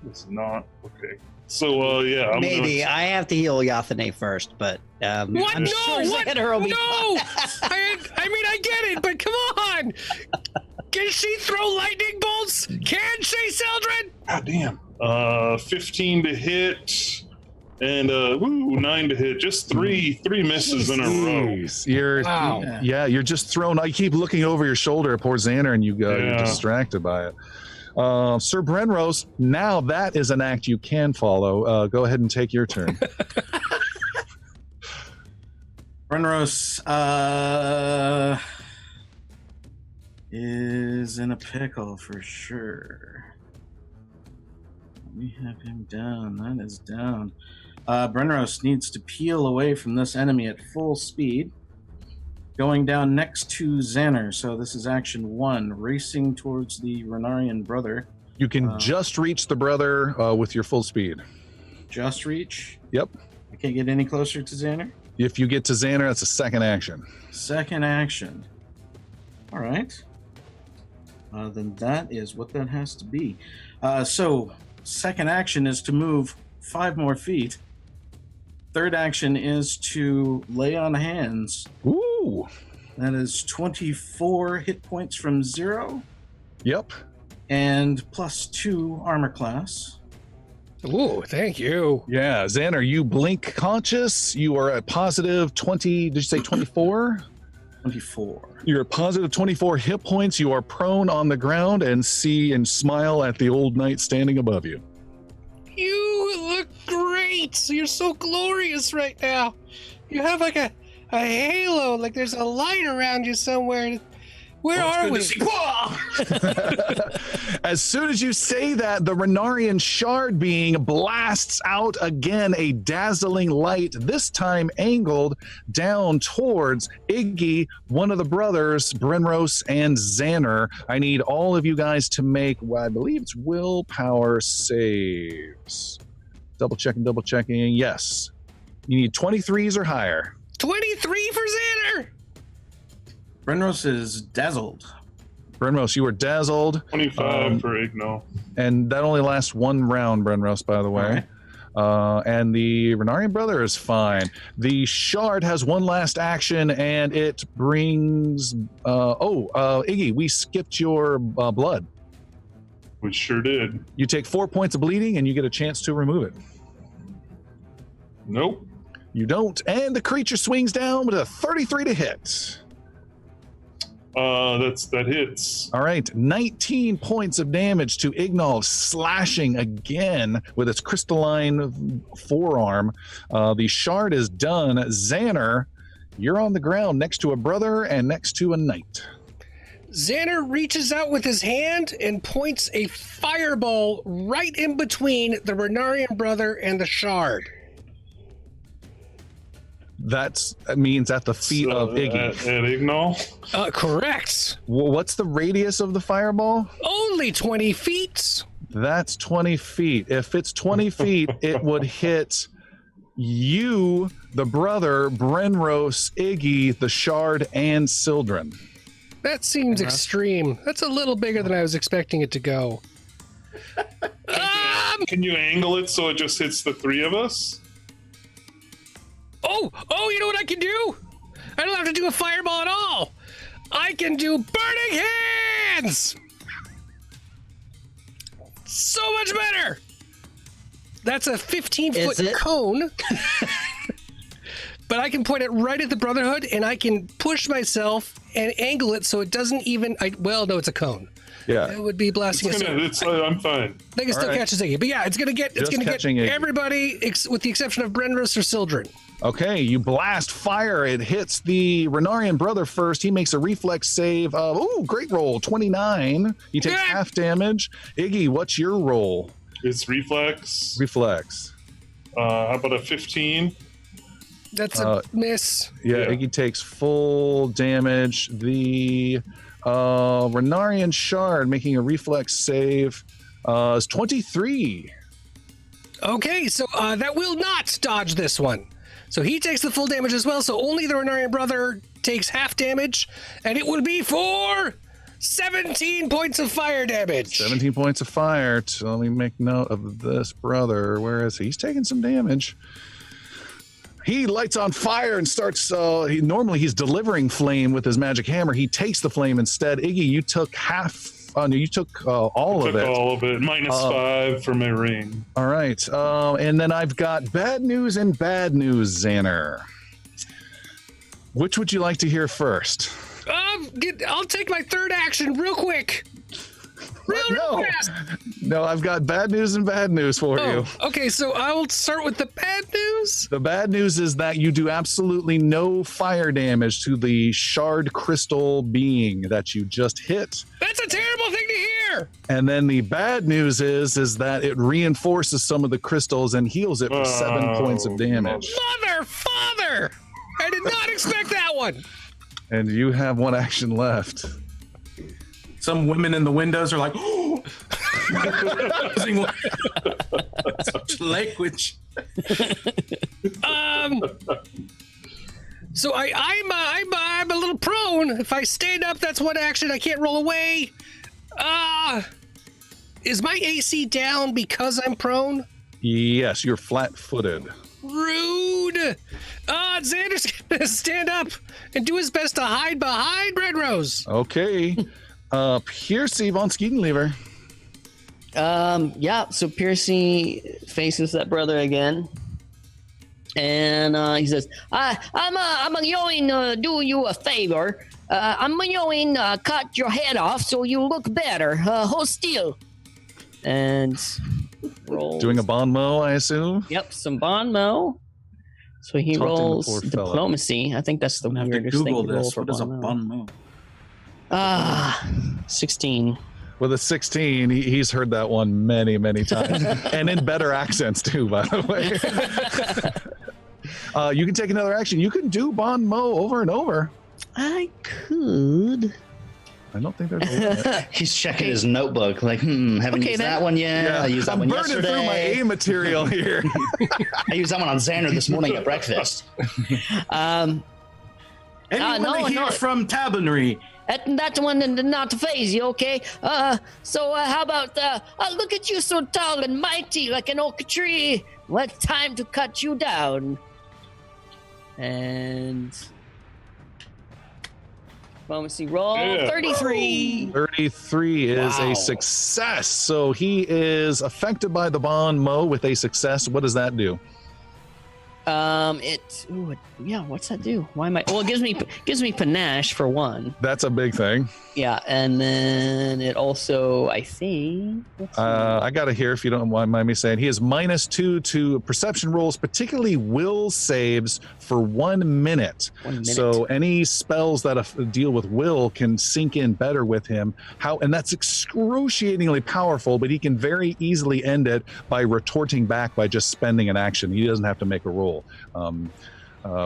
[SPEAKER 5] It's not okay. So yeah, I'm
[SPEAKER 4] Maybe
[SPEAKER 5] gonna,
[SPEAKER 4] I have to heal Yathane first, but
[SPEAKER 2] What?
[SPEAKER 4] I'm
[SPEAKER 2] No!
[SPEAKER 4] sure
[SPEAKER 2] What?
[SPEAKER 4] Xander will be
[SPEAKER 2] No! I mean, I get it, but come on! Can she throw lightning bolts? Can she, Sildred?
[SPEAKER 5] God damn. 15 to hit, and 9 to hit. Just three misses in a row.
[SPEAKER 1] Jeez. You're
[SPEAKER 2] Wow.
[SPEAKER 1] yeah, you're just thrown. I keep looking over your shoulder at poor Xander, and you're
[SPEAKER 5] Yeah.
[SPEAKER 1] distracted by it. Sir Brenrose, now that is an act you can follow. Go ahead and take your turn.
[SPEAKER 6] Brenrose is in a pickle for sure. Let me have him down. That is down. Brenrose needs to peel away from this enemy at full speed, going down next to Xander. So this is action 1, racing towards the Renarian brother.
[SPEAKER 1] You can just reach the brother with your full speed.
[SPEAKER 6] Just reach.
[SPEAKER 1] Yep.
[SPEAKER 6] I can't get any closer to Xander.
[SPEAKER 1] If you get to Xander, that's a second action.
[SPEAKER 6] Second action. All right. Then that is what that has to be. So, second action is to move 5 more feet. Third action is to lay on hands.
[SPEAKER 1] Ooh.
[SPEAKER 6] That is 24 hit points from 0.
[SPEAKER 1] Yep.
[SPEAKER 6] And plus 2 armor class.
[SPEAKER 2] Ooh, thank you.
[SPEAKER 1] Yeah, Xander, you blink conscious. You are at positive 20. Did you say 24?
[SPEAKER 6] 24.
[SPEAKER 1] You're at positive 24 hit points. You are prone on the ground and see and smile at the old knight standing above you.
[SPEAKER 2] You look great. You're so glorious right now. You have like a halo, like there's a light around you somewhere. Where are we?
[SPEAKER 1] As soon as you say that, the Renarian shard being blasts out again, a dazzling light, this time angled down towards Iggy, one of the brothers, Brenros and Xander. I need all of you guys to make, I believe it's willpower saves. Double checking. Yes. You need 23s or higher.
[SPEAKER 2] 23 for Xander.
[SPEAKER 6] Brenros is dazzled.
[SPEAKER 1] Brenros, you were dazzled.
[SPEAKER 5] 25 for Igno.
[SPEAKER 1] And that only lasts 1 round, Brenros, by the way. And the Renarian brother is fine. The shard has one last action, and it brings... Iggy, we skipped your blood.
[SPEAKER 5] We sure did.
[SPEAKER 1] You take 4 points of bleeding, and you get a chance to remove it.
[SPEAKER 5] Nope.
[SPEAKER 1] You don't. And the creature swings down with a 33 to hit.
[SPEAKER 5] That hits.
[SPEAKER 1] All right, 19 points of damage to Ignal, slashing again with its crystalline forearm. The shard is done. Xander, you're on the ground next to a brother and next to a knight.
[SPEAKER 2] Xander reaches out with his hand and points a fireball right in between the Renarian brother and the shard.
[SPEAKER 1] That means at the feet of Iggy.
[SPEAKER 5] At Ignal?
[SPEAKER 2] Correct.
[SPEAKER 1] What's the radius of the fireball?
[SPEAKER 2] Only 20 feet.
[SPEAKER 1] That's 20 feet. If it's 20 feet, it would hit you, the brother, Brenros, Iggy, the shard, and Sildren.
[SPEAKER 2] That seems extreme. That's a little bigger than I was expecting it to go.
[SPEAKER 5] Can you angle it so it just hits the 3 of us?
[SPEAKER 2] Oh, you know what I can do? I don't have to do a fireball at all. I can do burning hands. So much better. That's a 15-foot cone. But I can point it right at the Brotherhood, and I can push myself and angle it so it doesn't even... no, it's a cone.
[SPEAKER 1] Yeah.
[SPEAKER 2] It would be blasting
[SPEAKER 5] I'm fine.
[SPEAKER 2] They can still catch a Ziggy. But yeah, it's going to get everybody with the exception of Brenros or Sildren.
[SPEAKER 1] Okay, you blast fire. It hits the Renarian brother first. He makes a reflex save of, great roll, 29. He takes half damage. Iggy, what's your roll?
[SPEAKER 5] It's reflex.
[SPEAKER 1] Reflex.
[SPEAKER 5] How about a 15?
[SPEAKER 2] That's a miss.
[SPEAKER 1] Yeah, Iggy takes full damage. The Renarian shard making a reflex save is 23.
[SPEAKER 2] Okay, so that will not dodge this one. So he takes the full damage as well, so only the Renarian brother takes half damage, and it will be for 17 points of fire damage.
[SPEAKER 1] 17 points of fire. Let me make note of this brother. Where is he? He's taking some damage. He lights on fire and starts, normally he's delivering flame with his magic hammer. He takes the flame instead. Iggy, you took half. You took all of it.
[SPEAKER 5] All of it. -5 for my ring.
[SPEAKER 1] All right. And then I've got bad news and bad news, Xander. Which would you like to hear first?
[SPEAKER 2] I'll take my third action real quick. Real fast.
[SPEAKER 1] No, I've got bad news and bad news for you.
[SPEAKER 2] Okay, so I will start with the bad news.
[SPEAKER 1] The bad news is that you do absolutely no fire damage to the shard crystal being that you just hit.
[SPEAKER 2] That's a terrible thing to hear.
[SPEAKER 1] And then the bad news is that it reinforces some of the crystals and heals it for 7 points of damage.
[SPEAKER 2] Father! I did not expect that one.
[SPEAKER 6] And you have one action left. Some women in the windows are like, oh! Such language.
[SPEAKER 2] So I'm a little prone. If I stand up, that's one action. I can't roll away. Is my AC down because I'm prone?
[SPEAKER 1] Yes, you're flat-footed.
[SPEAKER 2] Rude. Xander's gonna stand up and do his best to hide behind Red Rose.
[SPEAKER 1] Okay. Piercy von Skiedenlever.
[SPEAKER 8] Yeah, so Piercy faces that brother again. And he says, I'm going to do you a favor. I'm going to cut your head off so you look better. Hold still. And rolls.
[SPEAKER 1] Doing a bon mot, I assume?
[SPEAKER 8] Yep, some bon mot. So he
[SPEAKER 1] Taunting the
[SPEAKER 8] rolls
[SPEAKER 1] poor fella.
[SPEAKER 8] diplomacy. I think that's the
[SPEAKER 6] I'm gonna have to
[SPEAKER 8] weirdest thing
[SPEAKER 6] Google
[SPEAKER 8] to roll
[SPEAKER 6] this.
[SPEAKER 8] for
[SPEAKER 6] What is a
[SPEAKER 8] bon mot.
[SPEAKER 6] bon mot?
[SPEAKER 8] 16.
[SPEAKER 1] With a 16, he's heard that one many, many times. And in better accents, too, by the way. You can take another action. You can do bon mot over and over.
[SPEAKER 8] I could.
[SPEAKER 1] I don't think there's a limit.
[SPEAKER 3] He's checking his notebook, like, haven't
[SPEAKER 8] Okay,
[SPEAKER 3] used
[SPEAKER 8] then.
[SPEAKER 3] that one yet. I used that
[SPEAKER 1] I'm
[SPEAKER 3] one
[SPEAKER 1] burning
[SPEAKER 3] yesterday.
[SPEAKER 1] through my A material here.
[SPEAKER 3] I used that one on Xander this morning at breakfast.
[SPEAKER 6] Anyone
[SPEAKER 7] no,
[SPEAKER 6] hear
[SPEAKER 7] no.
[SPEAKER 6] from Tabernary?
[SPEAKER 7] That one did not phase you, okay? So how about, look at you so tall and mighty like an oak tree. Well, it's time to cut you down.
[SPEAKER 8] And diplomacy roll
[SPEAKER 5] Yeah.
[SPEAKER 8] 33.
[SPEAKER 1] 33 is
[SPEAKER 3] Wow.
[SPEAKER 1] a success. So he is affected by the bon mot with a success. What does that do?
[SPEAKER 8] What's that do? Why am I? Well, it gives me panache for one.
[SPEAKER 1] That's a big thing.
[SPEAKER 8] Yeah, and then it also, I think. let's see.
[SPEAKER 1] I got to hear if you don't mind me saying. He is -2 to perception rolls, particularly will saves for 1 minute.
[SPEAKER 8] 1 minute.
[SPEAKER 1] So any spells that deal with will can sink in better with him. And that's excruciatingly powerful, but he can very easily end it by retorting back by just spending an action. He doesn't have to make a roll.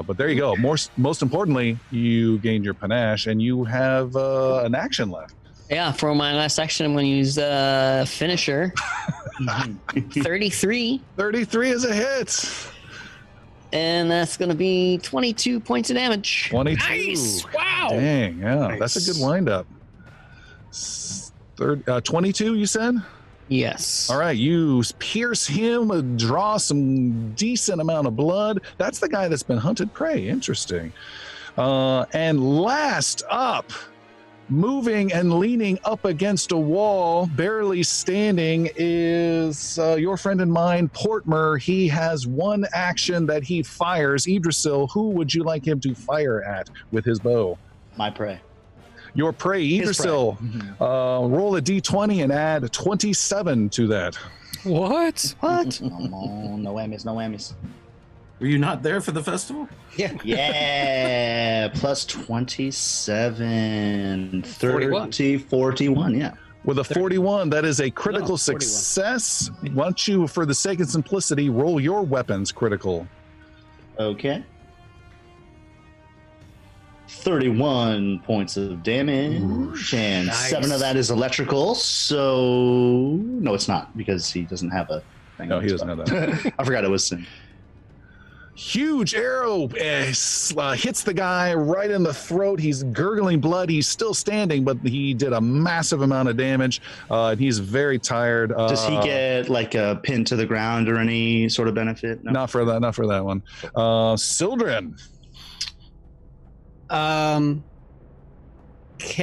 [SPEAKER 1] But there you go. Most importantly, you gained your panache and you have an action left.
[SPEAKER 8] Yeah, for my last action, I'm going to use finisher. 33,
[SPEAKER 1] 33 is a hit.
[SPEAKER 8] and that's going to be 22 points of damage.
[SPEAKER 1] 22.
[SPEAKER 2] Nice. Wow.
[SPEAKER 1] Dang, yeah, that's a good windup. 22, you said?
[SPEAKER 8] Yes.
[SPEAKER 1] All right, you pierce him, draw some decent amount of blood. That's the guy that's been hunted prey. Interesting. And last up, moving and leaning up against a wall, barely standing, is your friend and mine, Portmer. He has one action that he fires. Idrisil, who would you like him to fire at with his bow?
[SPEAKER 3] My prey.
[SPEAKER 1] Your prey,
[SPEAKER 3] His prey.
[SPEAKER 1] Idrisil. Roll a d20 and add 27 to that.
[SPEAKER 2] What?
[SPEAKER 8] What?
[SPEAKER 3] No whammies, no whammies.
[SPEAKER 6] Were you not there for the festival?
[SPEAKER 3] Yeah, plus 27,
[SPEAKER 2] 41.
[SPEAKER 3] 41, yeah.
[SPEAKER 1] With a 41, that is a critical
[SPEAKER 4] 41.
[SPEAKER 1] success. Why don't you, for the sake of simplicity, roll your weapons critical?
[SPEAKER 3] Okay. 31 points of damage, and
[SPEAKER 2] nice.
[SPEAKER 3] 7 of that is electrical, so... No, it's not, because he doesn't have a thing.
[SPEAKER 1] No,
[SPEAKER 3] on
[SPEAKER 1] he
[SPEAKER 3] his
[SPEAKER 1] doesn't
[SPEAKER 3] bow.
[SPEAKER 1] have that.
[SPEAKER 3] I forgot it was Sin.
[SPEAKER 1] Huge arrow hits the guy right in the throat. He's gurgling blood. He's still standing, but he did a massive amount of damage. And he's very tired.
[SPEAKER 3] Does he get, like, a pin to the ground or any sort of benefit? No.
[SPEAKER 1] Not for that one. Sildren.
[SPEAKER 4] Can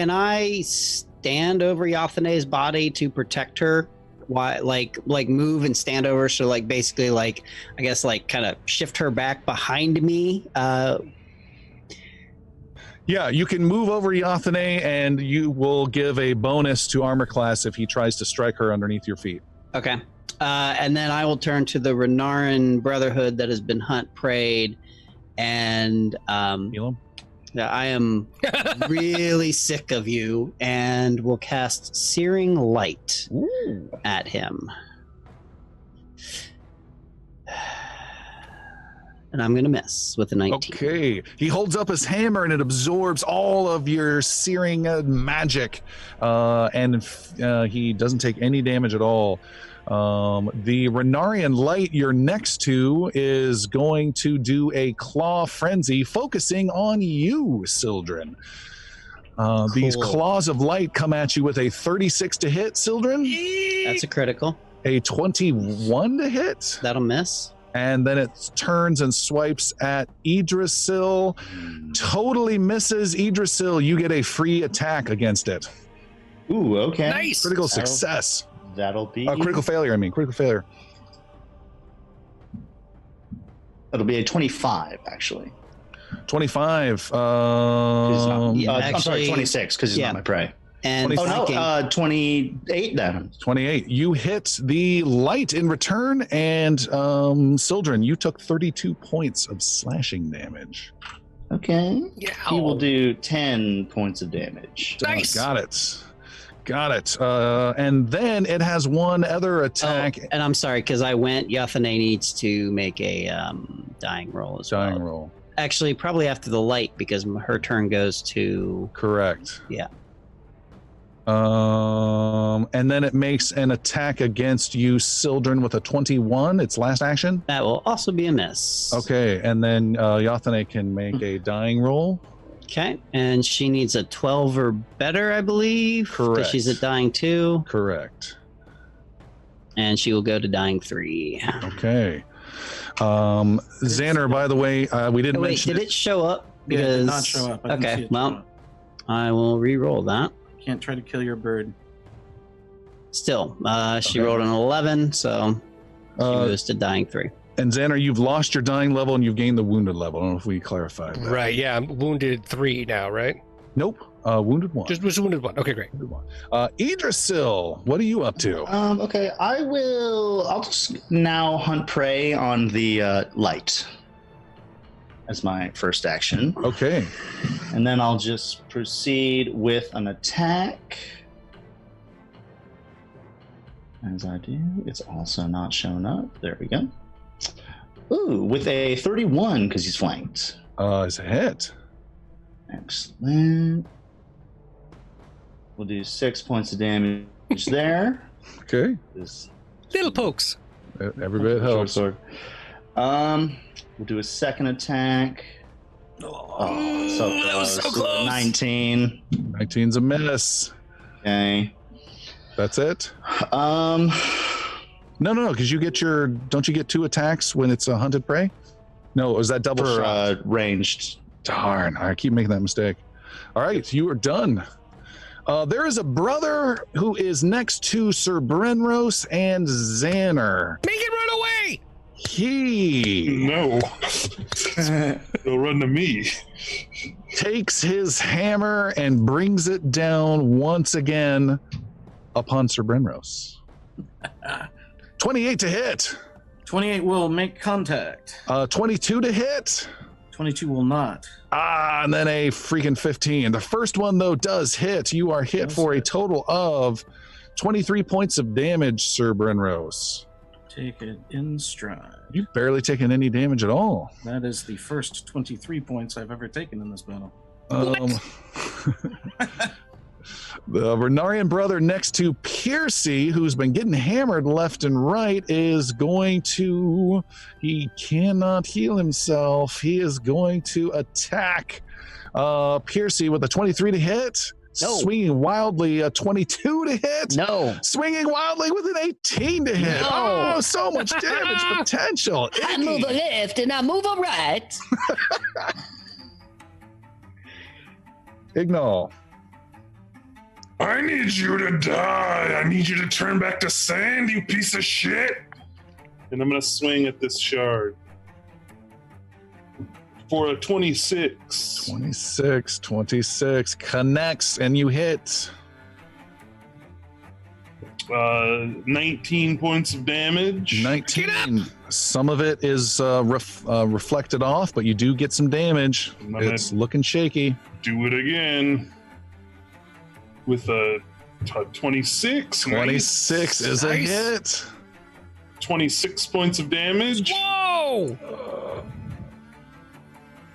[SPEAKER 4] I stand over Yathene's body to protect her? Why, like move and stand over, so like basically like I guess like kind of shift her back behind me.
[SPEAKER 1] Yeah, you can move over Yathene, and you will give a bonus to armor class if he tries to strike her underneath your feet.
[SPEAKER 4] Okay, and then I will turn to the Renarin Brotherhood that has been hunt preyed, and
[SPEAKER 1] Heal him.
[SPEAKER 4] yeah, I am really sick of you, and will cast Searing Light at him. and I'm going to miss with a 19.
[SPEAKER 1] Okay. He holds up his hammer and it absorbs all of your searing magic. And he doesn't take any damage at all. The Renarian Light you're next to is going to do a claw frenzy, focusing on you, Sildren. These claws of light come at you with a 36 to hit, Sildren.
[SPEAKER 4] That's a critical.
[SPEAKER 1] A 21 to hit.
[SPEAKER 4] That'll miss.
[SPEAKER 1] And then it turns and swipes at Idrisil. Totally misses Idrisil. You get a free attack against it.
[SPEAKER 3] Ooh, okay.
[SPEAKER 2] Nice.
[SPEAKER 1] Critical success.
[SPEAKER 3] That'll be
[SPEAKER 1] Critical failure, critical failure.
[SPEAKER 3] That'll be a 25, actually.
[SPEAKER 1] 25.
[SPEAKER 3] I'm sorry,
[SPEAKER 4] actually-
[SPEAKER 3] 26, because he's
[SPEAKER 4] yeah.
[SPEAKER 3] not my prey.
[SPEAKER 4] And
[SPEAKER 3] 28 then.
[SPEAKER 1] 28. You hit the light in return, and Sildren, you took 32 points of slashing damage.
[SPEAKER 3] Okay.
[SPEAKER 2] Yeah.
[SPEAKER 3] He will do 10 points of damage.
[SPEAKER 2] Nice.
[SPEAKER 1] Got it. And then it has one other attack.
[SPEAKER 4] and I'm sorry, because I went, Yathane needs to make a dying roll as well.
[SPEAKER 1] Dying roll.
[SPEAKER 4] Actually, probably after the light, because her turn goes to...
[SPEAKER 1] Correct.
[SPEAKER 4] Yeah.
[SPEAKER 1] And then it makes an attack against you, Sildren, with a 21. Its last action.
[SPEAKER 4] That will also be a miss.
[SPEAKER 1] Okay, and then Yathane can make a dying roll.
[SPEAKER 4] Okay, and she needs a 12 or better, I believe. 'cause
[SPEAKER 1] Correct.
[SPEAKER 4] she's at dying 2,
[SPEAKER 1] Correct.
[SPEAKER 4] and she will go to dying 3.
[SPEAKER 1] Okay. Xander, by the way, we didn't
[SPEAKER 4] Wait,
[SPEAKER 1] mention
[SPEAKER 4] did it show up?
[SPEAKER 6] Yeah, it
[SPEAKER 4] Because...
[SPEAKER 6] did not show up. I didn't see
[SPEAKER 4] Okay,
[SPEAKER 6] it show
[SPEAKER 4] well,
[SPEAKER 6] up.
[SPEAKER 4] I will re-roll that.
[SPEAKER 6] Can't try to kill your bird.
[SPEAKER 4] Still, she
[SPEAKER 1] Okay.
[SPEAKER 4] rolled an 11, so she moves to dying 3.
[SPEAKER 1] And Xander, you've lost your dying level and you've gained the wounded level. I don't know if we clarified that.
[SPEAKER 2] Right. Yeah. I'm wounded 3 now, right?
[SPEAKER 1] Nope. Wounded 1.
[SPEAKER 2] Just wounded 1. Okay, great.
[SPEAKER 1] Wounded 1. Idrisil, what are you up to?
[SPEAKER 3] Okay, I'll just now hunt prey on the light as my first action.
[SPEAKER 1] Okay.
[SPEAKER 3] And then I'll just proceed with an attack. As I do, it's also not shown up. There we go. Ooh, with a 31 because he's flanked.
[SPEAKER 1] It's a hit.
[SPEAKER 3] Excellent. We'll do 6 points of damage there.
[SPEAKER 1] Okay.
[SPEAKER 3] This
[SPEAKER 2] Little pokes.
[SPEAKER 1] Every bit helps.
[SPEAKER 3] short sword. We'll do a second attack. Oh, so
[SPEAKER 2] that was
[SPEAKER 3] close.
[SPEAKER 2] so close.
[SPEAKER 3] 19.
[SPEAKER 1] 19's a miss.
[SPEAKER 3] Okay.
[SPEAKER 1] That's it?
[SPEAKER 3] Um,
[SPEAKER 1] No, because don't you get 2 attacks when it's a hunted prey? No, was that double
[SPEAKER 3] for
[SPEAKER 1] shot?
[SPEAKER 3] ranged.
[SPEAKER 1] Darn, I keep making that mistake. All right, you are done. There is a brother who is next to Sir Brenros and Xander.
[SPEAKER 2] Make it run away.
[SPEAKER 1] He
[SPEAKER 5] No. They'll run to me.
[SPEAKER 1] takes his hammer and brings it down once again upon Sir Brenros. 28 to hit.
[SPEAKER 6] 28 will make contact.
[SPEAKER 1] 22 to hit.
[SPEAKER 6] 22 will not.
[SPEAKER 1] And then a freaking 15. The first one, though, does hit. You are hit for a total of 23 points of damage, Sir Brenros.
[SPEAKER 6] Take it in stride.
[SPEAKER 1] You've barely taken any damage at all.
[SPEAKER 6] That is the first 23 points I've ever taken in this battle.
[SPEAKER 1] The Renarian brother next to Piercy, who's been getting hammered left and right, is going to... He cannot heal himself. He is going to attack Piercy with a 23 to hit.
[SPEAKER 8] No.
[SPEAKER 1] Swinging wildly, a 22 to hit.
[SPEAKER 8] No.
[SPEAKER 1] Swinging wildly with an 18 to hit.
[SPEAKER 8] No.
[SPEAKER 1] Oh, so much damage potential.
[SPEAKER 7] I move a left and I move a right.
[SPEAKER 1] Ignore.
[SPEAKER 5] I need you to die. I need you to turn back to sand, you piece of shit. And I'm going to swing at this shard. For a 26.
[SPEAKER 1] 26 connects and you hit.
[SPEAKER 5] 19 points of damage.
[SPEAKER 1] 19. Some of it is reflected off, but you do get some damage.
[SPEAKER 5] I'm gonna
[SPEAKER 1] It's looking shaky.
[SPEAKER 5] do it again. With a 26.
[SPEAKER 1] 26 is a
[SPEAKER 2] Nice.
[SPEAKER 1] hit.
[SPEAKER 5] 26 points of damage.
[SPEAKER 2] Whoa!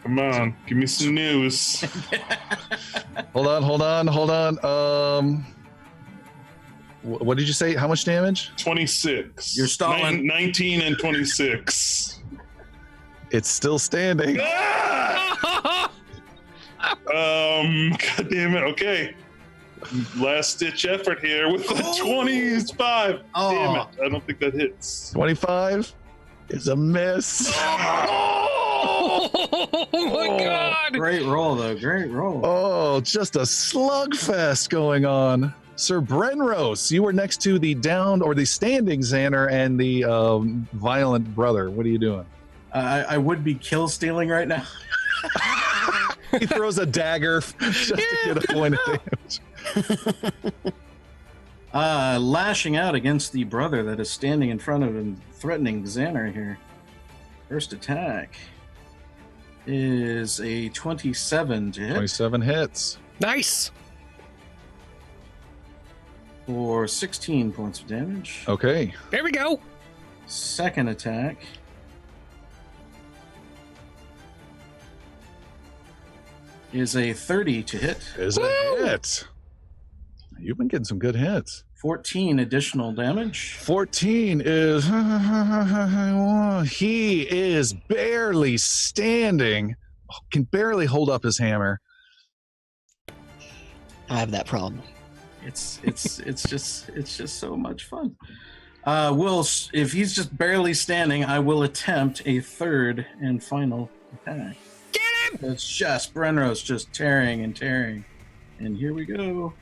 [SPEAKER 5] Come on, give me some news.
[SPEAKER 1] Hold on. What did you say? How much damage?
[SPEAKER 5] 26.
[SPEAKER 6] You're stalling.
[SPEAKER 5] 19 and 26.
[SPEAKER 1] It's still standing.
[SPEAKER 5] Ah! God damn it. Okay. Last ditch effort here with the 25.
[SPEAKER 6] Oh.
[SPEAKER 5] Damn it. I don't think that hits.
[SPEAKER 1] 25 is a miss.
[SPEAKER 2] Oh my God!
[SPEAKER 6] Great roll, though. Great roll.
[SPEAKER 1] Oh, just a slugfest going on. Sir Brenros, you were next to the downed or the standing Xander and the violent brother. What are you doing?
[SPEAKER 6] I would be kill stealing right now.
[SPEAKER 1] He throws a dagger just to get a point of damage.
[SPEAKER 6] Lashing out against the brother that is standing in front of him, threatening Xander here. First attack is a 27 to hit
[SPEAKER 1] 27 hits.
[SPEAKER 2] Nice.
[SPEAKER 6] for 16 points of damage.
[SPEAKER 1] Okay.
[SPEAKER 2] There we go.
[SPEAKER 6] Second attack is a 30 to hit.
[SPEAKER 1] Is a hit. You've been getting some good hits.
[SPEAKER 6] 14 additional damage.
[SPEAKER 1] 14 is he is barely standing, can barely hold up his hammer.
[SPEAKER 8] I have that problem.
[SPEAKER 6] It's just so much fun. If he's just barely standing, I will attempt a third and final attack.
[SPEAKER 2] Get him!
[SPEAKER 6] It's just Brenros just tearing and tearing. And here we go.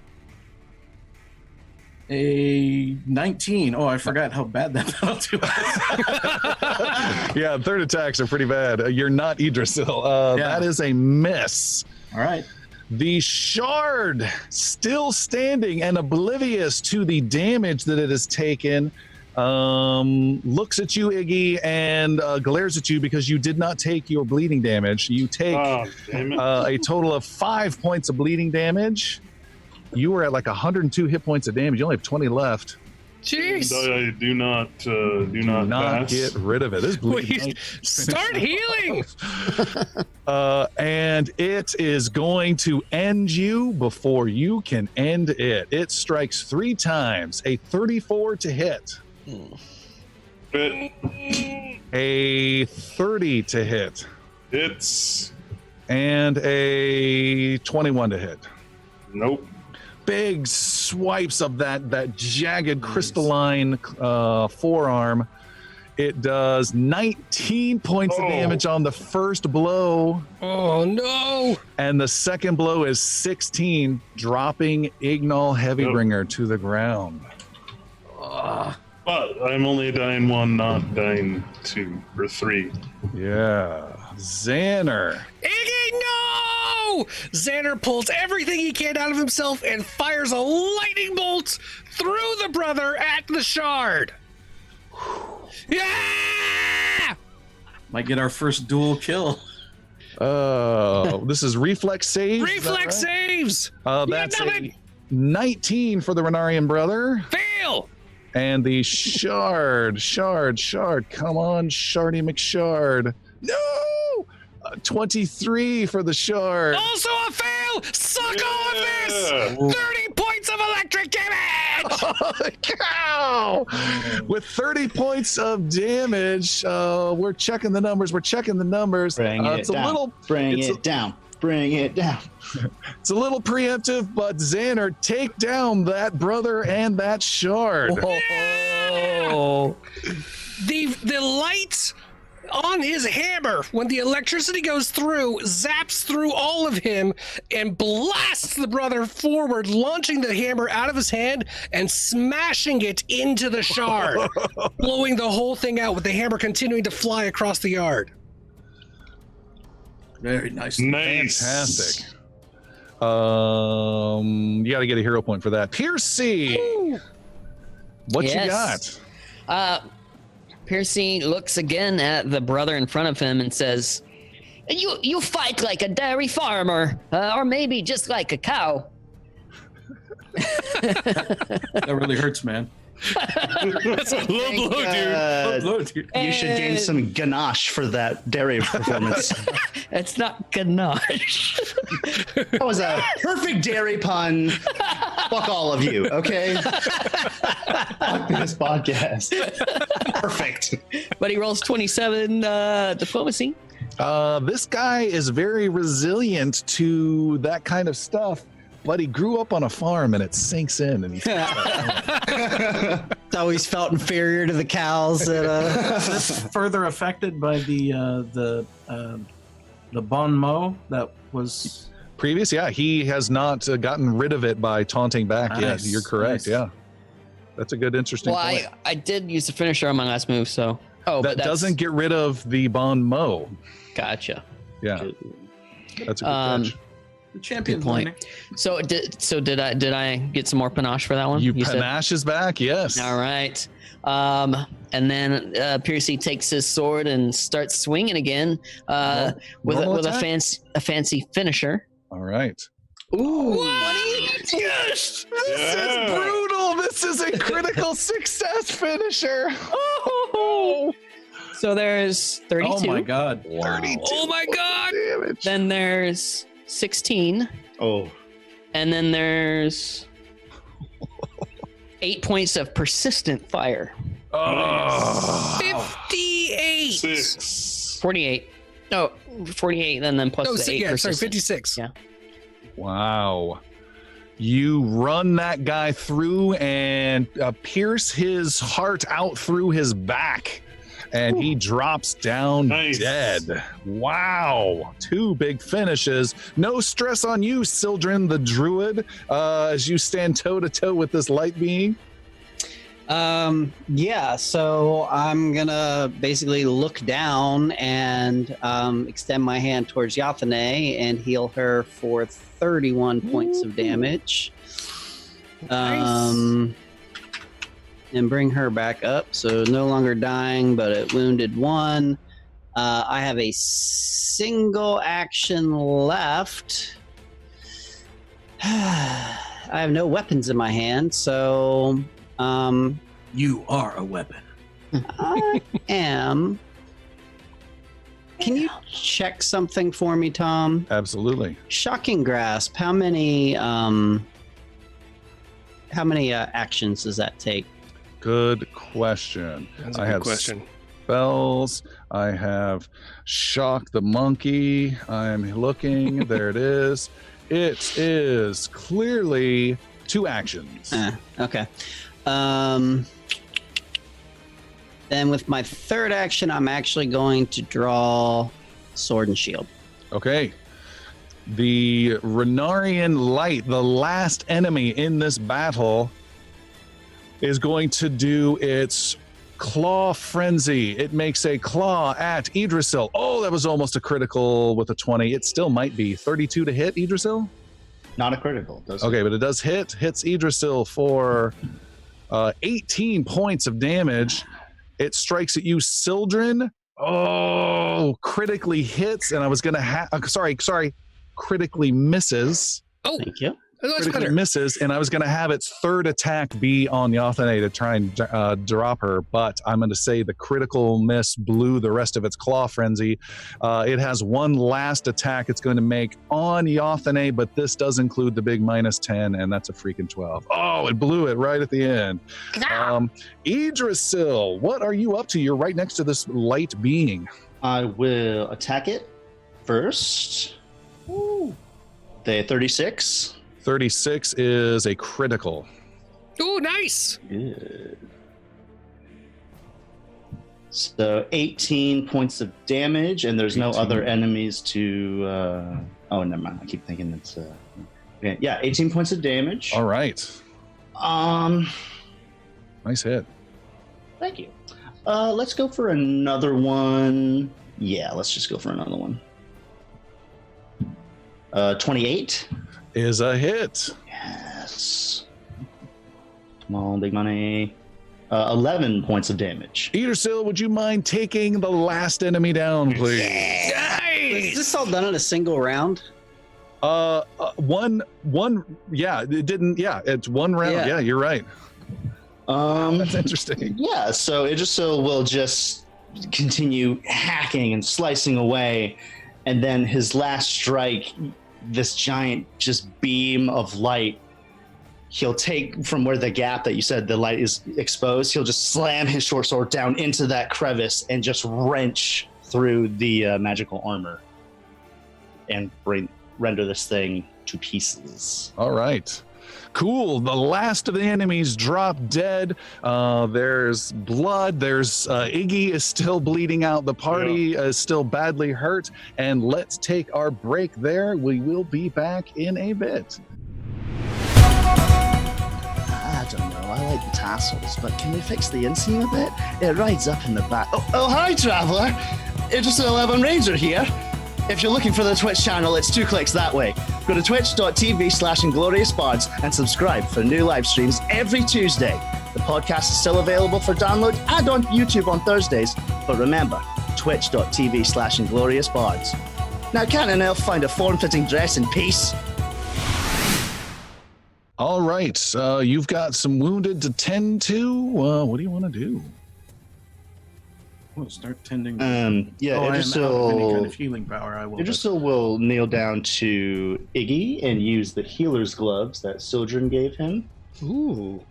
[SPEAKER 6] A 19. Oh, I forgot how bad that penalty was.
[SPEAKER 1] Yeah, third attacks are pretty bad. You're not Idrisil.
[SPEAKER 6] Yeah.
[SPEAKER 1] That is a miss.
[SPEAKER 6] All right.
[SPEAKER 1] The shard, still standing and oblivious to the damage that it has taken, looks at you, Iggy, and glares at you because you did not take your bleeding damage. You take
[SPEAKER 5] Damn it.
[SPEAKER 1] a total of 5 points of bleeding damage. You were at like 102 hit points of damage. You only have 20 left.
[SPEAKER 2] Jeez.
[SPEAKER 5] I do not pass.
[SPEAKER 1] Get rid of it. This bleeding.
[SPEAKER 2] Wait, start healing.
[SPEAKER 1] And it is going to end you before you can end it. It strikes 3 times. A 34 to hit.
[SPEAKER 5] Bit.
[SPEAKER 1] A 30 to hit.
[SPEAKER 5] It's
[SPEAKER 1] And a 21 to hit.
[SPEAKER 5] nope.
[SPEAKER 1] Big swipes of that jagged crystalline forearm. It does 19 points of damage on the first blow,
[SPEAKER 2] Oh no!
[SPEAKER 1] and the second blow is 16, dropping Ignal Heavybringer to the ground.
[SPEAKER 5] But I'm only dying 1, not dying 2 or 3.
[SPEAKER 1] Yeah. Xander.
[SPEAKER 2] Iggy, no! Xander pulls everything he can out of himself and fires a lightning bolt through the brother at the shard. Yeah!
[SPEAKER 6] Might get our first dual kill.
[SPEAKER 1] Oh, this is reflex save.
[SPEAKER 2] Reflex saves!
[SPEAKER 1] That's
[SPEAKER 2] nothing.
[SPEAKER 1] a 19 for the Renarian brother.
[SPEAKER 2] Fail!
[SPEAKER 1] And the shard. Come on, Shardy McShard. No! 23 for the shard.
[SPEAKER 2] Also a fail! Suck all of this! 30 points of electric damage!
[SPEAKER 1] Cow! With 30 points of damage, we're checking the numbers.
[SPEAKER 3] Bring it
[SPEAKER 1] It's a
[SPEAKER 3] down.
[SPEAKER 1] little,
[SPEAKER 3] Bring
[SPEAKER 1] it's
[SPEAKER 3] it down. Bring it down.
[SPEAKER 1] it's a little preemptive, but Xander, take down that brother and that shard.
[SPEAKER 2] Oh. The lights on his hammer, when the electricity goes through, zaps through all of him and blasts the brother forward, launching the hammer out of his hand and smashing it into the shard, blowing the whole thing out with the hammer continuing to fly across the yard.
[SPEAKER 6] Very nice.
[SPEAKER 5] Nice.
[SPEAKER 1] Fantastic. You got to get a hero point for that. Piercy, what you
[SPEAKER 8] Yes.
[SPEAKER 1] got?
[SPEAKER 8] Piercy looks again at the brother in front of him and says, You fight like a dairy farmer, or maybe just like a cow.
[SPEAKER 6] That really hurts, man.
[SPEAKER 2] That's a low blow, dude.
[SPEAKER 3] You should gain some ganache for that dairy performance.
[SPEAKER 8] It's not ganache.
[SPEAKER 3] That was a perfect dairy pun. Fuck all of you, okay? Fuck this podcast. Perfect.
[SPEAKER 8] But he rolls 27 diplomacy.
[SPEAKER 1] This guy is very resilient to that kind of stuff, but he grew up on a farm and it sinks in, and he's
[SPEAKER 4] Always felt inferior to the cows.
[SPEAKER 6] Is this further affected by the bon mot that was
[SPEAKER 1] previous. Yeah, he has not gotten rid of it by taunting back yet.
[SPEAKER 6] Nice,
[SPEAKER 1] You're correct.
[SPEAKER 6] nice.
[SPEAKER 1] Yeah, that's a good, interesting
[SPEAKER 8] Well,
[SPEAKER 1] point.
[SPEAKER 8] I did use the finisher on my last move, so. Oh,
[SPEAKER 1] That
[SPEAKER 8] but that's,
[SPEAKER 1] doesn't get rid of the bon mot.
[SPEAKER 8] Gotcha.
[SPEAKER 1] Yeah, that's a good catch.
[SPEAKER 6] the champion
[SPEAKER 8] Good point.
[SPEAKER 6] winning?
[SPEAKER 8] So did I get some more panache for that one?
[SPEAKER 1] You
[SPEAKER 8] said?
[SPEAKER 1] panache is back. Yes.
[SPEAKER 8] All right. And then Piercy takes his sword and starts swinging again with
[SPEAKER 1] normal
[SPEAKER 8] a
[SPEAKER 1] attack?
[SPEAKER 8] fancy finisher.
[SPEAKER 1] All right.
[SPEAKER 8] Ooh.
[SPEAKER 1] Yes. This
[SPEAKER 5] Yeah.
[SPEAKER 1] is brutal. This is a critical success finisher. Oh.
[SPEAKER 8] So there's 32.
[SPEAKER 6] Oh my god.
[SPEAKER 1] 32.
[SPEAKER 2] Oh my god!
[SPEAKER 1] Damage.
[SPEAKER 8] Then there's 16.
[SPEAKER 3] Oh,
[SPEAKER 8] And then there's 8 points of persistent fire.
[SPEAKER 1] Oh.
[SPEAKER 2] 58.
[SPEAKER 5] 6.
[SPEAKER 8] 48. No, 48, and then plus
[SPEAKER 2] No,
[SPEAKER 8] the 8
[SPEAKER 2] yeah, sorry,
[SPEAKER 8] persistent.
[SPEAKER 2] 56.
[SPEAKER 8] Yeah.
[SPEAKER 1] Wow. You run that guy through and pierce his heart out through his back, and he drops down
[SPEAKER 5] Nice.
[SPEAKER 1] dead. Wow. 2 big finishes. No stress on you, Sildren the Druid, as you stand toe to toe with this light being.
[SPEAKER 4] Yeah, so I'm gonna basically look down and extend my hand towards Yathane and heal her for 31 points of damage. And bring her back up, so no longer dying, but it wounded 1. I have a single action left. I have no weapons in my hand, so
[SPEAKER 6] You are a weapon.
[SPEAKER 4] I am. Can you check something for me, Tom?
[SPEAKER 1] Absolutely.
[SPEAKER 4] Shocking Grasp. How many actions does that take?
[SPEAKER 1] Good question.
[SPEAKER 2] That's a
[SPEAKER 1] I
[SPEAKER 2] good
[SPEAKER 1] have
[SPEAKER 2] question.
[SPEAKER 1] Spells. I have Shock the Monkey. I'm looking. There it is. It is clearly 2 actions.
[SPEAKER 4] Okay. Then with my third action, I'm actually going to draw Sword and Shield.
[SPEAKER 1] Okay. The Renarian Light, the last enemy in this battle, is going to do its Claw Frenzy. It makes a claw at Idrisil. Oh, that was almost a critical with a 20. It still might be 32 to hit Idrisil.
[SPEAKER 3] not a critical. Does
[SPEAKER 1] Okay, but it does hit. Hits Idrisil for 18 points of damage. It strikes at you, Sildren. Oh, critically hits, and I was gonna have. Sorry, critically misses.
[SPEAKER 2] Oh,
[SPEAKER 4] Thank you.
[SPEAKER 2] that's
[SPEAKER 1] Critically
[SPEAKER 2] better.
[SPEAKER 1] misses, and I was gonna have its third attack be on Yathane to try and drop her, but I'm gonna say the critical miss blew the rest of its claw frenzy. It has one last attack it's going to make on Yathane, but this does include the big -10, and that's a freaking 12. Oh, it blew it right at the end. Idrisil, what are you up to? You're right next to this light being.
[SPEAKER 3] I will attack it first. The 36.
[SPEAKER 1] 36 is a critical.
[SPEAKER 2] Oh, nice.
[SPEAKER 3] Good. So 18 points of damage, and there's no
[SPEAKER 1] 18.
[SPEAKER 3] other enemies to. Oh, never mind. I keep thinking it's. Okay, yeah, 18 points of damage.
[SPEAKER 1] All right. Nice hit.
[SPEAKER 3] Thank you. Let's go for another one. Yeah, let's just go for another one. 28.
[SPEAKER 1] Is a hit.
[SPEAKER 3] Yes. Come on, big money. 11 points of damage.
[SPEAKER 1] Idrisil, would you mind taking the last enemy down, please?
[SPEAKER 4] Is
[SPEAKER 2] Nice.
[SPEAKER 4] this all done in a single round?
[SPEAKER 1] One, yeah, it didn't, yeah, it's one round.
[SPEAKER 4] Yeah.
[SPEAKER 1] Yeah, you're right. That's interesting.
[SPEAKER 3] Yeah, so Idrisil will just continue hacking and slicing away, and then his last strike, this giant just beam of light, he'll take from where the gap that you said the light is exposed, he'll just slam his short sword down into that crevice and just wrench through the magical armor and render this thing to pieces.
[SPEAKER 1] All right. Cool. The last of the enemies drop dead. There's blood. There's Iggy is still bleeding out. The party is still badly hurt. And let's take our break there. We will be back in a bit.
[SPEAKER 3] I don't know. I like the tassels, but can they fix the inseam a bit? It rides up in the back. Oh hi, traveler. Idrisil 11 Ranger here. If you're looking for the Twitch channel, it's 2 clicks that way. Go to twitch.tv/ingloriousbards and subscribe for new live streams every Tuesday. The podcast is still available for download and on YouTube on Thursdays. But remember, twitch.tv/ingloriousbards. Now, can an elf find a form-fitting dress in peace?
[SPEAKER 1] All right. You've got some wounded to tend to. What do you want to do?
[SPEAKER 6] We'll start tending.
[SPEAKER 3] Yeah,
[SPEAKER 6] I am out of any kind of
[SPEAKER 3] Idrisil
[SPEAKER 6] healing power. I will.
[SPEAKER 3] Idrisil will kneel down to Iggy and use the healer's gloves that Sildren gave him.
[SPEAKER 2] Ooh.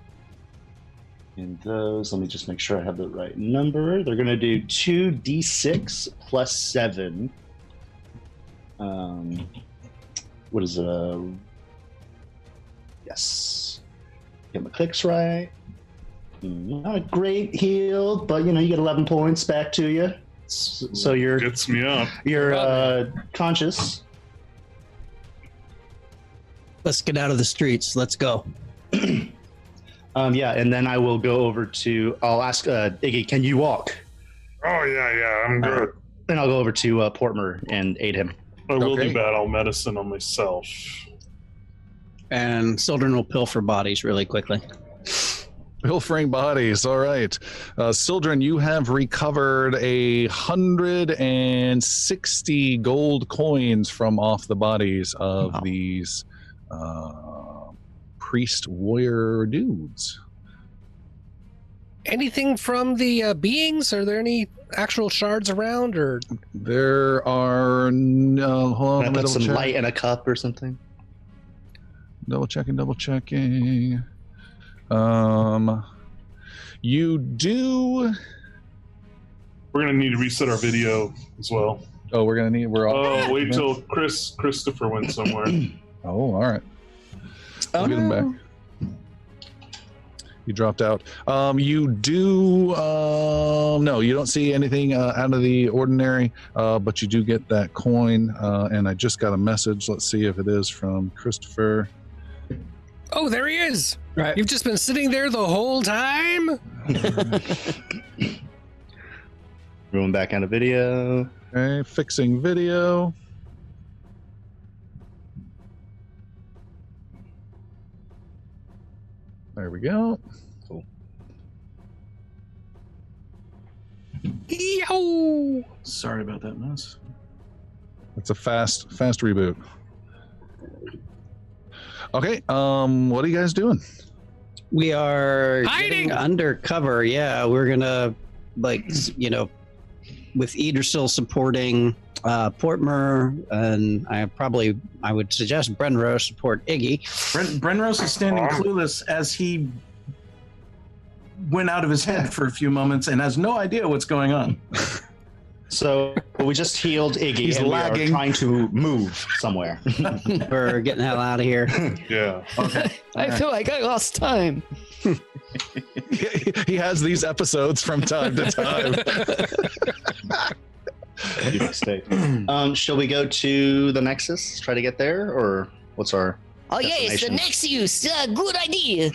[SPEAKER 3] And those, let me just make sure I have the right number. They're going to do 2d6 plus 7. What is it? Yes. Get my clicks right. Not a great heal, but you get 11 points back to you. So you're
[SPEAKER 5] Gets me up.
[SPEAKER 3] Conscious.
[SPEAKER 4] Let's get out of the streets. Let's go.
[SPEAKER 3] Yeah, and then I will go over to. I'll ask Iggy, can you walk?
[SPEAKER 5] Oh yeah, I'm good.
[SPEAKER 3] Then I'll go over to Portmer and aid him.
[SPEAKER 5] I will
[SPEAKER 1] Okay.
[SPEAKER 5] do battle medicine on myself.
[SPEAKER 4] And Sildren will pilfer bodies really quickly.
[SPEAKER 1] Pilfering bodies. All right. Sildren, you have recovered 160 gold coins from off the bodies of these priest warrior dudes.
[SPEAKER 2] Anything from the beings? Are there any actual shards around, or
[SPEAKER 1] There are no. Hold
[SPEAKER 3] Can
[SPEAKER 1] on,
[SPEAKER 3] I put some
[SPEAKER 1] double check.
[SPEAKER 3] light in a cup or something?
[SPEAKER 1] Double checking. You do.
[SPEAKER 5] We're gonna need to reset our video as well.
[SPEAKER 1] Oh, we're all.
[SPEAKER 5] Oh, wait till Christopher went somewhere.
[SPEAKER 1] Oh, all right. I'll get him back. You dropped out. You do. No, you don't see anything out of the ordinary, but you do get that coin. And I just got a message. Let's see if it is from Christopher.
[SPEAKER 2] oh, there he is.
[SPEAKER 4] Right.
[SPEAKER 2] You've just been sitting there the whole time.
[SPEAKER 3] Going back on a video.
[SPEAKER 1] Okay, fixing video. There we go.
[SPEAKER 3] Cool.
[SPEAKER 2] Yo!
[SPEAKER 6] Sorry about that mess.
[SPEAKER 1] It's a fast reboot. Okay, what are you guys doing?
[SPEAKER 4] We are
[SPEAKER 2] Hiding!
[SPEAKER 4] getting under cover. Yeah, we're gonna with Idrisil supporting Portmer, and I would suggest Brenro support Iggy.
[SPEAKER 6] Brenrose is standing clueless as he went out of his head for a few moments and has no idea what's going on.
[SPEAKER 3] So we just healed Iggy
[SPEAKER 1] He's
[SPEAKER 3] and
[SPEAKER 1] lagging.
[SPEAKER 3] we are trying to move somewhere.
[SPEAKER 4] We're getting the hell out of here.
[SPEAKER 5] Yeah.
[SPEAKER 6] Okay.
[SPEAKER 7] I feel like I lost time.
[SPEAKER 1] He has these episodes from time to time.
[SPEAKER 3] You mistake. Shall we go to the Nexus? Try to get there, or what's our?
[SPEAKER 7] Oh yes, the
[SPEAKER 3] Destination.
[SPEAKER 7] Nexus. Good idea.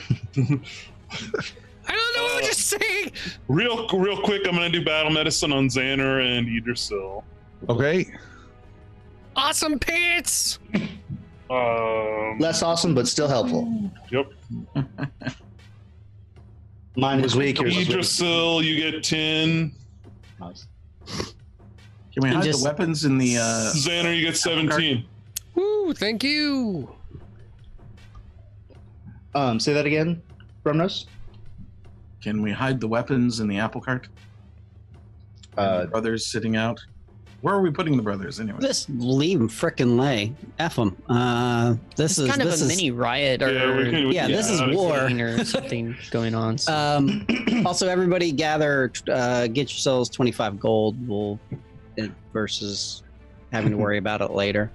[SPEAKER 2] I don't know what you're saying.
[SPEAKER 5] Real quick, I'm gonna do battle medicine on Xander and Idrisil.
[SPEAKER 1] Okay.
[SPEAKER 2] Awesome pants.
[SPEAKER 3] Less awesome, but still helpful.
[SPEAKER 5] Yep.
[SPEAKER 3] Mine was weak. Yours was weak.
[SPEAKER 5] Idrisil, you get 10.
[SPEAKER 3] Nice.
[SPEAKER 6] Can we hide
[SPEAKER 4] just-
[SPEAKER 6] the weapons in the?
[SPEAKER 5] Xander, you get 17.
[SPEAKER 2] Woo! Thank you.
[SPEAKER 3] Say that again, Brumnos.
[SPEAKER 6] Can we hide the weapons in the apple cart? The brothers sitting out. Where are we putting the brothers anyway?
[SPEAKER 4] Just leave them frickin' lay. F them. This is
[SPEAKER 8] kind of a mini riot or
[SPEAKER 4] this is war
[SPEAKER 8] or something going on. So.
[SPEAKER 4] Also, everybody gather. Get yourselves 25 gold. Versus having to worry about it later.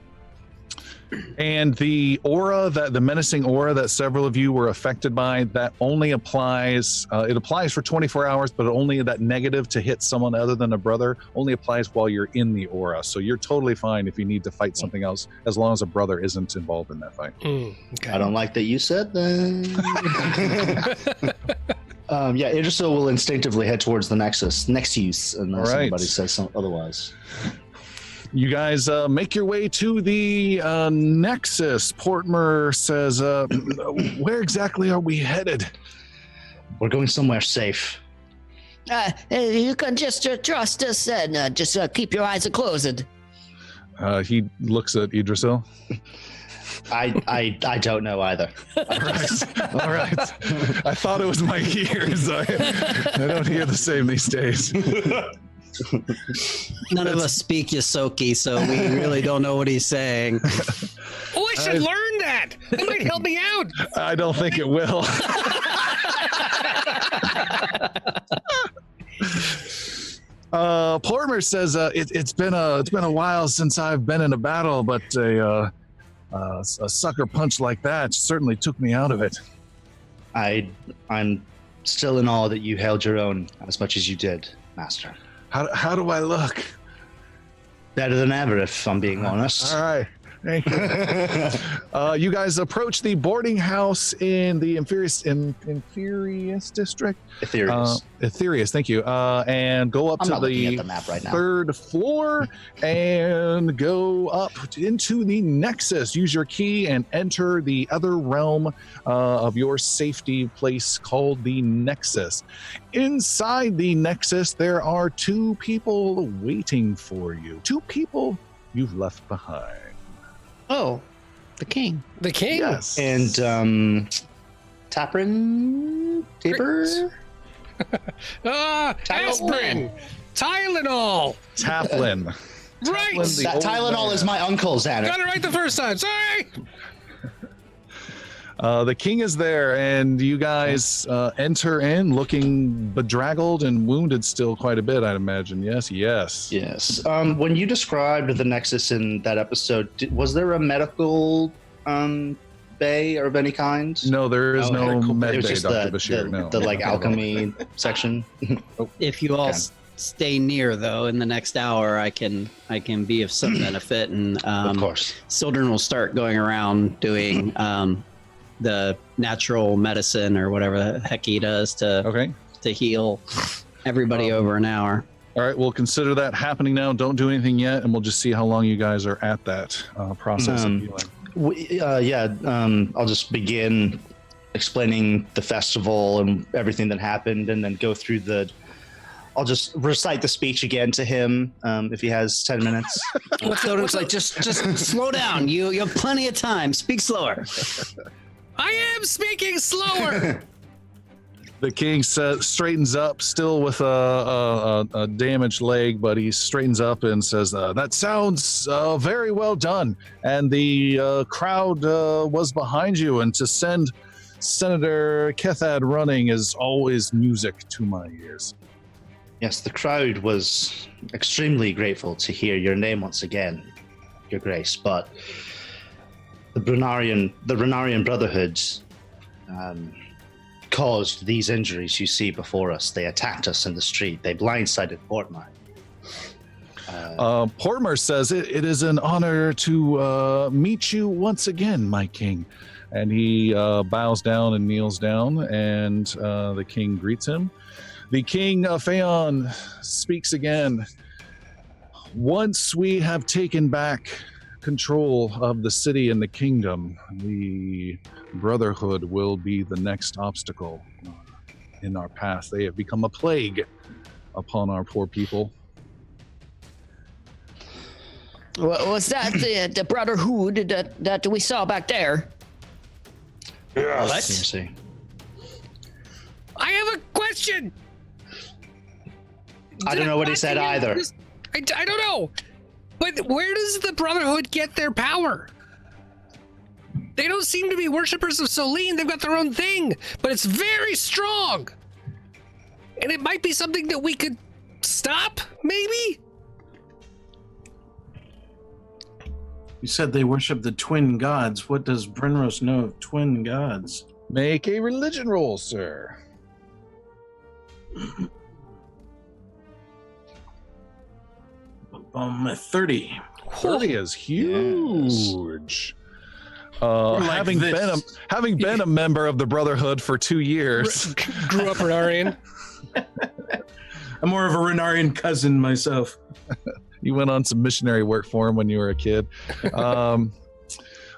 [SPEAKER 1] And the aura, the menacing aura that several of you were affected by, that only applies, it applies for 24 hours, but only that negative to hit someone other than a brother only applies while you're in the aura. So you're totally fine if you need to fight something else, as long as a brother isn't involved in that fight.
[SPEAKER 3] Okay. I don't like that you said that. Idrisil will instinctively head towards the Nexus unless anybody says something otherwise.
[SPEAKER 1] You guys make your way to the Nexus. Portmer says, where exactly are we headed?
[SPEAKER 3] We're going somewhere safe.
[SPEAKER 7] You can just trust us and just keep your eyes closed.
[SPEAKER 1] He looks at Idrisil.
[SPEAKER 3] I don't know either.
[SPEAKER 1] All right. I thought it was my ears. I don't hear the same these days.
[SPEAKER 4] None of us speak Yosoki, so we really don't know what he's saying.
[SPEAKER 2] Oh, I should learn that. That might help me out.
[SPEAKER 1] I don't think it will. Portmer says it's been a while since I've been in a battle, but a sucker punch like that certainly took me out of it.
[SPEAKER 3] I'm still in awe that you held your own as much as you did, Master.
[SPEAKER 1] How do I look?
[SPEAKER 3] Better than ever, if I'm being honest.
[SPEAKER 1] All right. Thank you. You guys approach the boarding house in the Inferius district. Ethereus, thank you. And go up to the
[SPEAKER 3] map right now.
[SPEAKER 1] third floor and go up into the Nexus. Use your key and enter the other realm of your safety place called the Nexus. Inside the Nexus, there are two people waiting for you. Two people you've left behind.
[SPEAKER 8] Oh, the king.
[SPEAKER 2] The king?
[SPEAKER 1] Yes.
[SPEAKER 3] And Taper?
[SPEAKER 2] Aspirin! Tylenol!
[SPEAKER 1] Taplin.
[SPEAKER 2] Right!
[SPEAKER 3] That Tylenol is my uncle, Xander.
[SPEAKER 2] Got it right the first time. Sorry!
[SPEAKER 1] The king is there, and you guys enter in looking bedraggled and wounded still quite a bit, I'd imagine. Yes.
[SPEAKER 3] When you described the Nexus in that episode, was there a medical bay or of any kind?
[SPEAKER 1] No, there is no med bay, Dr. Bashir.
[SPEAKER 3] The alchemy section.
[SPEAKER 4] If you all stay near, though, in the next hour, I can be of some benefit, and
[SPEAKER 3] of course,
[SPEAKER 4] Sildren will start going around doing the natural medicine or whatever the heck he does to heal everybody over an hour.
[SPEAKER 1] All right, we'll consider that happening now. Don't do anything yet, and we'll just see how long you guys are at that process of healing.
[SPEAKER 3] I'll just begin explaining the festival and everything that happened, and then go through I'll just recite the speech again to him if he has 10 minutes.
[SPEAKER 4] Sildren's like, just slow down. You have plenty of time. Speak slower.
[SPEAKER 2] I am speaking slower.
[SPEAKER 1] The king straightens up, still with a damaged leg, but he straightens up and says, that sounds very well done. And the crowd was behind you, and to send Senator Kethad running is always music to my ears.
[SPEAKER 3] Yes, the crowd was extremely grateful to hear your name once again, Your Grace, but the Renarian Brotherhood caused these injuries you see before us. They attacked us in the street. They blindsided Portmer.
[SPEAKER 1] Portmer says, it is an honor to meet you once again, my king. And he bows down and kneels down, and the king greets him. The king, Phaon, speaks again. Once we have taken back control of the city and the kingdom, the Brotherhood will be the next obstacle in our path. They have become a plague upon our poor people.
[SPEAKER 7] Was that the Brotherhood that we saw back there?
[SPEAKER 3] Yes.
[SPEAKER 2] I have a question question.
[SPEAKER 3] I don't know what he said either.
[SPEAKER 2] I don't know. But where does the Brotherhood get their power? They don't seem to be worshippers of Solene. They've got their own thing, but it's very strong. And it might be something that we could stop, maybe?
[SPEAKER 6] You said they worship the twin gods. What does Brenros know of twin gods?
[SPEAKER 1] Make a religion roll, sir.
[SPEAKER 6] 30.
[SPEAKER 1] 30 is huge.
[SPEAKER 6] Like
[SPEAKER 1] having been a member of the Brotherhood for 2 years.
[SPEAKER 2] Grew up Renarian.
[SPEAKER 6] I'm more of a Renarian cousin myself.
[SPEAKER 1] You went on some missionary work for him when you were a kid.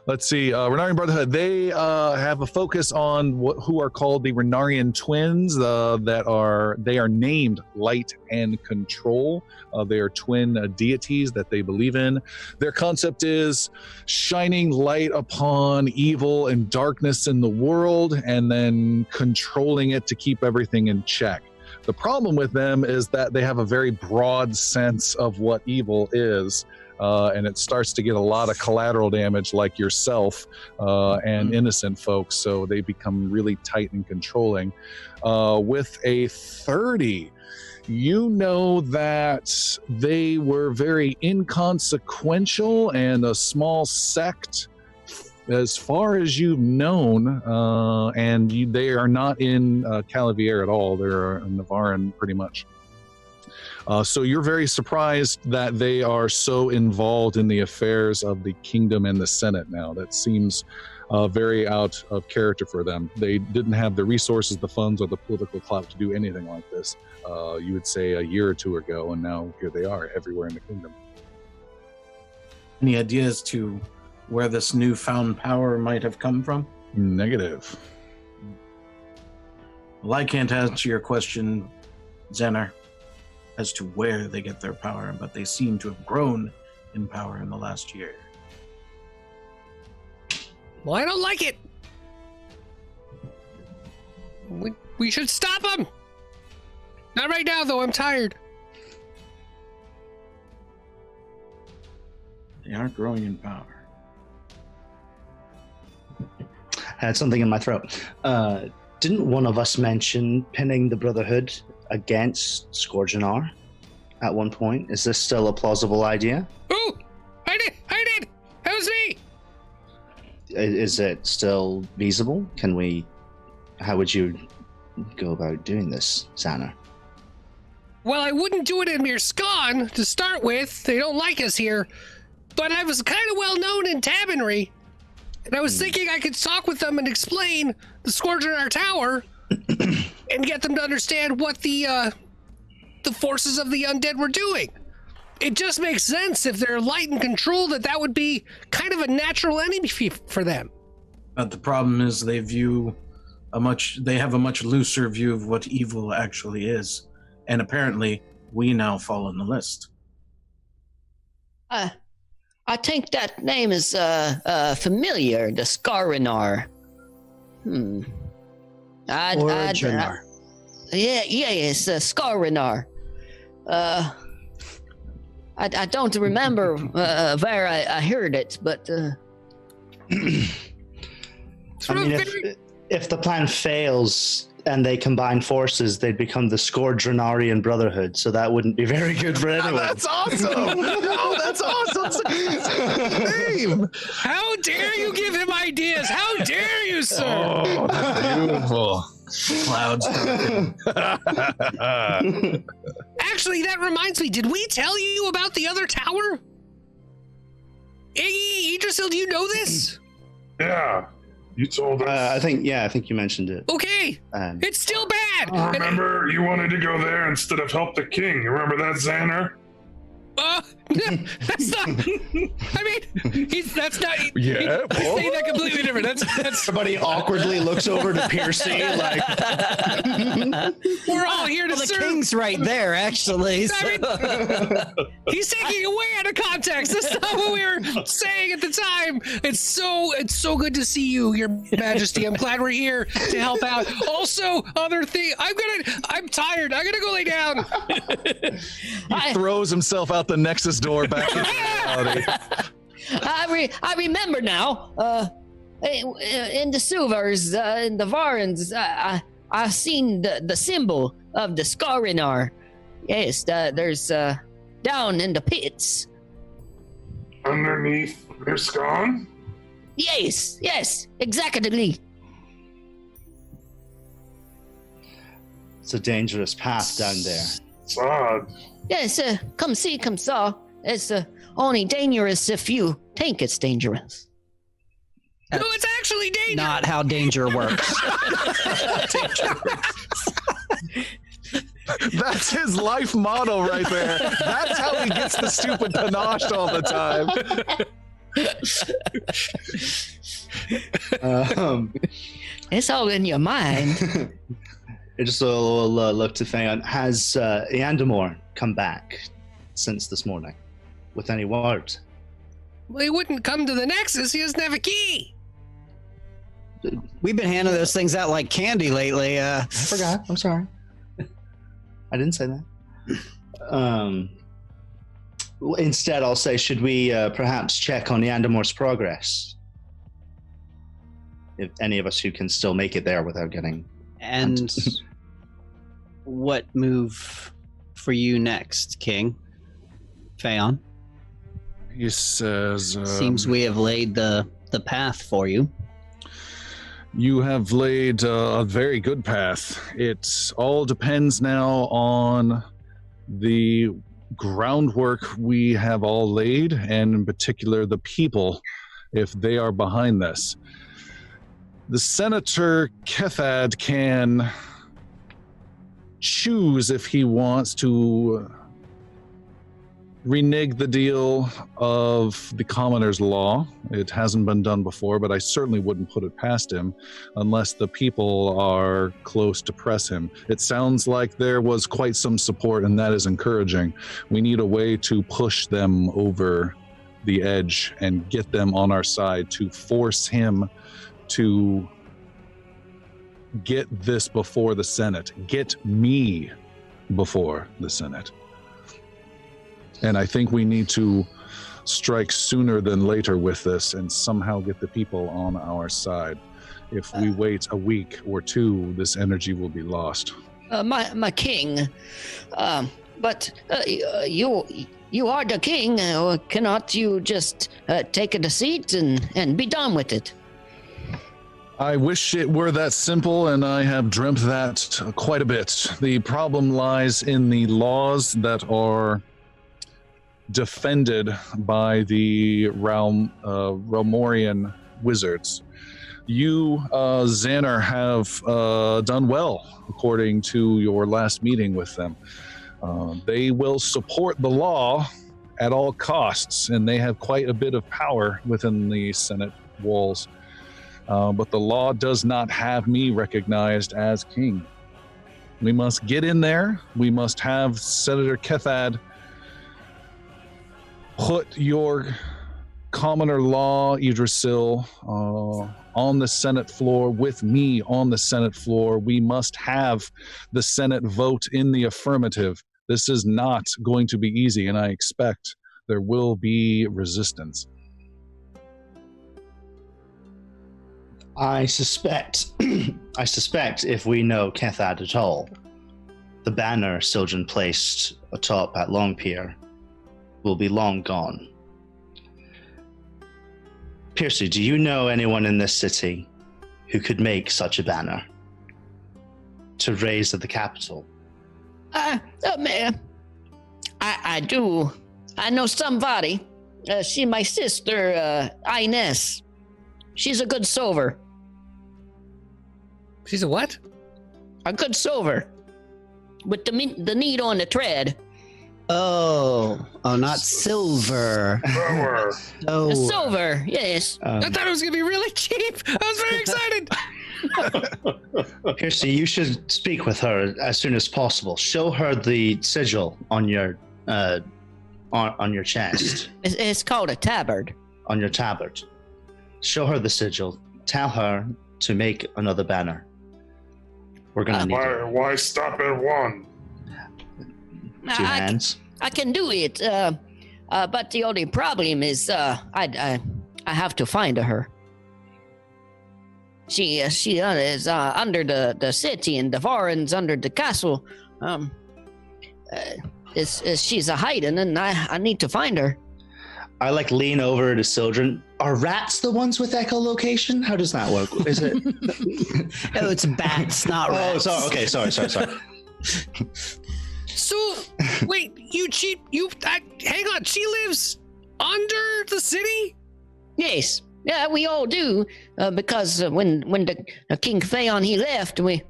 [SPEAKER 1] Let's see. Renarian Brotherhood, they have a focus on who are called the Renarian twins. They are named Light and Control. They are twin deities that they believe in. Their concept is shining light upon evil and darkness in the world, and then controlling it to keep everything in check. The problem with them is that they have a very broad sense of what evil is. And it starts to get a lot of collateral damage, like yourself and innocent folks. So they become really tight and controlling. With a 30, you know that they were very inconsequential and a small sect as far as you've known. And they are not in Calavier at all. They're in Navarin pretty much. So you're very surprised that they are so involved in the affairs of the kingdom and the Senate now. That seems very out of character for them. They didn't have the resources, the funds, or the political clout to do anything like this, you would say a year or two ago, and now here they are everywhere in the kingdom.
[SPEAKER 6] Any ideas to where this newfound power might have come from?
[SPEAKER 1] Negative.
[SPEAKER 6] Well, I can't answer your question, Xenar, as to where they get their power, but they seem to have grown in power in the last year.
[SPEAKER 2] Well, I don't like it. We should stop them. Not right now, though. I'm tired.
[SPEAKER 6] They are growing in power.
[SPEAKER 3] I had something in my throat. Didn't one of us mention pinning the Brotherhood against Scourgeonar at one point? Is this still a plausible idea?
[SPEAKER 2] Ooh, I did. That was me.
[SPEAKER 3] Is it still feasible? How would you go about doing this, Xander?
[SPEAKER 2] Well, I wouldn't do it in Mearscon to start with. They don't like us here. But I was kind of well known in Tabernary. And I was thinking I could talk with them and explain the Scourge in our tower and get them to understand what the forces of the undead were doing. It just makes sense if they're light and control that would be kind of a natural enemy for them.
[SPEAKER 6] But the problem is they have a much looser view of what evil actually is. And apparently we now fall on the list.
[SPEAKER 7] I think that name is familiar, the Skarinar.
[SPEAKER 4] Orginar.
[SPEAKER 7] It's Skarinar. I don't remember where I heard it, but
[SPEAKER 3] if the plan fails and they combine forces, they'd become the Scourgeonarian Brotherhood, so that wouldn't be very good for anyone.
[SPEAKER 1] That's awesome! Oh, that's awesome! Name.
[SPEAKER 2] How dare you give him ideas? How dare you, sir?
[SPEAKER 1] Oh, that's beautiful.
[SPEAKER 6] Clouds.
[SPEAKER 2] Actually, that reminds me. Did we tell you about the other tower? Iggy, Idrisil, do you know this?
[SPEAKER 5] Yeah, you told us.
[SPEAKER 3] I think you mentioned it.
[SPEAKER 2] Okay, it's still bad.
[SPEAKER 5] Remember, you wanted to go there instead of help the king. You remember that, Xander?
[SPEAKER 2] That's not. I mean, that's not.
[SPEAKER 1] Yeah,
[SPEAKER 2] he's saying that completely different. That's.
[SPEAKER 3] Everybody awkwardly looks over to Piercy, like
[SPEAKER 2] We're all here to
[SPEAKER 4] The
[SPEAKER 2] serve.
[SPEAKER 4] king's right there, actually.
[SPEAKER 2] I mean, he's taking it way out of context. That's not what we were saying at the time. It's so good to see you, Your Majesty. I'm glad we're here to help out. Also, other thing, I I'm tired. I'm gonna go lay down.
[SPEAKER 1] He throws himself out the Nexus door back into reality.
[SPEAKER 7] I remember now. In the sewers, in the Varans, I've seen the symbol of the Skarinar. Yes, there's down in the pits.
[SPEAKER 9] Underneath Mearscon?
[SPEAKER 7] Yes, exactly.
[SPEAKER 3] It's a dangerous path down there.
[SPEAKER 9] It's odd.
[SPEAKER 7] Yes, come see, come saw. It's only dangerous if you think it's dangerous.
[SPEAKER 2] No, it's actually dangerous.
[SPEAKER 4] Not how danger works.
[SPEAKER 1] That's his life motto right there. That's how he gets the stupid panache all the time.
[SPEAKER 7] It's all in your mind.
[SPEAKER 3] I just will look to Theon. Has Eandamore come back since this morning with any word?
[SPEAKER 2] Well, he wouldn't come to the Nexus. He doesn't have a key.
[SPEAKER 4] We've been handing those things out like candy lately.
[SPEAKER 3] I forgot. I'm sorry. I didn't say that. Instead, I'll say, should we perhaps check on Eandamore's progress? If any of us who can still make it there without getting...
[SPEAKER 4] And what move for you next, King? Phaon?
[SPEAKER 1] He says...
[SPEAKER 4] Seems we have laid the path for you.
[SPEAKER 1] You have laid a very good path. It all depends now on the groundwork we have all laid, and in particular the people, if they are behind this. The Senator Kethad can choose if he wants to renege the deal of the Commoner's Law. It hasn't been done before, but I certainly wouldn't put it past him unless the people are close to press him. It sounds like there was quite some support, and that is encouraging. We need a way to push them over the edge and get them on our side, to force him to get this before the Senate. Get me before the Senate. And I think we need to strike sooner than later with this and somehow get the people on our side. If we wait a week or two, this energy will be lost.
[SPEAKER 7] My king, but you are the king. Cannot you just take a seat and be done with it?
[SPEAKER 1] I wish it were that simple, and I have dreamt that quite a bit. The problem lies in the laws that are defended by the Realmorian wizards. You, Xander, have done well, according to your last meeting with them. They will support the law at all costs, and they have quite a bit of power within the Senate walls. But the law does not have me recognized as king. We must get in there. We must have Senator Kethad put your commoner law, Idrisil, on the Senate floor with me on the Senate floor. We must have the Senate vote in the affirmative. This is not going to be easy, and I expect there will be resistance.
[SPEAKER 3] I suspect if we know Kethad at all, the banner Sildren placed atop at Longpier will be long gone. Piercy, do you know anyone in this city who could make such a banner to raise at the capital?
[SPEAKER 7] Man, I do. I know somebody. She's my sister, Inez. She's a good sower.
[SPEAKER 2] She's a what?
[SPEAKER 7] A good sower. With the need on the tread.
[SPEAKER 4] Oh, not silver.
[SPEAKER 7] A silver, yes.
[SPEAKER 2] I thought it was going to be really cheap. I was very excited.
[SPEAKER 3] Piercy, you should speak with her as soon as possible. Show her the sigil on your chest.
[SPEAKER 7] It's called a tabard.
[SPEAKER 3] On your tabard. Show her the sigil. Tell her to make another banner. We're gonna need
[SPEAKER 9] Why stop at one?
[SPEAKER 3] 2 hands.
[SPEAKER 7] I can do it, but the only problem is I have to find her. She is under the city, and the Varen's under the castle. She's a hiding, and I need to find her.
[SPEAKER 3] I lean over to Sildren. Are rats the ones with echolocation? How does that work? Is it?
[SPEAKER 4] Oh, it's bats, not rats.
[SPEAKER 3] Oh, sorry. Okay, sorry.
[SPEAKER 2] So, wait, hang on. She lives under the city?
[SPEAKER 7] Yes, yeah, we all do, because when the King Theon he left, we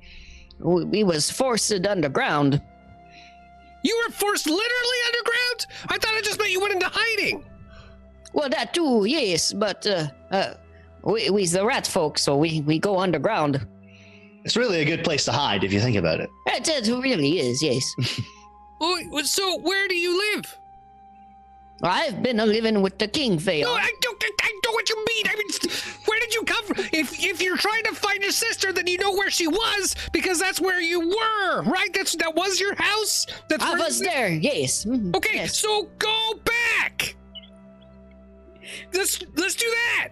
[SPEAKER 7] was forced underground.
[SPEAKER 2] You were forced literally underground? I thought it just meant you went into hiding.
[SPEAKER 7] Well, that too, yes, but we's the rat folk, so we go underground.
[SPEAKER 3] It's really a good place to hide if you think about it.
[SPEAKER 7] It really is, yes.
[SPEAKER 2] Oh, so where do you live?
[SPEAKER 7] I've been living with the King Theon.
[SPEAKER 2] No, I know what you mean. I mean, where did you come from? If you're trying to find your sister, then you know where she was, because that's where you were, right? That was your house?
[SPEAKER 7] I was there, yes. Mhm,
[SPEAKER 2] Okay,
[SPEAKER 7] yes.
[SPEAKER 2] so go back. Let's do that.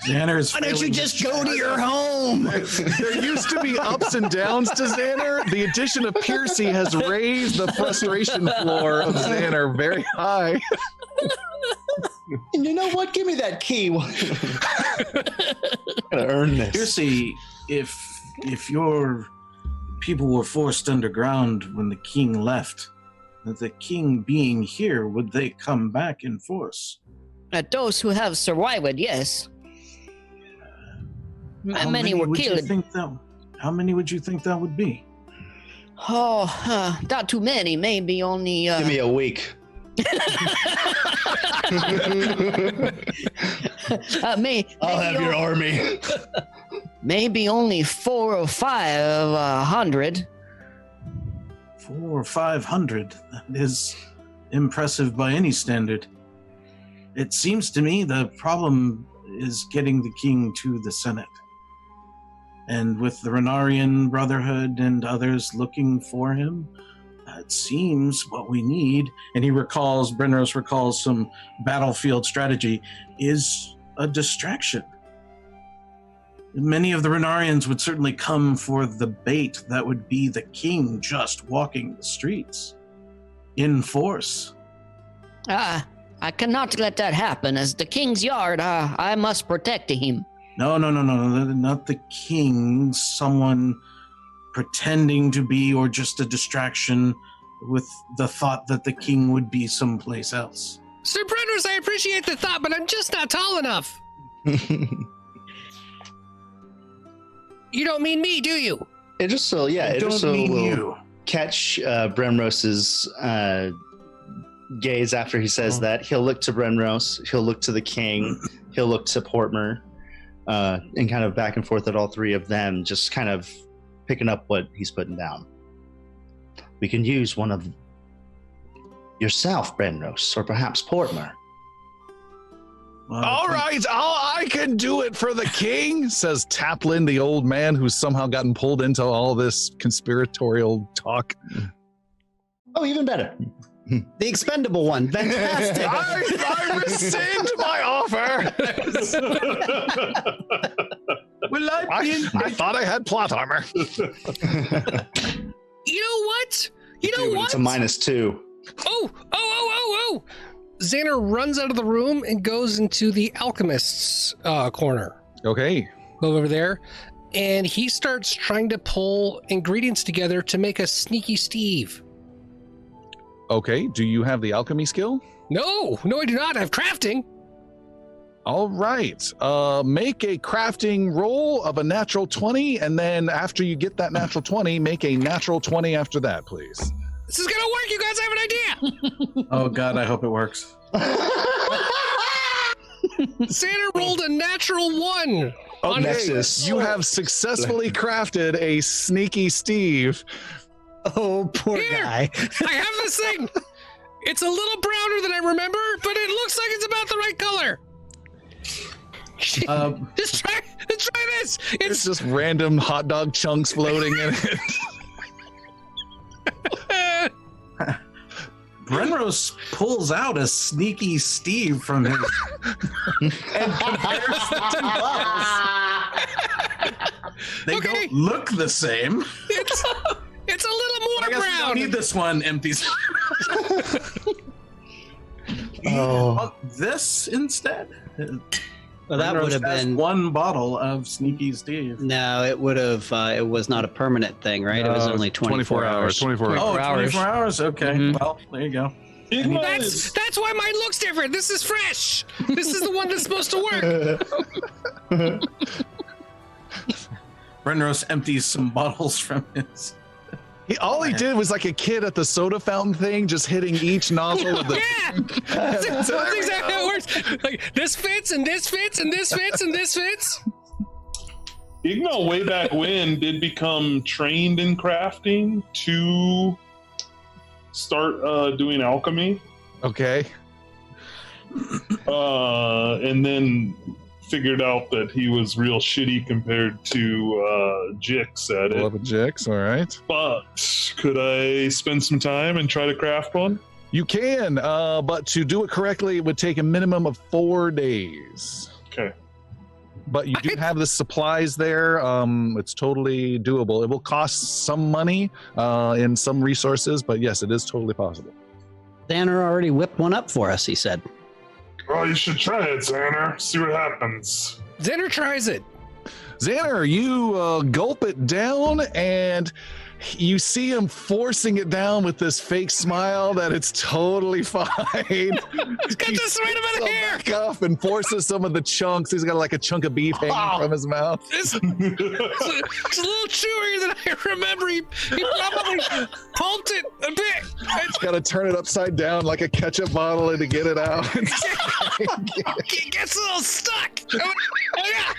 [SPEAKER 6] Xander's
[SPEAKER 4] Why don't you
[SPEAKER 6] failing
[SPEAKER 4] just
[SPEAKER 6] his
[SPEAKER 4] go to
[SPEAKER 6] child.
[SPEAKER 4] your home?
[SPEAKER 1] There used to be ups and downs to Xander. The addition of Piercy has raised the frustration floor of Xander very high.
[SPEAKER 3] And you know what? Give me that key. I'm gonna earn this.
[SPEAKER 6] Piercy, if your people were forced underground when the king left, the king being here, would they come back in force?
[SPEAKER 7] Those who have survived, yes. Many were
[SPEAKER 6] would you
[SPEAKER 7] killed.
[SPEAKER 6] think that? How many would you think that would be?
[SPEAKER 7] Oh, not too many. Maybe only.
[SPEAKER 3] Give me a week. I'll have your army.
[SPEAKER 7] Maybe only 400 or 500.
[SPEAKER 6] 400 or 500. That is impressive by any standard. It seems to me the problem is getting the king to the Senate. And with the Renarian Brotherhood and others looking for him, that seems what we need. And Brenros recalls some battlefield strategy, is a distraction. Many of the Renarians would certainly come for the bait that would be the king just walking the streets in force.
[SPEAKER 7] I cannot let that happen. As the king's yard, I must protect him.
[SPEAKER 6] No, not the king. Someone pretending to be, or just a distraction with the thought that the king would be someplace else.
[SPEAKER 2] Sir Brenros, I appreciate the thought, but I'm just not tall enough. You don't mean me, do you?
[SPEAKER 3] It just so
[SPEAKER 6] you.
[SPEAKER 3] Catch Brenros's gaze after he says that. He'll look to Brenros, he'll look to the king, he'll look to Portmer, and kind of back and forth at all three of them, just kind of picking up what he's putting down. We can use one of yourself, Brenros, or perhaps Portmer.
[SPEAKER 6] Well,
[SPEAKER 1] All right, I can do it for the king, says Taplin, the old man who's somehow gotten pulled into all this conspiratorial talk.
[SPEAKER 3] Oh, even better.
[SPEAKER 4] The expendable one. Fantastic.
[SPEAKER 1] I rescind my offer.
[SPEAKER 6] Will I be in?
[SPEAKER 1] I thought I had plot armor.
[SPEAKER 2] You know what?
[SPEAKER 3] Dude, it's a -2.
[SPEAKER 2] Oh! Xander runs out of the room and goes into the alchemist's corner.
[SPEAKER 1] Okay.
[SPEAKER 2] Go over there, and he starts trying to pull ingredients together to make a sneaky Steve.
[SPEAKER 1] Okay. Do you have the alchemy skill?
[SPEAKER 2] No, I do not. I have crafting.
[SPEAKER 1] All right. Make a crafting roll of a natural 20, and then after you get that natural 20, make a natural 20 after that, please.
[SPEAKER 2] This is gonna work. You guys have an idea.
[SPEAKER 6] Oh God, I hope it works.
[SPEAKER 2] Xander rolled a natural 1. On
[SPEAKER 3] Nexus.
[SPEAKER 1] You have successfully crafted a sneaky Steve.
[SPEAKER 4] Oh, poor
[SPEAKER 2] Here.
[SPEAKER 4] guy.
[SPEAKER 2] I have this thing. It's a little browner than I remember, but it looks like it's about the right color. Let's try this.
[SPEAKER 1] It's just random hot dog chunks floating in it.
[SPEAKER 6] Brenrose pulls out a sneaky Steve from his and compares the two bottles. They don't look the same.
[SPEAKER 2] It's a little more
[SPEAKER 6] I guess we
[SPEAKER 2] brown.
[SPEAKER 6] don't need this one empties. This instead.
[SPEAKER 4] Well, that would have been
[SPEAKER 6] one bottle of Sneaky Steve.
[SPEAKER 4] No, it would have. It was not a permanent thing, right? It was only 24 hours.
[SPEAKER 1] 24
[SPEAKER 6] Oh,
[SPEAKER 1] hours.
[SPEAKER 6] 24 hours. Okay.
[SPEAKER 4] Mhm.
[SPEAKER 6] Well, there you go.
[SPEAKER 2] That's why mine looks different. This is fresh. This is the one that's supposed to work.
[SPEAKER 6] Brenrose empties some bottles from his.
[SPEAKER 1] All he did was like a kid at the soda fountain thing, just hitting each nozzle of the.
[SPEAKER 2] Yeah, that's exactly how it works. Like this fits, and this fits, and this fits, and this fits.
[SPEAKER 5] Ignal way back when did become trained in crafting to start doing alchemy,
[SPEAKER 1] Okay.
[SPEAKER 5] and then figured out that he was real shitty compared to Jix at it.
[SPEAKER 1] 11 Jix, all right.
[SPEAKER 5] But could I spend some time and try to craft one?
[SPEAKER 1] You can, but to do it correctly, it would take a minimum of 4 days.
[SPEAKER 5] Okay.
[SPEAKER 1] But you do have the supplies there. It's totally doable. It will cost some money and some resources, but yes, it is totally possible.
[SPEAKER 4] Danner already whipped one up for us, he said.
[SPEAKER 9] Well, you should try it, Xander. See what happens.
[SPEAKER 2] Xander tries it.
[SPEAKER 1] Xander, you gulp it down, and you see him forcing it down with this fake smile that it's totally fine.
[SPEAKER 2] He's got this right amount of hair.
[SPEAKER 1] Back up and forces some of the chunks. He's got like a chunk of beef hanging from his mouth.
[SPEAKER 2] It's a little chewier than I remember. He probably pulped it a bit.
[SPEAKER 1] He's got to turn it upside down like a ketchup bottle and to get it out.
[SPEAKER 2] It gets a little stuck. Oh, yeah.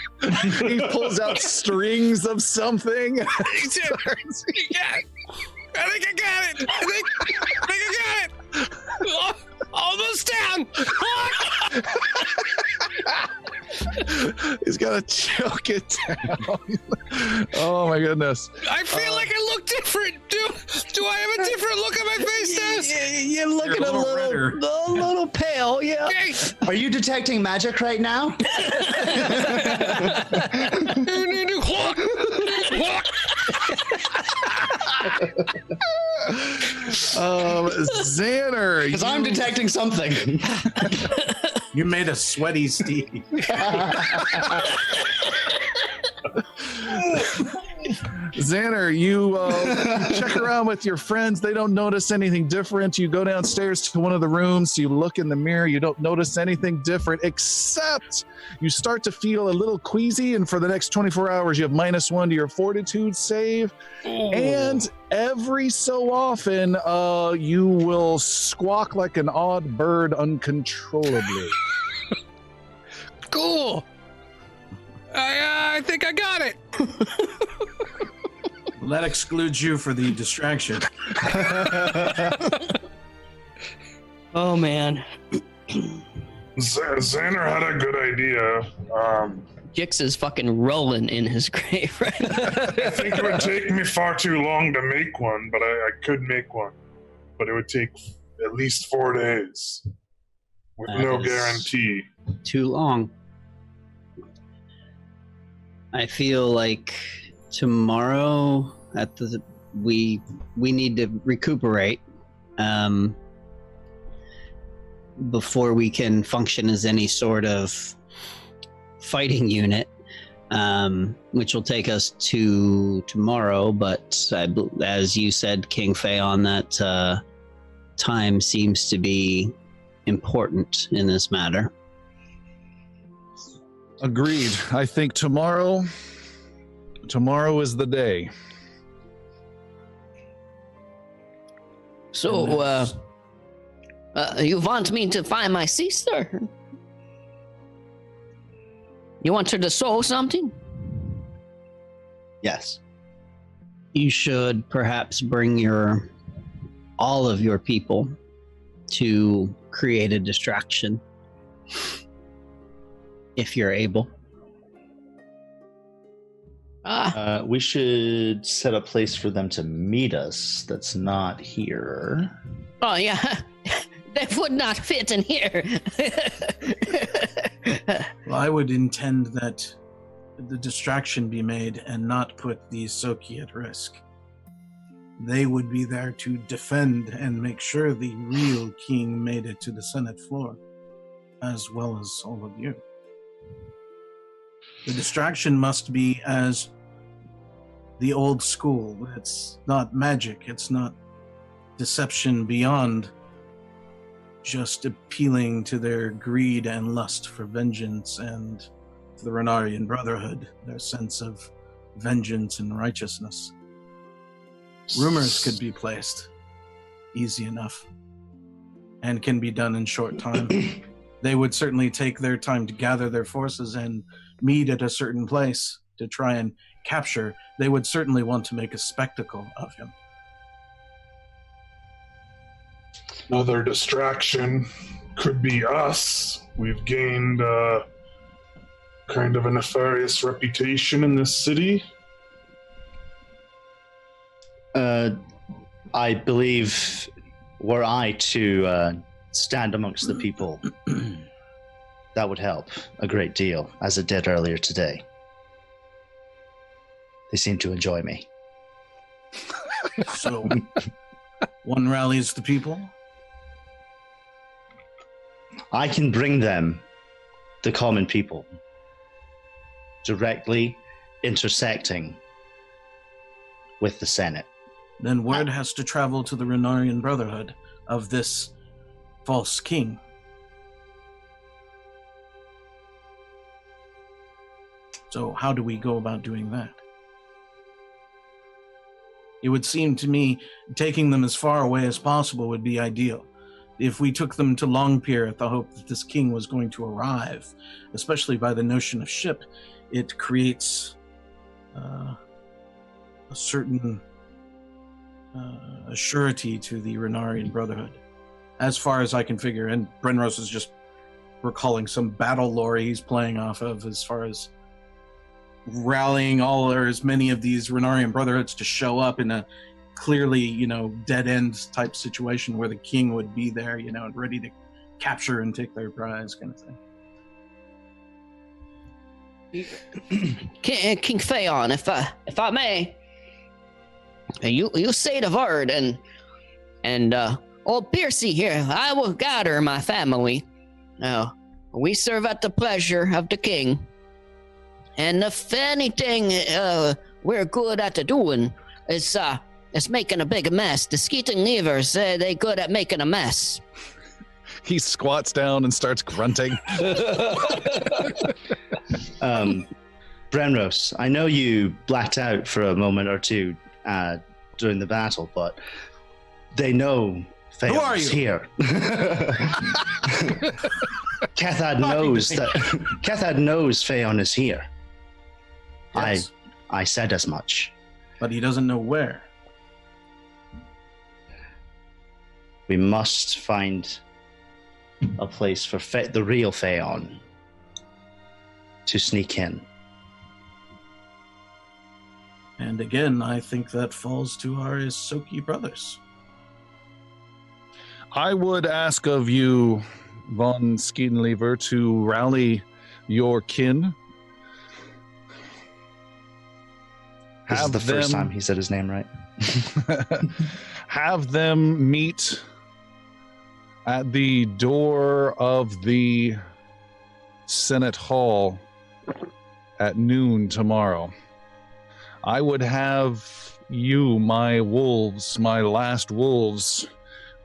[SPEAKER 1] He pulls out strings of something.
[SPEAKER 2] Yeah, I think I got it. I think I got it. Oh, almost down.
[SPEAKER 1] He's got to choke it down. Oh my goodness.
[SPEAKER 2] I feel like I look different. Do I have a different look on my face, Des?
[SPEAKER 4] You're looking
[SPEAKER 6] You're a little redder.
[SPEAKER 4] a little pale, yeah.
[SPEAKER 2] Okay.
[SPEAKER 3] Are you detecting magic right now?
[SPEAKER 1] Xander,
[SPEAKER 3] Because I'm detecting something.
[SPEAKER 6] You made a sweaty Steve.
[SPEAKER 1] Xander, you check around with your friends. They don't notice anything different. You go downstairs to one of the rooms. You look in the mirror. You don't notice anything different, except you start to feel a little queasy. And for the next 24 hours, you have -1 to your fortitude save. And every so often, you will squawk like an odd bird uncontrollably.
[SPEAKER 2] Cool. I think I got it.
[SPEAKER 6] Well, that excludes you for the distraction.
[SPEAKER 8] Oh man,
[SPEAKER 9] Xander had a good idea.
[SPEAKER 8] Jix is fucking rolling in his grave right now.
[SPEAKER 9] I think it would take me far too long to make one, but I could make one. But it would take at least 4 days. With no
[SPEAKER 4] That is
[SPEAKER 9] guarantee.
[SPEAKER 4] Too long. I feel like tomorrow we need to recuperate before we can function as any sort of fighting unit, which will take us to tomorrow. But as you said, King Phaon, that time seems to be important in this matter.
[SPEAKER 1] Agreed. I think tomorrow is the day.
[SPEAKER 8] So, you want me to find my sister? You want her to sew something?
[SPEAKER 3] Yes.
[SPEAKER 4] You should perhaps bring all of your people to create a distraction. if you're able.
[SPEAKER 3] We should set a place for them to meet us that's not here.
[SPEAKER 7] Oh, yeah. They would not fit in here.
[SPEAKER 6] Well, I would intend that the distraction be made and not put the Soki at risk. They would be there to defend and make sure the real king made it to the Senate floor, as well as all of you. The distraction must be as the old school. It's not magic. It's not deception beyond just appealing to their greed and lust for vengeance and to the Renarian Brotherhood, their sense of vengeance and righteousness. Rumors could be placed easy enough and can be done in short time. They would certainly take their time to gather their forces and meet at a certain place to try and capture. They would certainly want to make a spectacle of him.
[SPEAKER 9] Another distraction could be us. We've gained kind of a nefarious reputation in this city.
[SPEAKER 3] I believe were I to stand amongst the people, that would help a great deal, as it did earlier today. They seem to enjoy me.
[SPEAKER 6] So, one rallies the people.
[SPEAKER 3] I can bring them, the common people, directly intersecting with the Senate.
[SPEAKER 6] Then word has to travel to the Renarian Brotherhood of this false king. So how do we go about doing that? It would seem to me taking them as far away as possible would be ideal. If we took them to Longpier at the hope that this king was going to arrive, especially by the notion of ship, it creates a certain a surety to the Renarian Brotherhood, as far as I can figure. And Brenros is just recalling some battle lore he's playing off of, as far as rallying all or as many of these Renarian Brotherhoods to show up in a clearly, dead end type situation where the king would be there, and ready to capture and take their prize, kind of thing.
[SPEAKER 7] King Phaon, if I may, you say the word, and old Piercy here, I will gather my family. We serve at the pleasure of the king, and if anything we're good at doing is making a big mess. The Skeeting Leavers say they're good at making a mess.
[SPEAKER 1] He squats down and starts grunting.
[SPEAKER 3] Brenros, I know you blacked out for a moment or two during the battle, but they know Phaon is here. Kethad knows Phaon is here. Yes. I said as much.
[SPEAKER 6] But he doesn't know where.
[SPEAKER 3] We must find a place for the real Phaon to sneak in.
[SPEAKER 6] And again, I think that falls to our Soki brothers.
[SPEAKER 1] I would ask of you, von Skeetenlever, to rally your kin.
[SPEAKER 3] This is the first time he said his name right.
[SPEAKER 1] Have them meet at the door of the Senate Hall at noon tomorrow. I would have you, my wolves, my last wolves,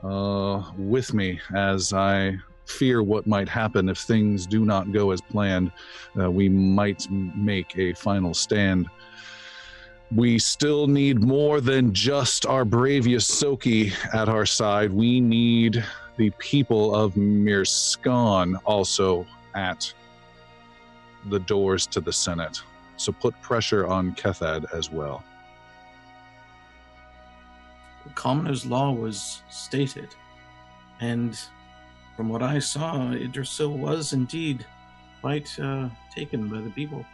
[SPEAKER 1] with me, as I fear what might happen if things do not go as planned. We might make a final stand. We still need more than just our bravest Soki at our side. We need the people of Mearscon also at the doors to the Senate. So put pressure on Kethad as well.
[SPEAKER 6] The Commoner's Law was stated, and from what I saw, Idrisil was indeed quite taken by the people.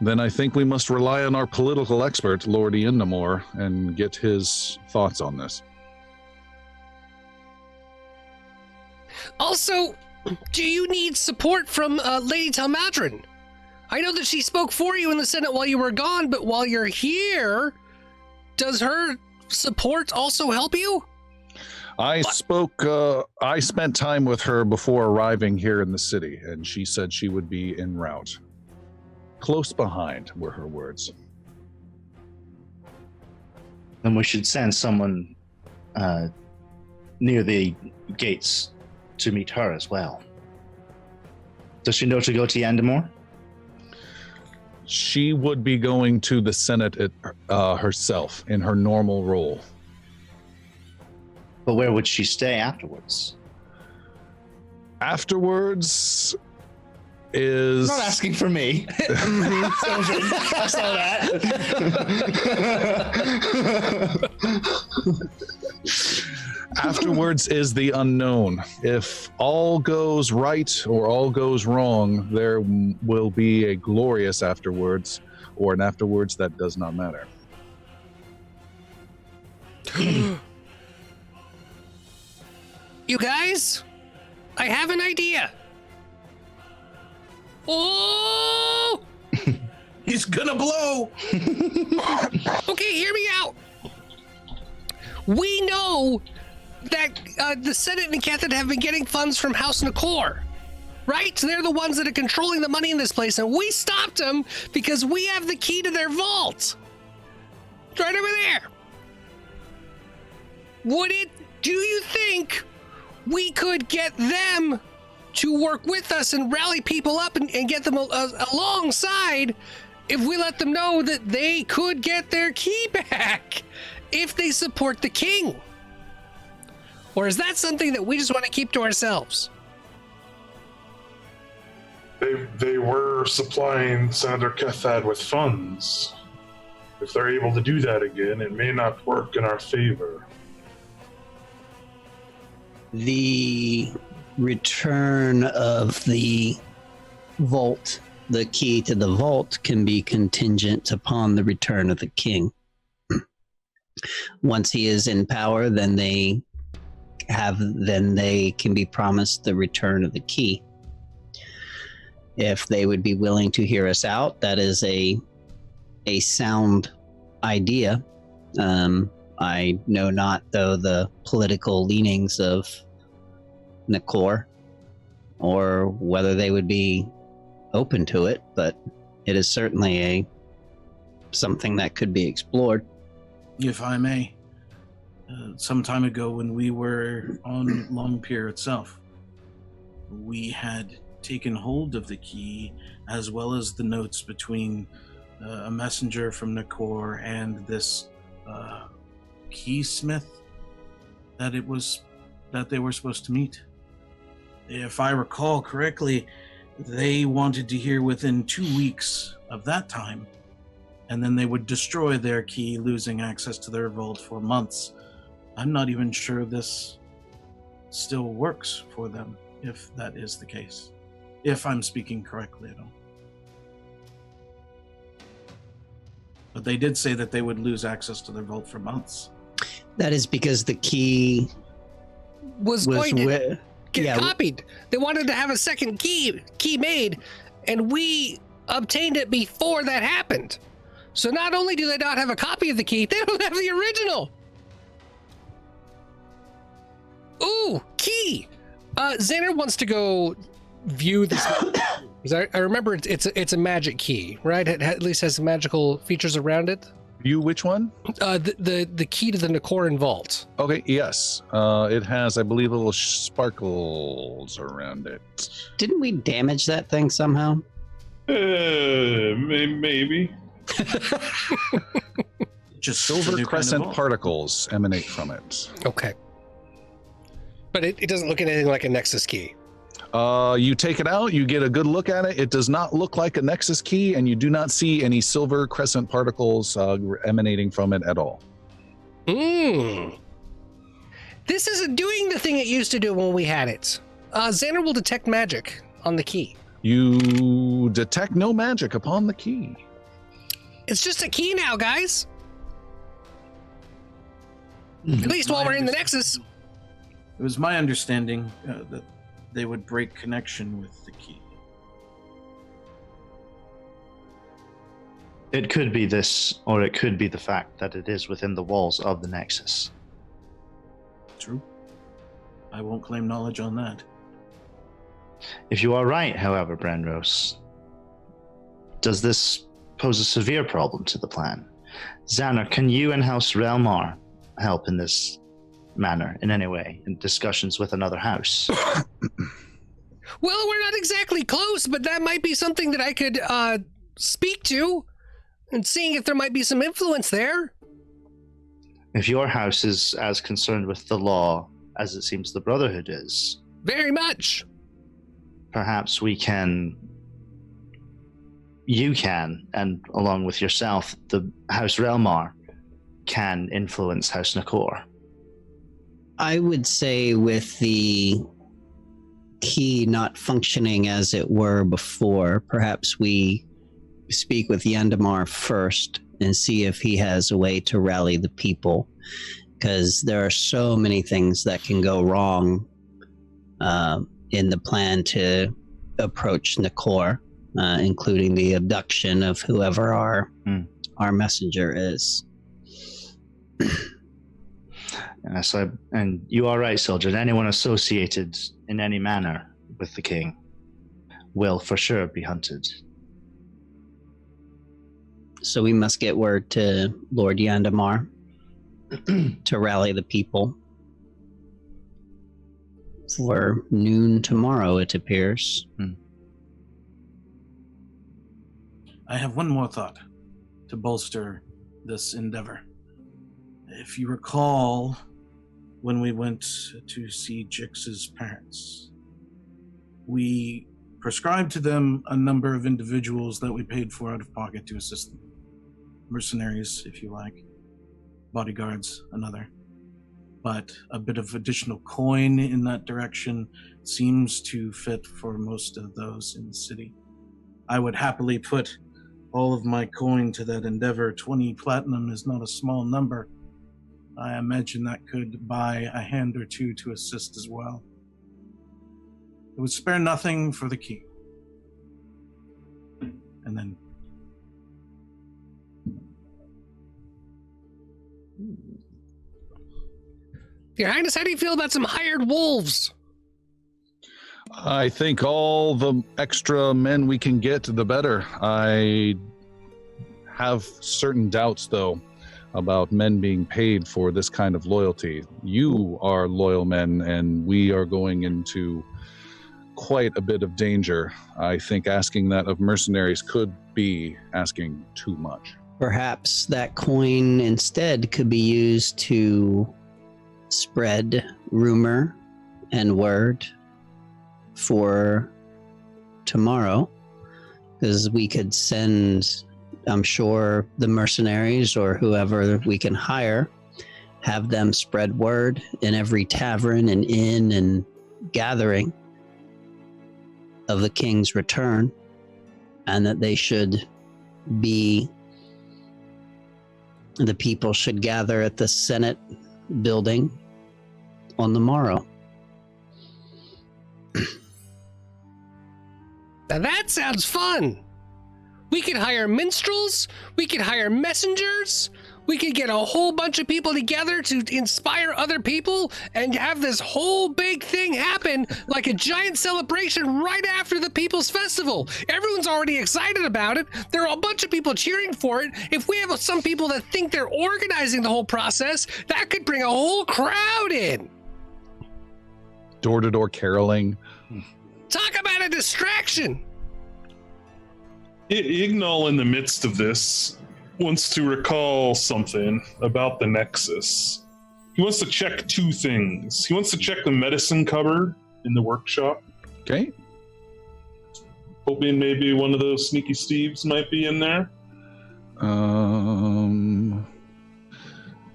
[SPEAKER 1] Then I think we must rely on our political expert, Lord Iandamore, and get his thoughts on this.
[SPEAKER 2] Also, do you need support from Lady Talmadrin? I know that she spoke for you in the Senate while you were gone, but while you're here, does her support also help you?
[SPEAKER 1] I spent time with her before arriving here in the city, and she said she would be en route. Close behind were her words.
[SPEAKER 3] Then we should send someone near the gates to meet her as well. Does she know to go to Yandamore?
[SPEAKER 1] She would be going to the Senate herself in her normal role.
[SPEAKER 3] But where would she stay afterwards?
[SPEAKER 1] Afterwards is...
[SPEAKER 3] Not asking for me. I saw that.
[SPEAKER 1] Afterwards is the unknown. If all goes right or all goes wrong, there will be a glorious afterwards, or an afterwards that does not matter.
[SPEAKER 2] You guys, I have an idea. Oh!
[SPEAKER 6] He's gonna blow!
[SPEAKER 2] Okay, hear me out. We know that the Senate and Catherine have been getting funds from House Nakor, right? They're the ones that are controlling the money in this place, and we stopped them because we have the key to their vault. It's right over there. Do you think we could get them to work with us and rally people up and get them alongside if we let them know that they could get their key back if they support the king? Or is that something that we just want to keep to ourselves?
[SPEAKER 9] They were supplying Senator Kethad with funds. If they're able to do that again, it may not work in our favor.
[SPEAKER 4] The return of the vault, the key to the vault, can be contingent upon the return of the king. Once he is in power, then they can be promised the return of the key. If they would be willing to hear us out, that is a sound idea. I know not, though, the political leanings of Nakor, or whether they would be open to it, but it is certainly something that could be explored.
[SPEAKER 6] If I may, some time ago when we were on Long Pier itself, we had taken hold of the key as well as the notes between a messenger from Nakor and this keysmith that they were supposed to meet. If I recall correctly, they wanted to hear within 2 weeks of that time, and then they would destroy their key, losing access to their vault for months. I'm not even sure this still works for them, if that is the case. If I'm speaking correctly at all. But they did say that they would lose access to their vault for months.
[SPEAKER 4] That is because the key
[SPEAKER 2] was going to get copied. They wanted to have a second key made, and we obtained it before that happened. So not only do they not have a copy of the key, they don't have the original. Ooh, key. Xander wants to go view this. I remember it's a magic key, right? It at least has some magical features around it.
[SPEAKER 1] You which one?
[SPEAKER 2] The key to the Nakoran vault.
[SPEAKER 1] Okay, yes. It has, I believe, little sparkles around it.
[SPEAKER 4] Didn't we damage that thing somehow?
[SPEAKER 5] Maybe.
[SPEAKER 6] Just
[SPEAKER 1] Silver crescent particles emanate from it.
[SPEAKER 2] Okay. But it doesn't look anything like a Nexus key.
[SPEAKER 1] You take it out, you get a good look at it. It does not look like a Nexus key, and you do not see any silver crescent particles emanating from it at all.
[SPEAKER 2] This isn't doing the thing it used to do when we had it. Xander will detect magic on the key?
[SPEAKER 1] You detect no magic upon the key.
[SPEAKER 2] It's just a key now, guys. At least while we're in the Nexus.
[SPEAKER 6] It was my understanding that they would break connection with the key.
[SPEAKER 3] It could be this, or it could be the fact that it is within the walls of the Nexus.
[SPEAKER 6] True. I won't claim knowledge on that.
[SPEAKER 3] If you are right, however, Brenros, does this pose a severe problem to the plan? Xander, can you and House Relmar help in this manner in any way, in discussions with another house?
[SPEAKER 2] Well, we're not exactly close, but that might be something that I could speak to and seeing if there might be some influence there.
[SPEAKER 3] If your house is as concerned with the law as it seems the Brotherhood is,
[SPEAKER 2] very much,
[SPEAKER 3] perhaps you can, and along with yourself, the House Relmar can influence House Nakor.
[SPEAKER 4] I would say with the key not functioning as it were before, perhaps we speak with Yandamar first and see if he has a way to rally the people, because there are so many things that can go wrong in the plan to approach Nakor, including the abduction of whoever our messenger is.
[SPEAKER 3] And you are right, Soldier. Anyone associated in any manner with the king will for sure be hunted.
[SPEAKER 4] So we must get word to Lord Yandamar to rally the people for noon tomorrow, it appears.
[SPEAKER 6] I have one more thought to bolster this endeavor. If you recall, when we went to see Jix's parents, we prescribed to them a number of individuals that we paid for out of pocket to assist them. Mercenaries, if you like. Bodyguards, another. But a bit of additional coin in that direction seems to fit for most of those in the city. I would happily put all of my coin to that endeavor. 20 platinum is not a small number. I imagine that could buy a hand or two to assist as well. It would spare nothing for the key. And then...
[SPEAKER 2] Your Highness, how do you feel about some hired wolves?
[SPEAKER 1] I think all the extra men we can get, the better. I have certain doubts, though, about men being paid for this kind of loyalty. You are loyal men, and we are going into quite a bit of danger. I think asking that of mercenaries could be asking too much.
[SPEAKER 4] Perhaps that coin instead could be used to spread rumor and word for tomorrow, because we could send, I'm sure, the mercenaries or whoever we can hire, have them spread word in every tavern and inn and gathering of the king's return, and that they should be, the people should gather at the Senate building on the morrow.
[SPEAKER 2] Now that sounds fun. We could hire minstrels, we could hire messengers, we could get a whole bunch of people together to inspire other people and have this whole big thing happen like a giant celebration right after the People's Festival. Everyone's already excited about it. There are a bunch of people cheering for it. If we have some people that think they're organizing the whole process, that could bring a whole crowd in.
[SPEAKER 1] Door-to-door caroling.
[SPEAKER 2] Talk about a distraction.
[SPEAKER 5] Ignal, in the midst of this, wants to recall something about the Nexus. He wants to check two things. He wants to check the medicine cupboard in the workshop.
[SPEAKER 1] Okay.
[SPEAKER 5] Hoping maybe one of those sneaky Steves might be in there.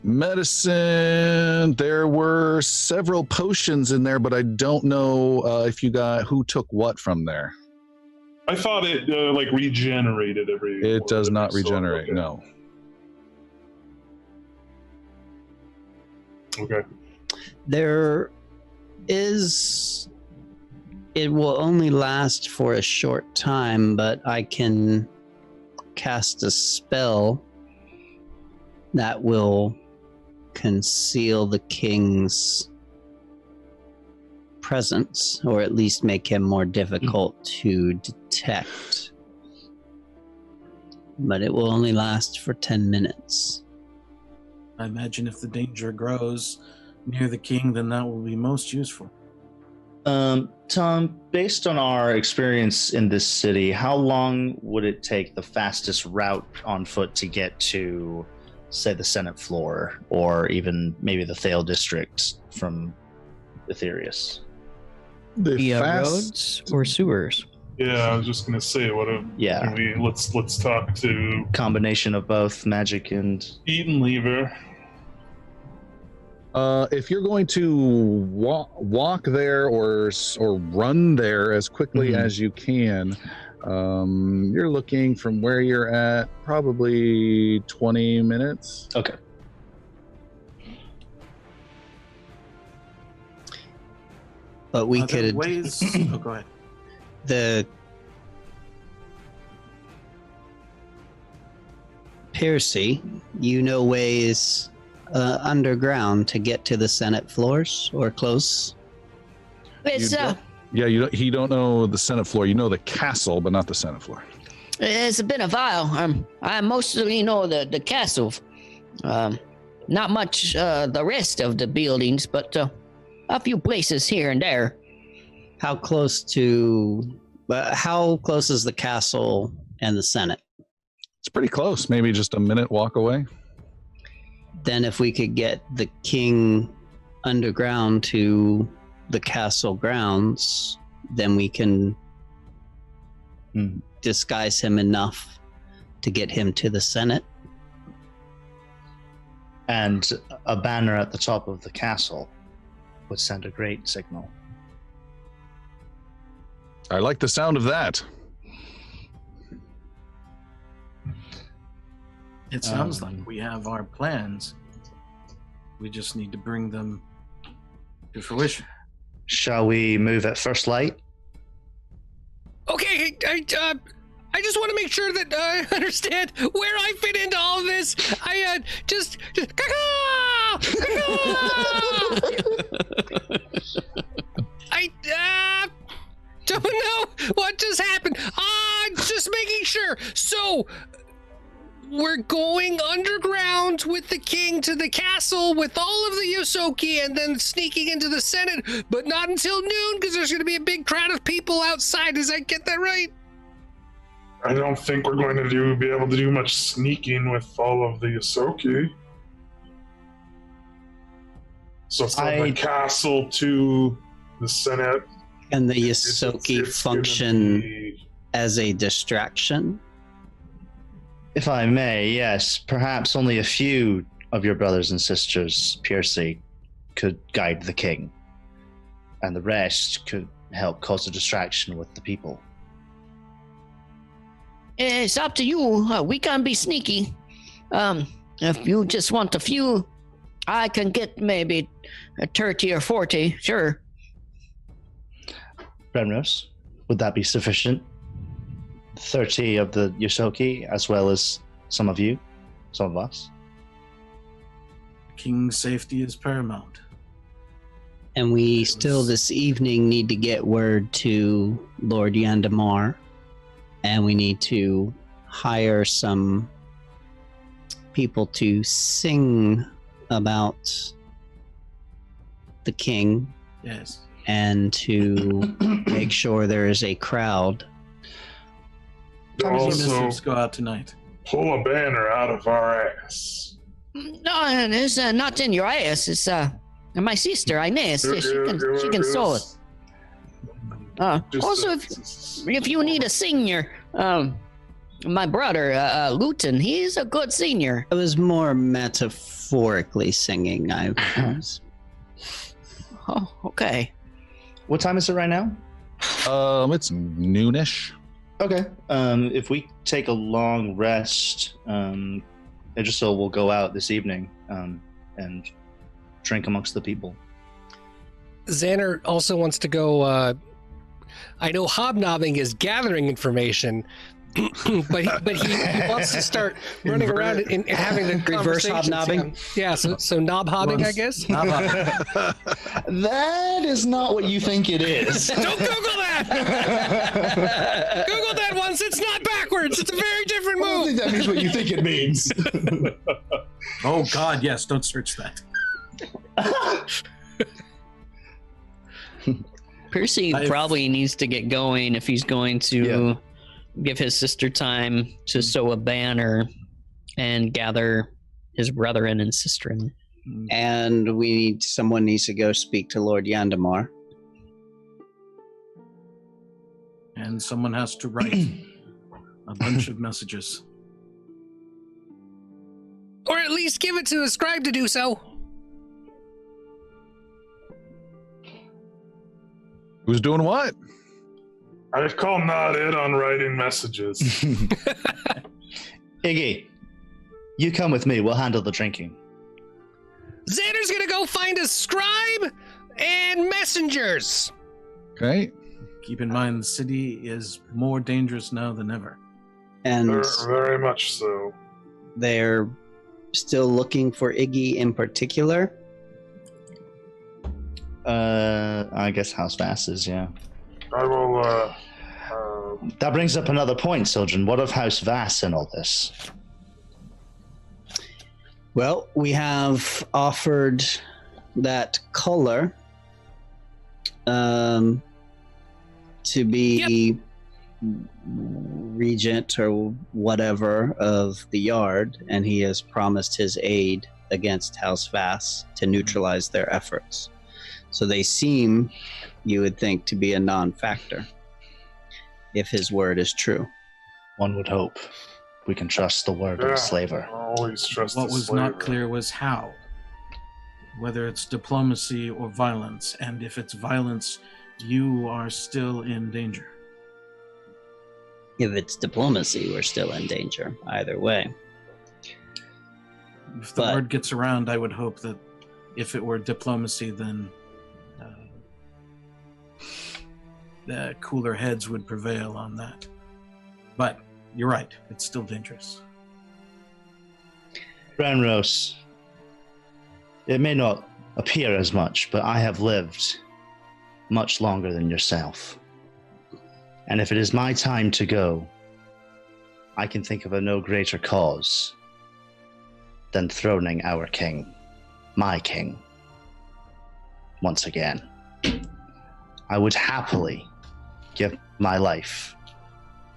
[SPEAKER 1] Medicine. There were several potions in there, but I don't know if you got who took what from there.
[SPEAKER 5] I thought it like regenerated every.
[SPEAKER 1] It does not
[SPEAKER 5] every sword.
[SPEAKER 1] regenerate.
[SPEAKER 5] Okay.
[SPEAKER 1] No.
[SPEAKER 5] Okay.
[SPEAKER 4] There is. It will only last for a short time, but I can cast a spell that will conceal the king's presence, or at least make him more difficult to detect. But it will only last for 10 minutes.
[SPEAKER 6] I imagine if the danger grows near the king, then that will be most useful.
[SPEAKER 3] Tom, based on our experience in this city, how long would it take the fastest route on foot to get to, say, the Senate floor, or even maybe the Thale district from Etherius?
[SPEAKER 7] Via roads or sewers?
[SPEAKER 5] Yeah, I was just gonna say,
[SPEAKER 3] Yeah.
[SPEAKER 5] Let's talk to
[SPEAKER 3] Combination of both magic and
[SPEAKER 5] Eat and Lever.
[SPEAKER 1] If you're going to walk there or run there as quickly as you can, you're looking from where you're at probably 20 minutes.
[SPEAKER 3] Okay.
[SPEAKER 4] But we
[SPEAKER 6] Are there
[SPEAKER 4] could.
[SPEAKER 6] ways. Oh, go ahead.
[SPEAKER 4] The Piercy, you know ways underground to get to the Senate floors or close?
[SPEAKER 7] It's
[SPEAKER 1] Yeah, you don't know the Senate floor. You know the castle, but not the Senate floor.
[SPEAKER 7] it's been a while. I mostly know the castle. Not much the rest of the buildings, but a few places here and there.
[SPEAKER 4] How close is the castle and the Senate?
[SPEAKER 1] It's pretty close. Maybe just a minute walk away.
[SPEAKER 4] Then if we could get the king underground to the castle grounds, then we can disguise him enough to get him to the Senate.
[SPEAKER 3] And a banner at the top of the castle would send a great signal.
[SPEAKER 1] I like the sound of that.
[SPEAKER 6] It sounds like we have our plans. We just need to bring them to fruition.
[SPEAKER 3] Shall we move at first light?
[SPEAKER 2] Okay, I just want to make sure that I understand where I fit into all of this. I just I don't know what just happened. Just making sure. So we're going underground with the king to the castle with all of the Yosoki and then sneaking into the Senate, but not until noon because there's going to be a big crowd of people outside. Does I get that right?
[SPEAKER 9] I don't think we're going to be able to do much sneaking with all of the Yosoki. So from the castle to the Senate.
[SPEAKER 4] And the Yosoki
[SPEAKER 9] it's
[SPEAKER 4] function as a distraction?
[SPEAKER 3] If I may, yes. Perhaps only a few of your brothers and sisters, Piercy, could guide the king. And the rest could help cause a distraction with the people.
[SPEAKER 7] It's up to you. We can be sneaky. If you just want a few, I can get maybe a 30 or 40, sure.
[SPEAKER 3] Remnos, would that be sufficient? 30 of the Yosoki, as well as some of you, some of us.
[SPEAKER 6] King's safety is paramount.
[SPEAKER 4] And we still this evening need to get word to Lord Yandamar, and we need to hire some people to sing about the king.
[SPEAKER 6] Yes.
[SPEAKER 4] And to make sure there is a crowd.
[SPEAKER 9] Also,
[SPEAKER 6] Let's go out tonight.
[SPEAKER 9] pull a banner out of our ass.
[SPEAKER 7] No, it's not in your ass. It's my sister Inez. She can sew it. Also, if you need a senior, my brother Luton, he's a good senior.
[SPEAKER 4] It was more metaphorical metaphorically singing. I was.
[SPEAKER 8] Oh, okay.
[SPEAKER 3] What time is it right now?
[SPEAKER 1] It's noonish.
[SPEAKER 3] Okay. If we take a long rest, Idrisil will go out this evening and drink amongst the people.
[SPEAKER 2] Xander also wants to go. I know hobnobbing is gathering information, but he wants to start running around and having the
[SPEAKER 4] Reverse hobnobbing?
[SPEAKER 2] Yeah, so knob hobbing, I guess.
[SPEAKER 3] That is not what you think it is.
[SPEAKER 2] Don't Google that! Google that once, it's not backwards, it's a very different
[SPEAKER 3] I don't
[SPEAKER 2] move.
[SPEAKER 3] think that means what you think it means.
[SPEAKER 6] Oh God, yes! Don't search that.
[SPEAKER 8] Percy probably needs to get going if he's going to give his sister time to sew a banner and gather his brethren and sisterin.
[SPEAKER 4] And someone needs to go speak to Lord Yandamar.
[SPEAKER 6] And someone has to write a bunch of messages.
[SPEAKER 2] Or at least give it to a scribe to do so.
[SPEAKER 1] Who's doing what?
[SPEAKER 9] I call not it on writing messages.
[SPEAKER 3] Iggy, you come with me. We'll handle the drinking.
[SPEAKER 2] Xander's gonna go find a scribe and messengers.
[SPEAKER 1] Okay.
[SPEAKER 6] Keep in mind, the city is more dangerous now than ever.
[SPEAKER 4] And
[SPEAKER 9] Very much so.
[SPEAKER 4] they're still looking for Iggy in particular.
[SPEAKER 3] I guess House Vass is, yeah.
[SPEAKER 9] I will,
[SPEAKER 3] That brings up another point, Sildren. What of House Vass in all this?
[SPEAKER 4] Well, we have offered that color to be regent or whatever of the yard, and he has promised his aid against House Vass to neutralize their efforts. So they seem, you would think, to be a non-factor, if his word is true.
[SPEAKER 3] One would hope. We can trust the word of a slaver.
[SPEAKER 9] always trust
[SPEAKER 6] What
[SPEAKER 9] the
[SPEAKER 6] was
[SPEAKER 9] slaver.
[SPEAKER 6] not clear was how. Whether it's diplomacy or violence, and if it's violence, you are still in danger.
[SPEAKER 4] If it's diplomacy, we're still in danger, either way.
[SPEAKER 6] If the
[SPEAKER 4] But-
[SPEAKER 6] word gets around, I would hope that if it were diplomacy, then the cooler heads would prevail on that. But you're right, it's still dangerous.
[SPEAKER 3] Branros, it may not appear as much, but I have lived much longer than yourself. And if it is my time to go, I can think of a no greater cause than throning our king, my king, once again. I would happily give my life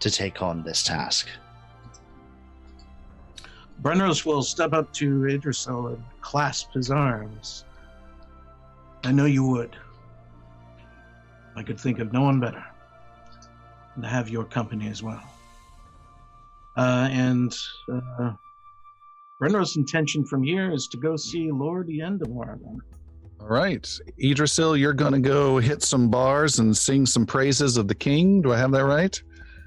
[SPEAKER 3] to take on this task.
[SPEAKER 6] Brenros will step up to Idrisil and clasp his arms. I know you would. I could think of no one better than to have your company as well. Brenros' intention from here is to go see Lord Yendamar.
[SPEAKER 1] All right. Idrisil, you're going to go hit some bars and sing some praises of the king. Do I have that right?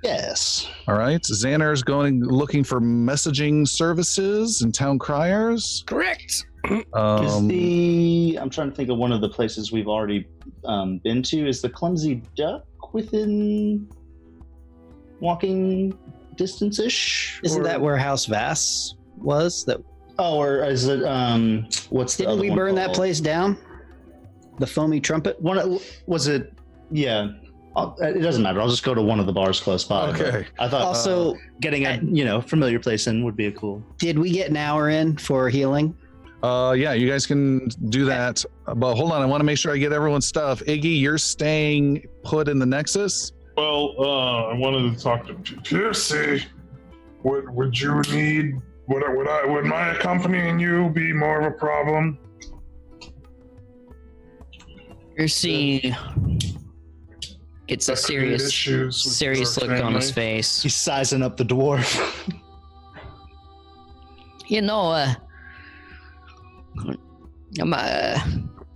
[SPEAKER 3] Yes.
[SPEAKER 1] All right. Xander's looking for messaging services and town criers.
[SPEAKER 2] Correct.
[SPEAKER 3] I'm trying to think of one of the places we've already been to. Is the Clumsy Duck within walking distance-ish?
[SPEAKER 4] Isn't that where House Vass was?
[SPEAKER 3] Or is it, what's the
[SPEAKER 4] Didn't
[SPEAKER 3] other
[SPEAKER 4] we
[SPEAKER 3] one
[SPEAKER 4] burn that
[SPEAKER 3] called?
[SPEAKER 4] place down? The Foamy Trumpet?
[SPEAKER 3] Was it, yeah. It doesn't matter. I'll just go to one of the bars close by.
[SPEAKER 1] Okay.
[SPEAKER 3] I thought
[SPEAKER 4] Also,
[SPEAKER 3] getting a familiar place in would be a cool.
[SPEAKER 4] did we get an hour in for healing?
[SPEAKER 1] Yeah, you guys can do that. But hold on, I want to make sure I get everyone's stuff. Iggy, you're staying put in the Nexus?
[SPEAKER 9] Well, I wanted to talk to Piercy. Would you need? Would my accompanying you be more of a problem?
[SPEAKER 8] Percy gets a
[SPEAKER 9] That could be issues
[SPEAKER 8] serious
[SPEAKER 9] with
[SPEAKER 8] look
[SPEAKER 9] our
[SPEAKER 8] on his
[SPEAKER 9] family.
[SPEAKER 8] face.
[SPEAKER 3] He's sizing up the dwarf.
[SPEAKER 7] You know,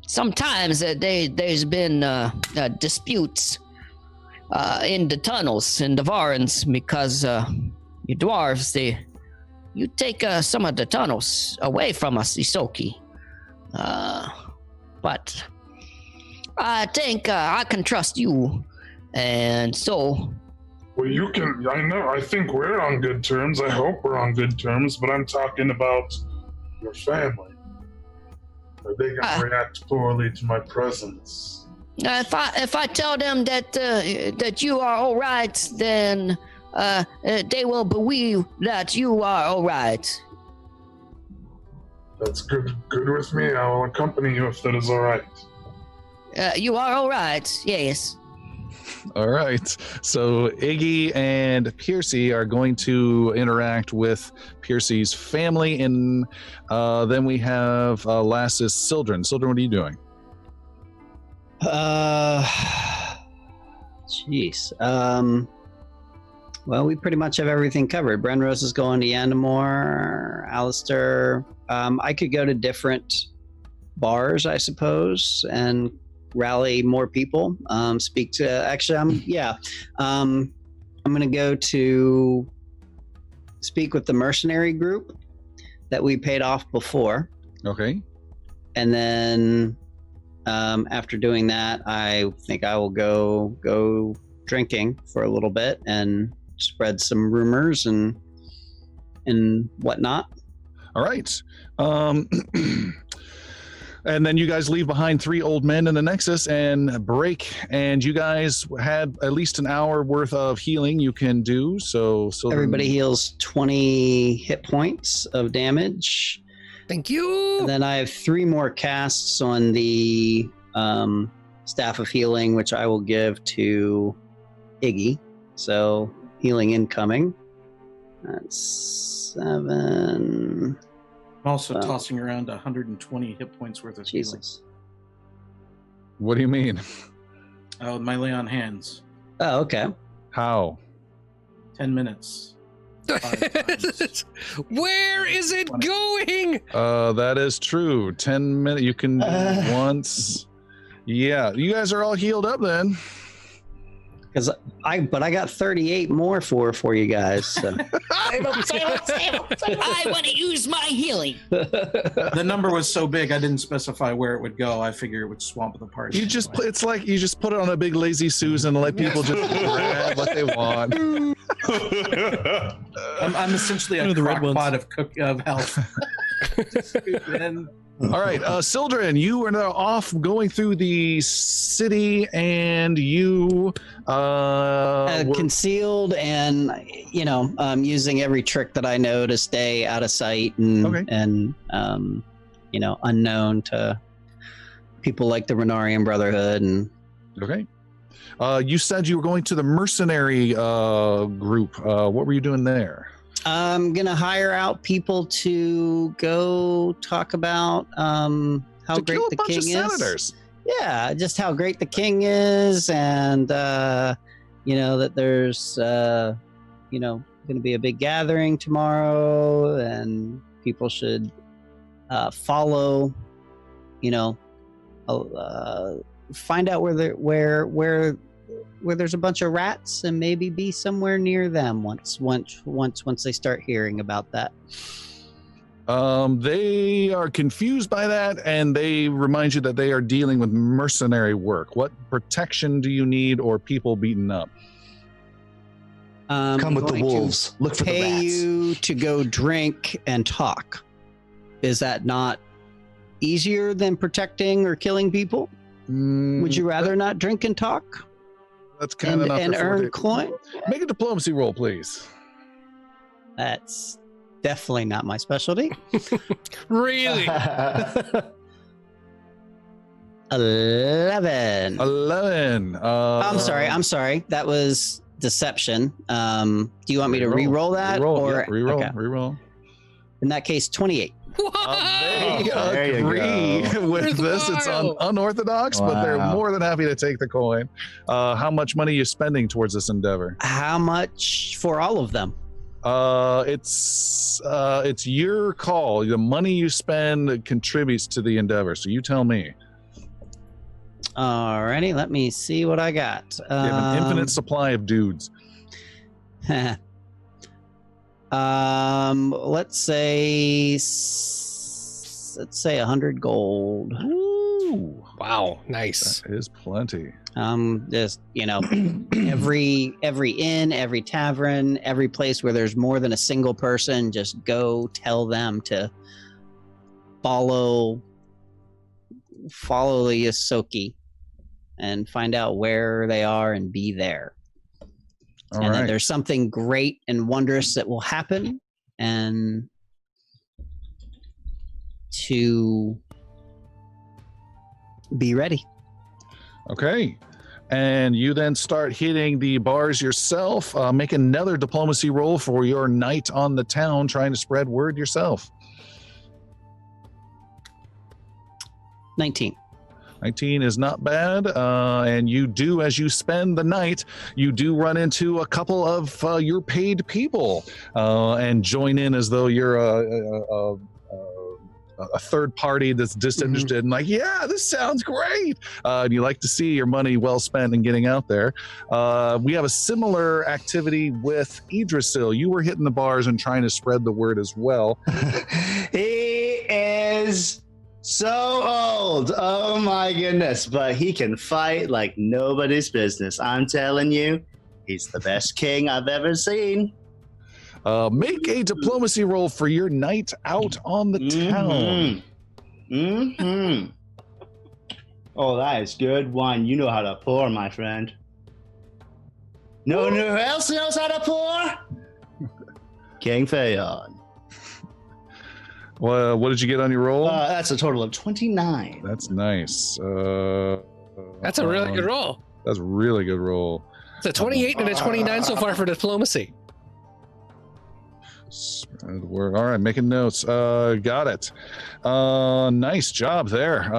[SPEAKER 7] sometimes there's been disputes in the tunnels in the Varans because you dwarves, you take some of the tunnels away from us, Isoki. But I think I can trust you, and so.
[SPEAKER 9] Well, you can. I think we're on good terms. I hope we're on good terms. But I'm talking about your family. Are they going to react poorly to my presence?
[SPEAKER 7] If I tell them that you are all right, then they will believe that you are all right.
[SPEAKER 9] That's good with me. I will accompany you if that is all right.
[SPEAKER 7] You are all right, yes.
[SPEAKER 1] All right. So Iggy and Piercy are going to interact with Piercy's family, and then we have last is Sildren. Sildren, what are you doing?
[SPEAKER 4] Jeez. Well, we pretty much have everything covered. Brenrose is going to Yandamore. Alistair. I could go to different bars, I suppose, and rally more people. Speak to. Actually, I'm going to go to speak with the mercenary group that we paid off before.
[SPEAKER 1] Okay.
[SPEAKER 4] And then after doing that, I think I will go drinking for a little bit and spread some rumors and whatnot.
[SPEAKER 1] All right. And then you guys leave behind 3 old men in the Nexus and break. And you guys had at least an hour worth of healing you can do. So
[SPEAKER 4] everybody heals 20 hit points of damage.
[SPEAKER 2] Thank you.
[SPEAKER 4] And then I have 3 more casts on the Staff of Healing, which I will give to Iggy. So healing incoming. That's 7.
[SPEAKER 6] I'm also tossing around 120 hit points worth of healing.
[SPEAKER 1] What do you mean?
[SPEAKER 6] Oh, my lay on hands.
[SPEAKER 4] Oh, okay.
[SPEAKER 1] How?
[SPEAKER 6] 10 minutes.
[SPEAKER 2] Where is it going?
[SPEAKER 1] That is true. 10 minutes. You can do once. Yeah, you guys are all healed up then.
[SPEAKER 4] Because I got 38 more for you guys. So.
[SPEAKER 7] I want to use my healing.
[SPEAKER 6] The number was so big, I didn't specify where it would go. I figured it would swamp the party.
[SPEAKER 1] It's like you just put it on a big lazy Susan and let people just grab what they want.
[SPEAKER 6] I'm essentially a crock pot of health. Just scoop in.
[SPEAKER 1] All right, Sildren, you are now off going through the city, and you
[SPEAKER 4] concealed, and using every trick that I know to stay out of sight and unknown to people like the Renarian Brotherhood. And
[SPEAKER 1] okay, you said you were going to the mercenary group. What were you doing there?
[SPEAKER 4] I'm going to hire out people to go talk about how great the king is.
[SPEAKER 1] Senators.
[SPEAKER 4] Yeah, just how great the king is, and that there's going to be a big gathering tomorrow, and people should follow, find out where there's a bunch of rats, and maybe be somewhere near them once they start hearing about that.
[SPEAKER 1] They are confused by that, and they remind you that they are dealing with mercenary work. What protection do you need, or people beaten up?
[SPEAKER 3] Come with the wolves. Look for the rats.
[SPEAKER 4] Pay you to go drink and talk. Is that not easier than protecting or killing people? Would you rather not drink and talk?
[SPEAKER 1] That's kind of
[SPEAKER 4] and earn coin.
[SPEAKER 1] Make a diplomacy roll, please.
[SPEAKER 4] That's definitely not my specialty.
[SPEAKER 2] Really?
[SPEAKER 4] 11.
[SPEAKER 1] 11.
[SPEAKER 4] I'm sorry. That was deception. Do you want me to re-roll that?
[SPEAKER 1] Reroll.
[SPEAKER 4] In that case, 28.
[SPEAKER 1] They agree with this. It's unorthodox, but they're more than happy to take the coin. How much money are you spending towards this endeavor?
[SPEAKER 4] How much for all of them?
[SPEAKER 1] It's your call. The money you spend contributes to the endeavor. So you tell me.
[SPEAKER 4] Alrighty, let me see what I got.
[SPEAKER 1] You have an infinite supply of dudes.
[SPEAKER 4] Let's say 100 gold.
[SPEAKER 1] Ooh,
[SPEAKER 2] Wow, nice.
[SPEAKER 1] that is plenty.
[SPEAKER 4] Just every inn, every tavern, every place where there's more than a single person, just go tell them to follow the Yosoki and find out where they are and be there.
[SPEAKER 1] All
[SPEAKER 4] And
[SPEAKER 1] right.
[SPEAKER 4] that there's something great and wondrous that will happen, and to be ready.
[SPEAKER 1] Okay. And you then start hitting the bars yourself. Make another diplomacy roll for your night on the town, trying to spread word yourself.
[SPEAKER 4] 19.
[SPEAKER 1] 19 is not bad. And you do, as you spend the night, you do run into a couple of your paid people and join in as though you're a third party that's disinterested and like, yeah, this sounds great. And you like to see your money well spent in getting out there. We have a similar activity with Idrisil. You were hitting the bars and trying to spread the word as well.
[SPEAKER 3] He is so old. Oh my goodness. But he can fight like nobody's business. I'm telling you, he's the best king I've ever seen.
[SPEAKER 1] Make a diplomacy roll for your night out on the town.
[SPEAKER 3] Mm-hmm. Oh, that is good wine. You know how to pour, my friend. No one else knows how to pour? King Phaon.
[SPEAKER 1] Well, what did you get on your roll?
[SPEAKER 3] That's a total of 29.
[SPEAKER 1] That's nice.
[SPEAKER 2] That's a really good roll.
[SPEAKER 1] That's a really good roll.
[SPEAKER 2] It's a 28 and a 29 so far for diplomacy.
[SPEAKER 1] Spread word. All right, making notes. Got it. Nice job there.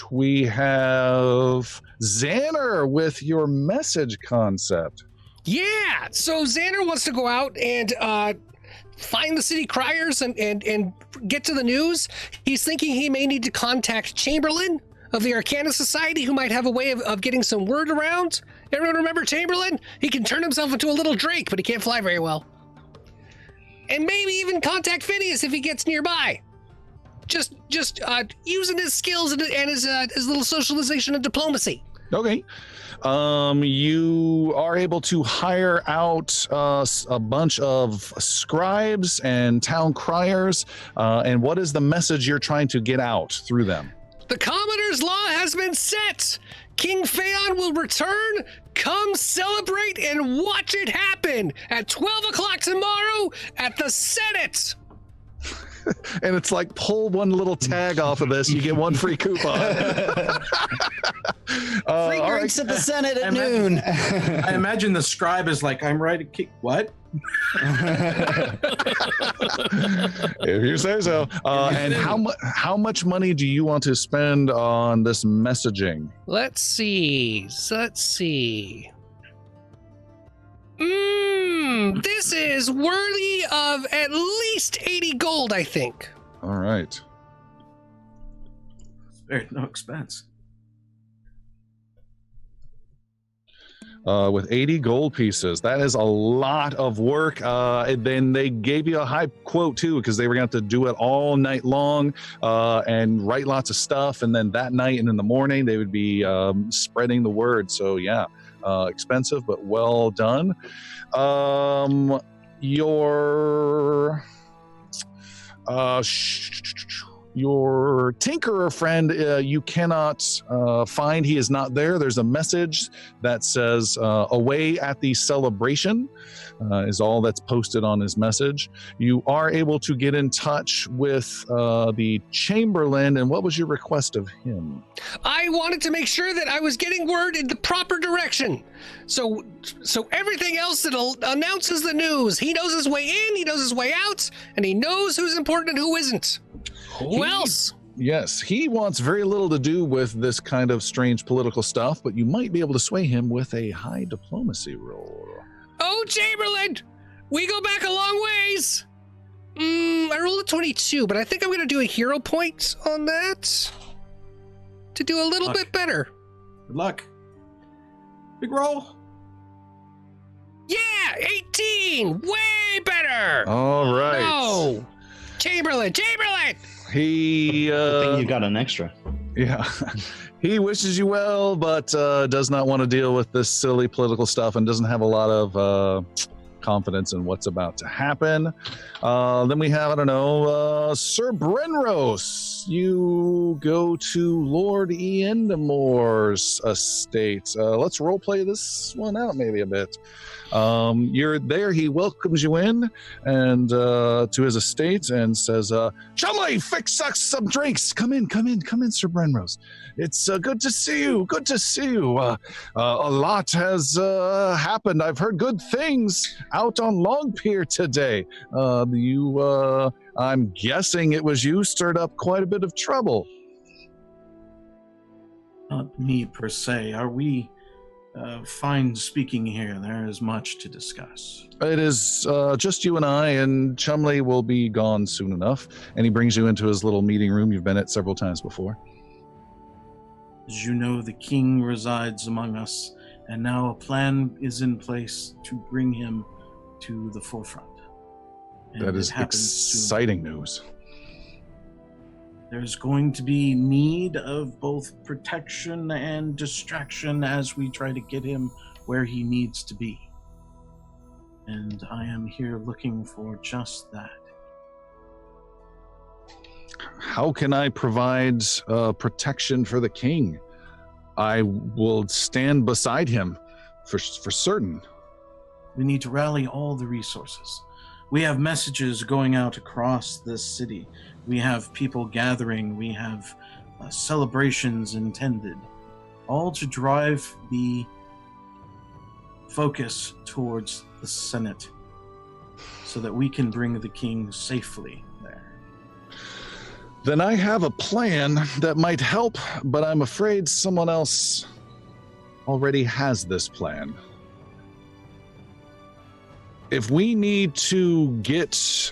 [SPEAKER 1] We have Xander with your message concept.
[SPEAKER 2] Yeah, so Xander wants to go out and find the city criers and get to the news. He's thinking he may need to contact Chamberlain of the Arcana Society, who might have a way of getting some word around. Everyone remember Chamberlain? He can turn himself into a little drake, but he can't fly very well. And maybe even contact Phineas if he gets nearby. Just using his skills and his little socialization and diplomacy.
[SPEAKER 1] Okay. You are able to hire out a bunch of scribes and town criers. And what is the message you're trying to get out through them?
[SPEAKER 2] The Commoner's Law has been set. King Phaon will return. Come celebrate and watch it happen at 12 o'clock tomorrow at the Senate.
[SPEAKER 1] And it's like, pull one little tag off of this, you get one free coupon.
[SPEAKER 4] Free drinks at the Senate at noon.
[SPEAKER 6] I imagine the scribe is like, I'm right to kick. What?
[SPEAKER 1] If you say so. And how much money do you want to spend on this messaging?
[SPEAKER 2] Let's see. This is worthy of at least 80 gold, I think.
[SPEAKER 1] All right.
[SPEAKER 6] There's no expense.
[SPEAKER 1] With 80 gold pieces, that is a lot of work. And then they gave you a high quote too, because they were going to have to do it all night long and write lots of stuff. And then that night and in the morning, they would be spreading the word. So yeah, expensive, but well done. Your tinkerer friend, you cannot find. He is not there. There's a message that says away at the celebration is all that's posted on his message. You are able to get in touch with the Chamberlain. And what was your request of him?
[SPEAKER 2] I wanted to make sure that I was getting word in the proper direction. So everything else that announces the news, he knows his way in, he knows his way out, and he knows who's important and who isn't. Who else?
[SPEAKER 1] Yes, he wants very little to do with this kind of strange political stuff, but you might be able to sway him with a high diplomacy roll.
[SPEAKER 2] Oh Chamberlain! We go back a long ways! I rolled a 22, but I think I'm going to do a hero point on that to do a little bit better.
[SPEAKER 6] Good luck. Big roll.
[SPEAKER 2] Yeah, 18! Way better!
[SPEAKER 1] All right.
[SPEAKER 2] No! Chamberlain!
[SPEAKER 1] He
[SPEAKER 3] I think you got an extra.
[SPEAKER 1] yeah. He wishes you well, but does not want to deal with this silly political stuff and doesn't have a lot of confidence in what's about to happen. Then we have, Sir Brenros. You go to Lord Iendamore's estate. Let's roleplay this one out maybe a bit. You're there. He welcomes you in and to his estate and says, Chumley, fix us some drinks. Come in, Sir Brenros. It's good to see you. A lot has happened. I've heard good things out on Long Pier today. I'm guessing it was you stirred up quite a bit of trouble.
[SPEAKER 6] Not me per se. Are we fine speaking here? There is much to discuss.
[SPEAKER 1] It is just you and I, and Chumley will be gone soon enough. And he brings you into his little meeting room you've been at several times before.
[SPEAKER 6] As you know, the king resides among us, and now a plan is in place to bring him to the forefront. And
[SPEAKER 1] That is
[SPEAKER 6] it happens soon.
[SPEAKER 1] exciting news.
[SPEAKER 6] There's going to be need of both protection and distraction as we try to get him where he needs to be. And I am here looking for just that.
[SPEAKER 1] How can I provide protection for the king? I will stand beside him for certain.
[SPEAKER 6] We need to rally all the resources. We have messages going out across this city. We have people gathering. We have celebrations intended, all to drive the focus towards the Senate so that we can bring the king safely there.
[SPEAKER 1] Then I have a plan that might help, but I'm afraid someone else already has this plan. If we need to get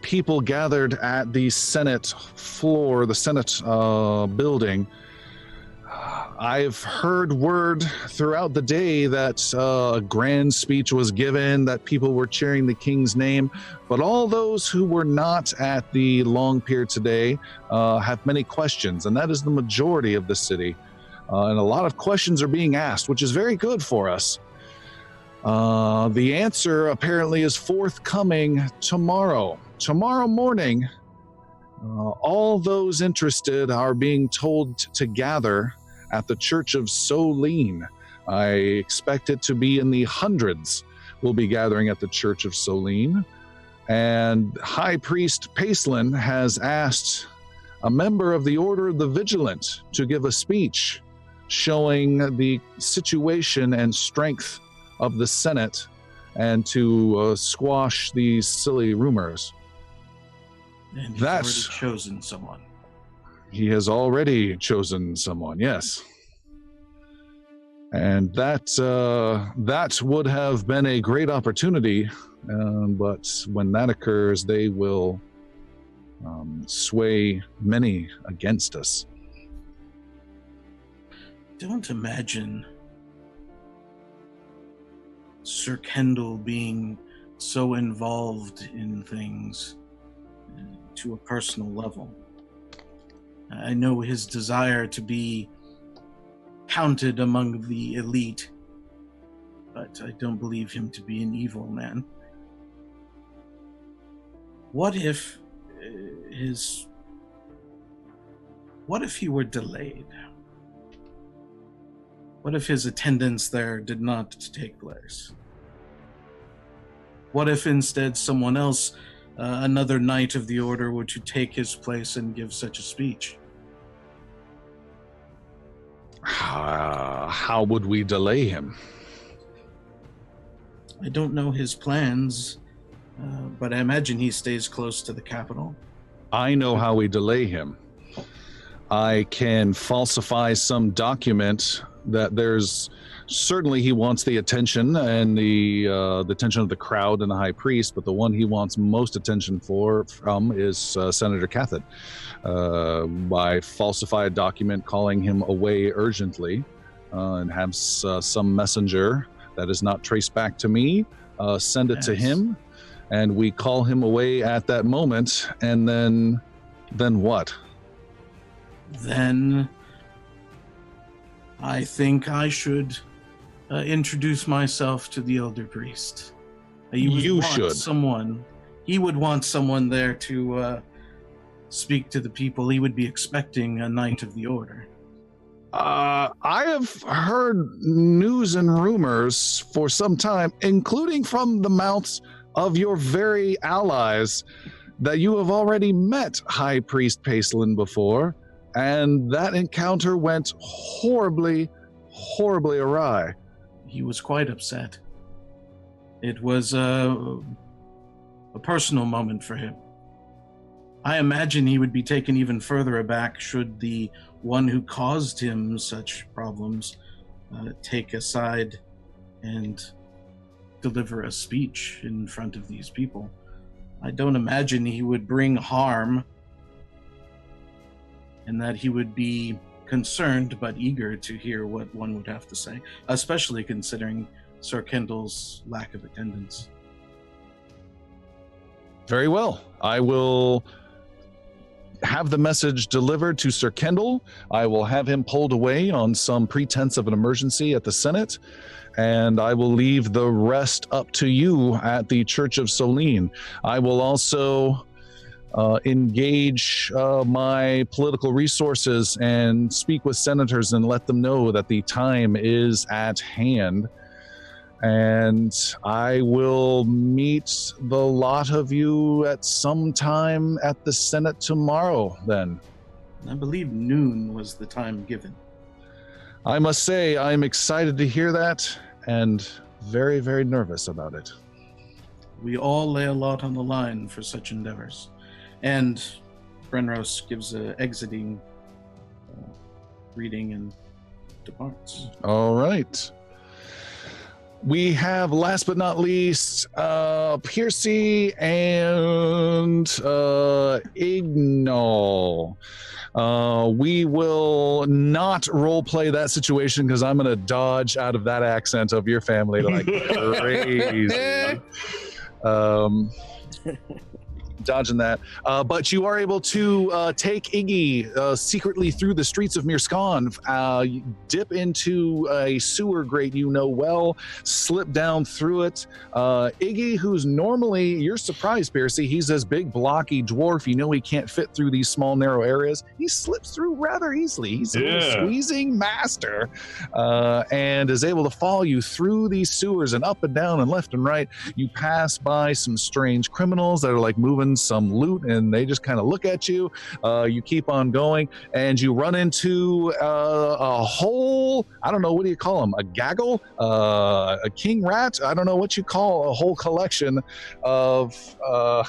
[SPEAKER 1] people gathered at the Senate floor, the Senate building, I've heard word throughout the day that a grand speech was given, that people were cheering the king's name, but all those who were not at the Long Pier today have many questions, and that is the majority of the city. And a lot of questions are being asked, which is very good for us. The answer apparently is forthcoming tomorrow. Tomorrow morning, all those interested are being told to gather at the Church of Solene. I expect it to be in the hundreds will be gathering at the Church of Solene. And High Priest Pacelin has asked a member of the Order of the Vigilant to give a speech showing the situation and strength of the Senate and to squash these silly rumors.
[SPEAKER 6] And he's
[SPEAKER 1] That's-
[SPEAKER 6] already chosen someone.
[SPEAKER 1] He has already chosen someone, yes. And that would have been a great opportunity, but when that occurs, they will sway many against us.
[SPEAKER 6] Don't imagine Sir Kendall being so involved in things to a personal level. I know his desire to be counted among the elite, but I don't believe him to be an evil man. What if he were delayed? What if his attendance there did not take place? What if instead someone else, another knight of the order, were to take his place and give such a speech?
[SPEAKER 1] How would we delay him?
[SPEAKER 6] I don't know his plans, but I imagine he stays close to the capital.
[SPEAKER 1] I know how we delay him. I can falsify some document that there's certainly he wants the attention and the attention of the crowd and the high priest, but the one he wants most attention from is Senator Cathett, by falsify a document calling him away urgently, and have some messenger that is not traced back to me send it to him, and we call him away at that moment, and then what?
[SPEAKER 6] Then I think I should introduce myself to the elder priest.
[SPEAKER 1] You should.
[SPEAKER 6] He would want someone there to speak to the people. He would be expecting a knight of the order.
[SPEAKER 1] I have heard news and rumors for some time, including from the mouths of your very allies, that you have already met High Priest Pacelin before, and that encounter went horribly, horribly awry.
[SPEAKER 6] He was quite upset. It was a personal moment for him. I imagine he would be taken even further aback should the one who caused him such problems take a side and deliver a speech in front of these people. I don't imagine he would bring harm, and that he would be concerned but eager to hear what one would have to say, especially considering Sir Kendall's lack of attendance.
[SPEAKER 1] Very well. I will have the message delivered to Sir Kendall. I will have him pulled away on some pretense of an emergency at the Senate, and I will leave the rest up to you at the Church of Solene. I will also engage my political resources and speak with senators and let them know that the time is at hand. And I will meet the lot of you at some time at the Senate tomorrow then.
[SPEAKER 6] I believe noon was the time given.
[SPEAKER 1] I must say, I'm excited to hear that and very, very nervous about it.
[SPEAKER 6] We all lay a lot on the line for such endeavors. And Brenros gives an exiting reading and departs.
[SPEAKER 1] All right. We have, last but not least, Piercy and Ignal. We will not role play that situation because I'm going to dodge out of that accent of your family like crazy. Dodging that. But you are able to take Iggy secretly through the streets of Mearscon, dip into a sewer grate you know well, slip down through it. Iggy, who's normally, you're surprised, Piercy, he's this big, blocky dwarf. You know he can't fit through these small, narrow areas. He slips through rather easily. He's a squeezing master, and is able to follow you through these sewers and up and down and left and right. You pass by some strange criminals that are like moving some loot, and they just kind of look at you. You keep on going, and you run into a whole, I don't know, what do you call them? A gaggle? A king rat? I don't know what you call a whole collection of...
[SPEAKER 2] a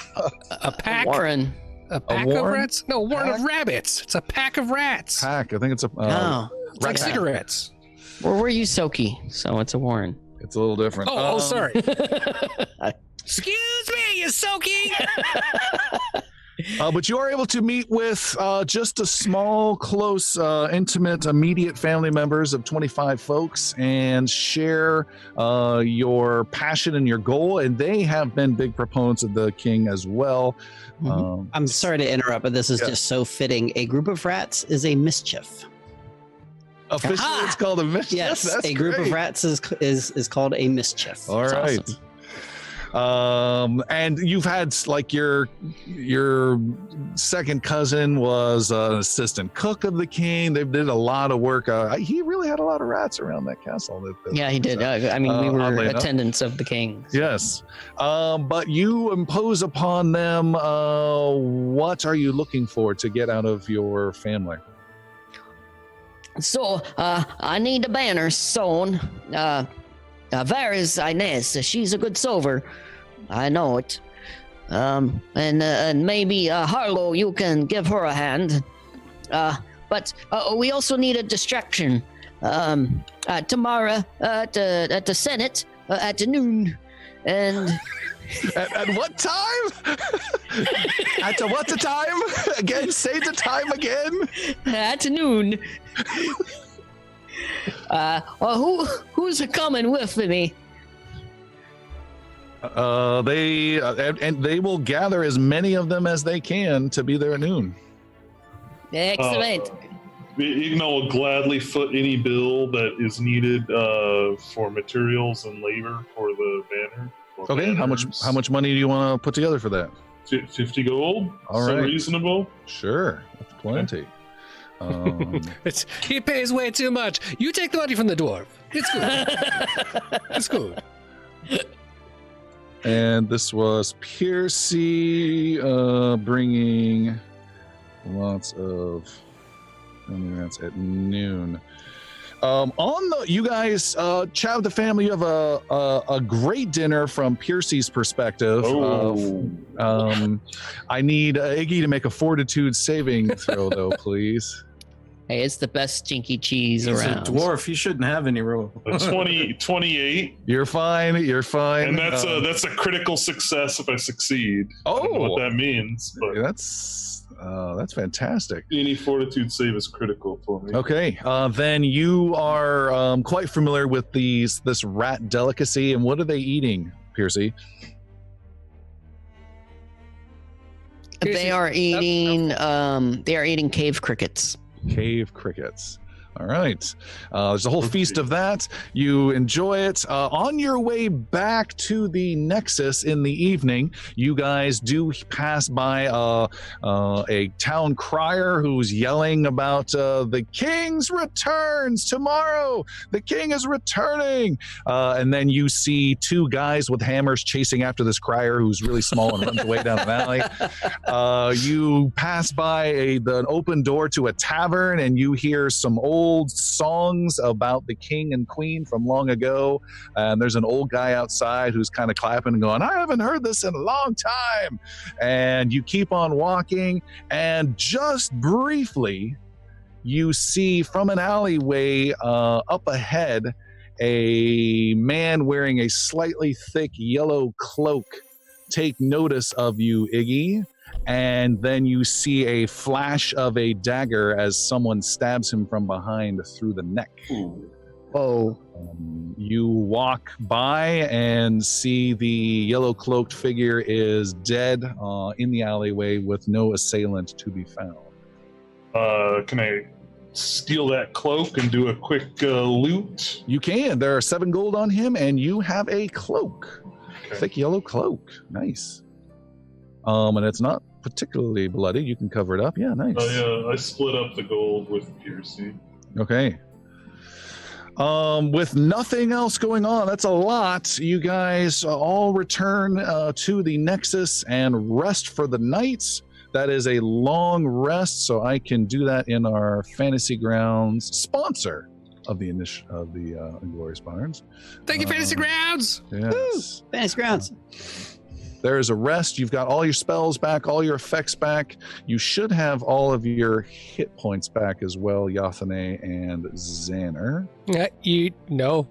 [SPEAKER 2] pack?
[SPEAKER 8] Warren.
[SPEAKER 2] A pack of rats? No, warren of rabbits. It's a pack of rats.
[SPEAKER 1] Pack. I think it's a...
[SPEAKER 2] it's like cigarettes.
[SPEAKER 8] Well, we're Yusoki, so it's a Warren.
[SPEAKER 1] It's a little different.
[SPEAKER 2] Oh, sorry. Excuse me, Yusoki!
[SPEAKER 1] But you are able to meet with just a small, close, intimate, immediate family members of 25 folks and share your passion and your goal. And they have been big proponents of the king as well.
[SPEAKER 4] Mm-hmm. I'm sorry to interrupt, but this is just so fitting. A group of rats is a mischief.
[SPEAKER 1] Officially, it's called a mischief.
[SPEAKER 4] Yes,
[SPEAKER 1] that's
[SPEAKER 4] a group
[SPEAKER 1] great.
[SPEAKER 4] of rats is called a mischief.
[SPEAKER 1] All
[SPEAKER 4] That's
[SPEAKER 1] right.
[SPEAKER 4] awesome.
[SPEAKER 1] And you've had like your second cousin was an assistant cook of the king. They did a lot of work. He really had a lot of rats around that castle.
[SPEAKER 8] Yeah, he did. I mean, we were
[SPEAKER 1] oddly enough.
[SPEAKER 8] attendants of the king.
[SPEAKER 1] Yes. But you impose upon them, what are you looking for to get out of your family?
[SPEAKER 7] So, I need a banner sewn. Where is Inez? She's a good silver. I know it. And maybe Harlow, you can give her a hand. But we also need a distraction. tomorrow at the Senate at noon, and
[SPEAKER 1] At what time? At what time? Again, say the time again.
[SPEAKER 7] at noon. Who's coming with me?
[SPEAKER 1] They will gather as many of them as they can to be there at noon.
[SPEAKER 7] Excellent.
[SPEAKER 5] Igna will gladly foot any bill that is needed for materials and labor for the banner.
[SPEAKER 1] Okay, how much money do you want to put together for that?
[SPEAKER 5] 50 gold.
[SPEAKER 1] All
[SPEAKER 5] so
[SPEAKER 1] right.
[SPEAKER 5] Reasonable.
[SPEAKER 1] Sure, that's plenty.
[SPEAKER 2] He pays way too much. You take the money from the dwarf. It's good. It's cool.
[SPEAKER 1] And this was Piercy bringing lots of. That's at noon. You guys chat with the family. You have a great dinner from Piercy's perspective. I need Iggy to make a fortitude saving throw, though, please.
[SPEAKER 8] Hey, it's the best stinky cheese
[SPEAKER 6] He's
[SPEAKER 8] around.
[SPEAKER 6] a dwarf. He shouldn't have any roll.
[SPEAKER 5] 28.
[SPEAKER 1] You're fine.
[SPEAKER 5] And that's a critical success if I succeed. I don't know what that means, but
[SPEAKER 1] that's fantastic.
[SPEAKER 5] Any fortitude save is critical for me.
[SPEAKER 1] Okay, then you are quite familiar with this rat delicacy. And what are they eating, Piercy?
[SPEAKER 8] They are eating. They are eating cave crickets.
[SPEAKER 1] Cave crickets. All right. There's a whole feast of that. You enjoy it. On your way back to the Nexus in the evening, you guys do pass by a town crier who's yelling about the king's returns tomorrow. The king is returning. And then you see two guys with hammers chasing after this crier who's really small and runs away down an alley. You pass by an open door to a tavern, and you hear some old songs about the king and queen from long ago. And there's an old guy outside who's kind of clapping and going, I haven't heard this in a long time. And you keep on walking, and just briefly, you see from an alleyway up ahead a man wearing a slightly thick yellow cloak take notice of you, Iggy. And then you see a flash of a dagger as someone stabs him from behind through the neck.
[SPEAKER 8] Oh.
[SPEAKER 1] You walk by and see the yellow cloaked figure is dead in the alleyway with no assailant to be found.
[SPEAKER 5] Can I steal that cloak and do a quick loot?
[SPEAKER 1] You can. There are 7 gold on him, and you have a cloak.
[SPEAKER 5] Okay.
[SPEAKER 1] Thick yellow cloak. Nice. And it's not particularly bloody. You can cover it up. Yeah, nice.
[SPEAKER 5] I split up the gold with Piercy.
[SPEAKER 1] Okay. With nothing else going on, that's a lot. You guys all return to the Nexus and rest for the night. That is a long rest, so I can do that in our Fantasy Grounds sponsor of the Inglorious Barns.
[SPEAKER 2] Thank you, Fantasy Grounds.
[SPEAKER 1] Yes.
[SPEAKER 4] Woo! Fantasy Grounds.
[SPEAKER 1] There is a rest. You've got all your spells back, all your effects back. You should have all of your hit points back as well, Yathane and Xander.
[SPEAKER 2] No.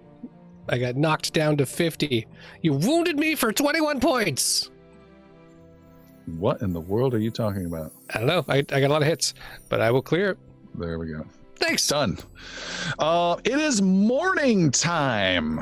[SPEAKER 2] I got knocked down to 50. You wounded me for 21 points.
[SPEAKER 1] What in the world are you talking about?
[SPEAKER 2] I don't know. I got a lot of hits, but I will clear it.
[SPEAKER 1] There we go.
[SPEAKER 2] Thanks.
[SPEAKER 1] Done. It is morning time.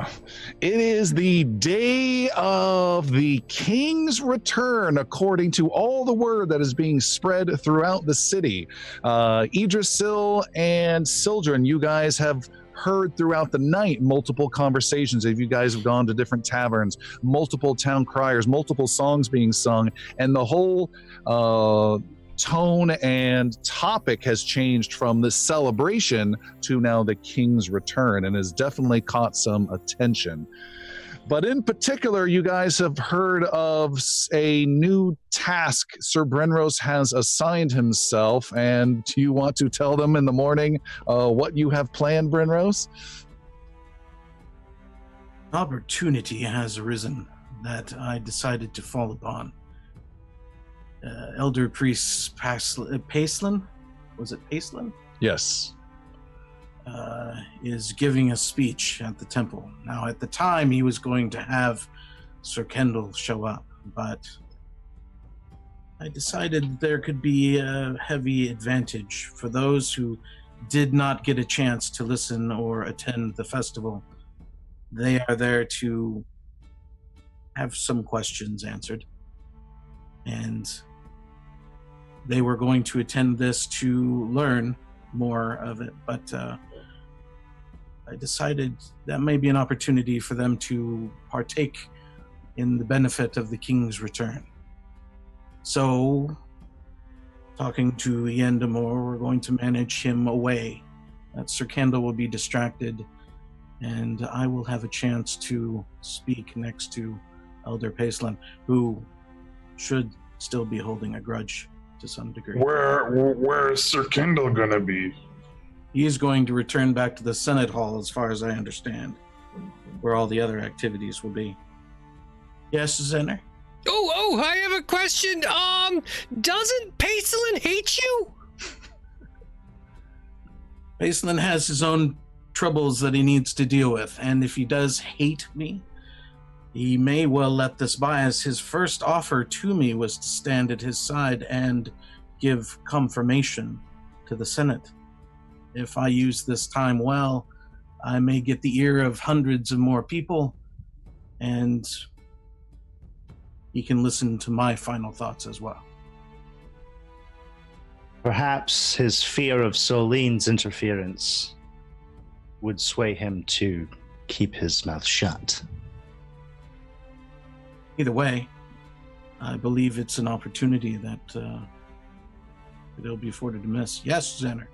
[SPEAKER 1] It is the day of the king's return, according to all the word that is being spread throughout the city. Idrisil and Sildren, you guys have heard throughout the night multiple conversations. If you guys have gone to different taverns, multiple town criers, multiple songs being sung, and the whole tone and topic has changed from this celebration to now the king's return, and has definitely caught some attention. But in particular, you guys have heard of a new task Sir Brenros has assigned himself, and do you want to tell them in the morning what you have planned, Brenros?
[SPEAKER 6] Opportunity has arisen that I decided to fall upon. Elder Priest Pacelin? Was it Pacelin?
[SPEAKER 1] Yes.
[SPEAKER 6] is giving a speech at the temple. Now, at the time, he was going to have Sir Kendall show up, but I decided there could be a heavy advantage for those who did not get a chance to listen or attend the festival. They are there to have some questions answered, and they were going to attend this to learn more of it, but I decided that may be an opportunity for them to partake in the benefit of the king's return. So, talking to Yendamore, we're going to manage him away. That Sir Kendall will be distracted, and I will have a chance to speak next to Elder Pacelin, who should still be holding a grudge to some degree.
[SPEAKER 9] Where is Sir Kendall gonna be?
[SPEAKER 6] He is going to return back to the Senate Hall, as far as I understand, where all the other activities will be. Yes, Zenner?
[SPEAKER 2] Oh, I have a question. Doesn't Pacelin hate you?
[SPEAKER 6] Pacelin has his own troubles that he needs to deal with, and if he does hate me, he may well let this by, as his first offer to me was to stand at his side and give confirmation to the Senate. If I use this time well, I may get the ear of hundreds of more people, and he can listen to my final thoughts as well.
[SPEAKER 3] Perhaps his fear of Soline's interference would sway him to keep his mouth shut.
[SPEAKER 6] Either way, I believe it's an opportunity that it'll be afforded to miss. Yes, Xander.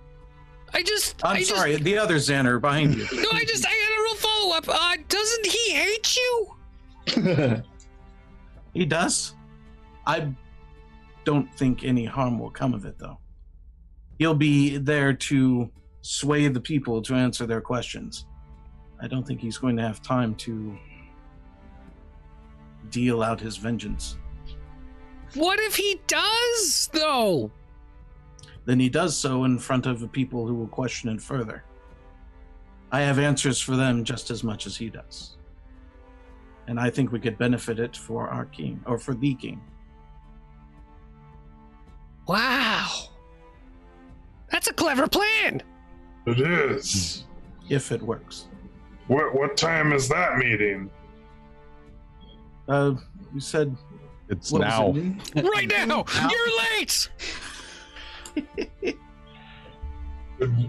[SPEAKER 6] I'm sorry, the other Xander behind you.
[SPEAKER 2] No, I got a real follow-up. Doesn't he hate you?
[SPEAKER 6] He does. I don't think any harm will come of it, though. He'll be there to sway the people to answer their questions. I don't think he's going to have time to deal out his vengeance.
[SPEAKER 2] What if he does, though?
[SPEAKER 6] Then he does so in front of the people who will question it further. I have answers for them just as much as he does. And I think we could benefit it for our king, or for the king.
[SPEAKER 2] Wow. That's a clever plan.
[SPEAKER 9] It is.
[SPEAKER 6] If it works.
[SPEAKER 9] What time is that meeting?
[SPEAKER 6] You said...
[SPEAKER 1] It's now.
[SPEAKER 2] Right now! You're late!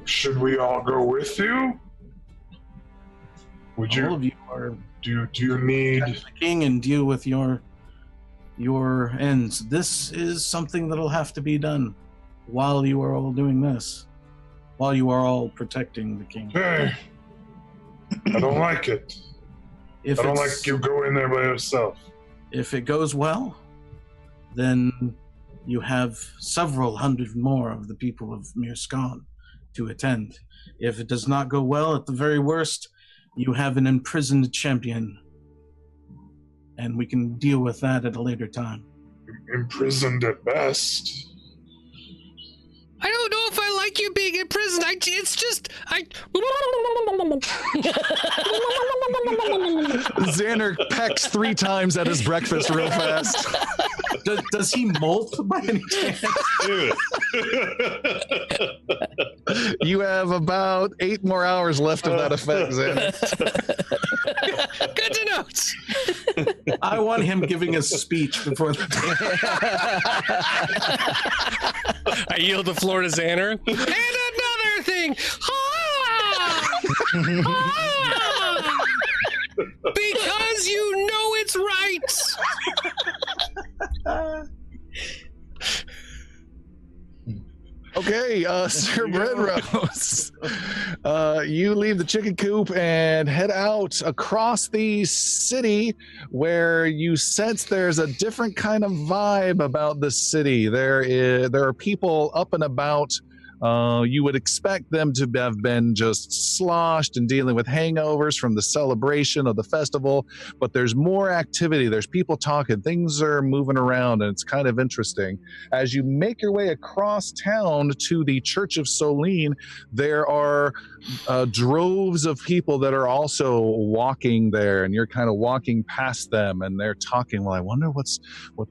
[SPEAKER 9] Should we all go with you? Would you?
[SPEAKER 6] All of you are...
[SPEAKER 9] Do you need
[SPEAKER 6] the king and deal with your ends. This is something that'll have to be done while you are all doing this, while you are all protecting the king.
[SPEAKER 9] Hey, I don't like it. I don't like you going there by yourself.
[SPEAKER 6] If it goes well, then you have several hundred more of the people of Mearscon to attend. If it does not go well, at the very worst, you have an imprisoned champion, and we can deal with that at a later time.
[SPEAKER 9] Imprisoned at best.
[SPEAKER 2] I don't know if I like you being in prison.
[SPEAKER 1] Xander pecks 3 times at his breakfast real fast.
[SPEAKER 6] Does he molt by any chance?
[SPEAKER 1] You have about 8 more hours left of that effect, Xander.
[SPEAKER 2] Good to know.
[SPEAKER 6] I want him giving a speech before the
[SPEAKER 2] I yield the floor to Xander. And another thing. Because you know it's right.
[SPEAKER 1] Okay, Sir Breadrose, you leave the chicken coop and head out across the city, where you sense there's a different kind of vibe about the city. There are people up and about You would expect them to have been just sloshed and dealing with hangovers from the celebration of the festival, but there's more activity. There's people talking. Things are moving around, and it's kind of interesting. As you make your way across town to the Church of Solene, there are droves of people that are also walking there, and you're kind of walking past them, and they're talking. Well, I wonder what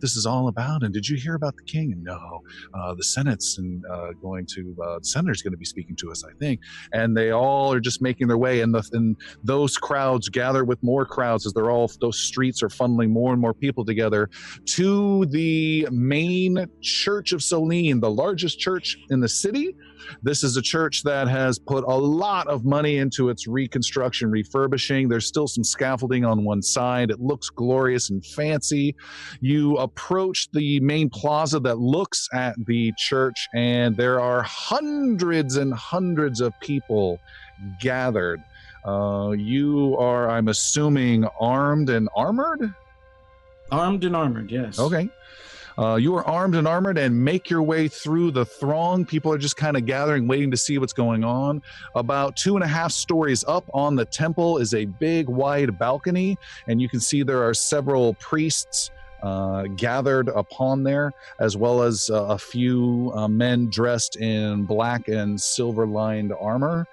[SPEAKER 1] this is all about. And did you hear about the king? And no, the Senate's the senator's going to be speaking to us, I think. And they all are just making their way, and those crowds gather with more crowds as those streets are funneling more and more people together to the main Church of Solene, the largest church in the city. This is a church that has put a lot of money into its reconstruction, refurbishing. There's still some scaffolding on one side. It looks glorious and fancy. You approach the main plaza that looks at the church, and there are hundreds and hundreds of people gathered. You are, I'm assuming, armed and armored?
[SPEAKER 6] Armed and armored, yes.
[SPEAKER 1] Okay. You are armed and armored and make your way through the throng. People are just kind of gathering, waiting to see what's going on. About 2.5 stories up on the temple is a big, wide balcony, and you can see there are several priests gathered upon there, as well as a few men dressed in black and silver-lined armor.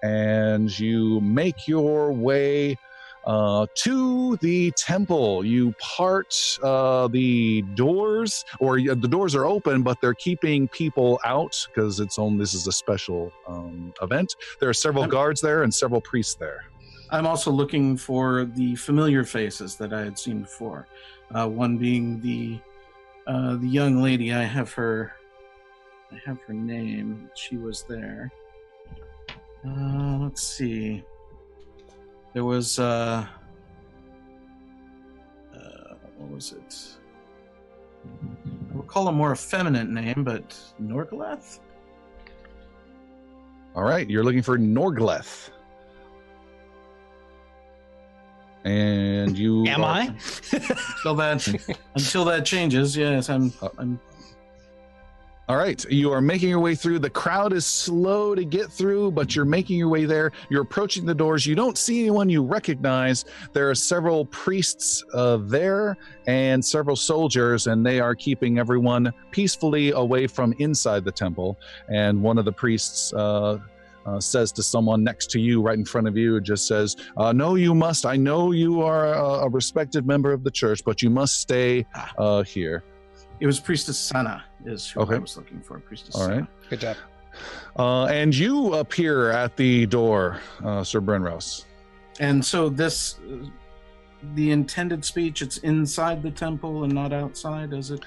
[SPEAKER 1] And you make your way to the temple. You part the doors, or the doors are open, but they're keeping people out because this is a special event. There are several guards there and several priests there.
[SPEAKER 6] I'm also looking for the familiar faces that I had seen before. One being the young lady. I have her name. She was there. Let's see. There was, what was it? We'll call a more effeminate name, but Norgleth?
[SPEAKER 1] All right, you're looking for Norgleth. And you
[SPEAKER 4] Am I?
[SPEAKER 6] Until that changes, yes, I'm
[SPEAKER 1] All right, you are making your way through. The crowd is slow to get through, but you're making your way there. You're approaching the doors. You don't see anyone you recognize. There are several priests there and several soldiers, and they are keeping everyone peacefully away from inside the temple. And one of the priests says to someone next to you, right in front of you, just says, no, you must. I know you are a respected member of the church, but you must stay here.
[SPEAKER 6] It was Priestess Sana is who I was looking for. Priestess
[SPEAKER 1] All right.
[SPEAKER 6] Sana.
[SPEAKER 2] Good job.
[SPEAKER 1] And you appear at the door, Sir Brenros.
[SPEAKER 6] And so this, the intended speech, it's inside the temple and not outside, is it?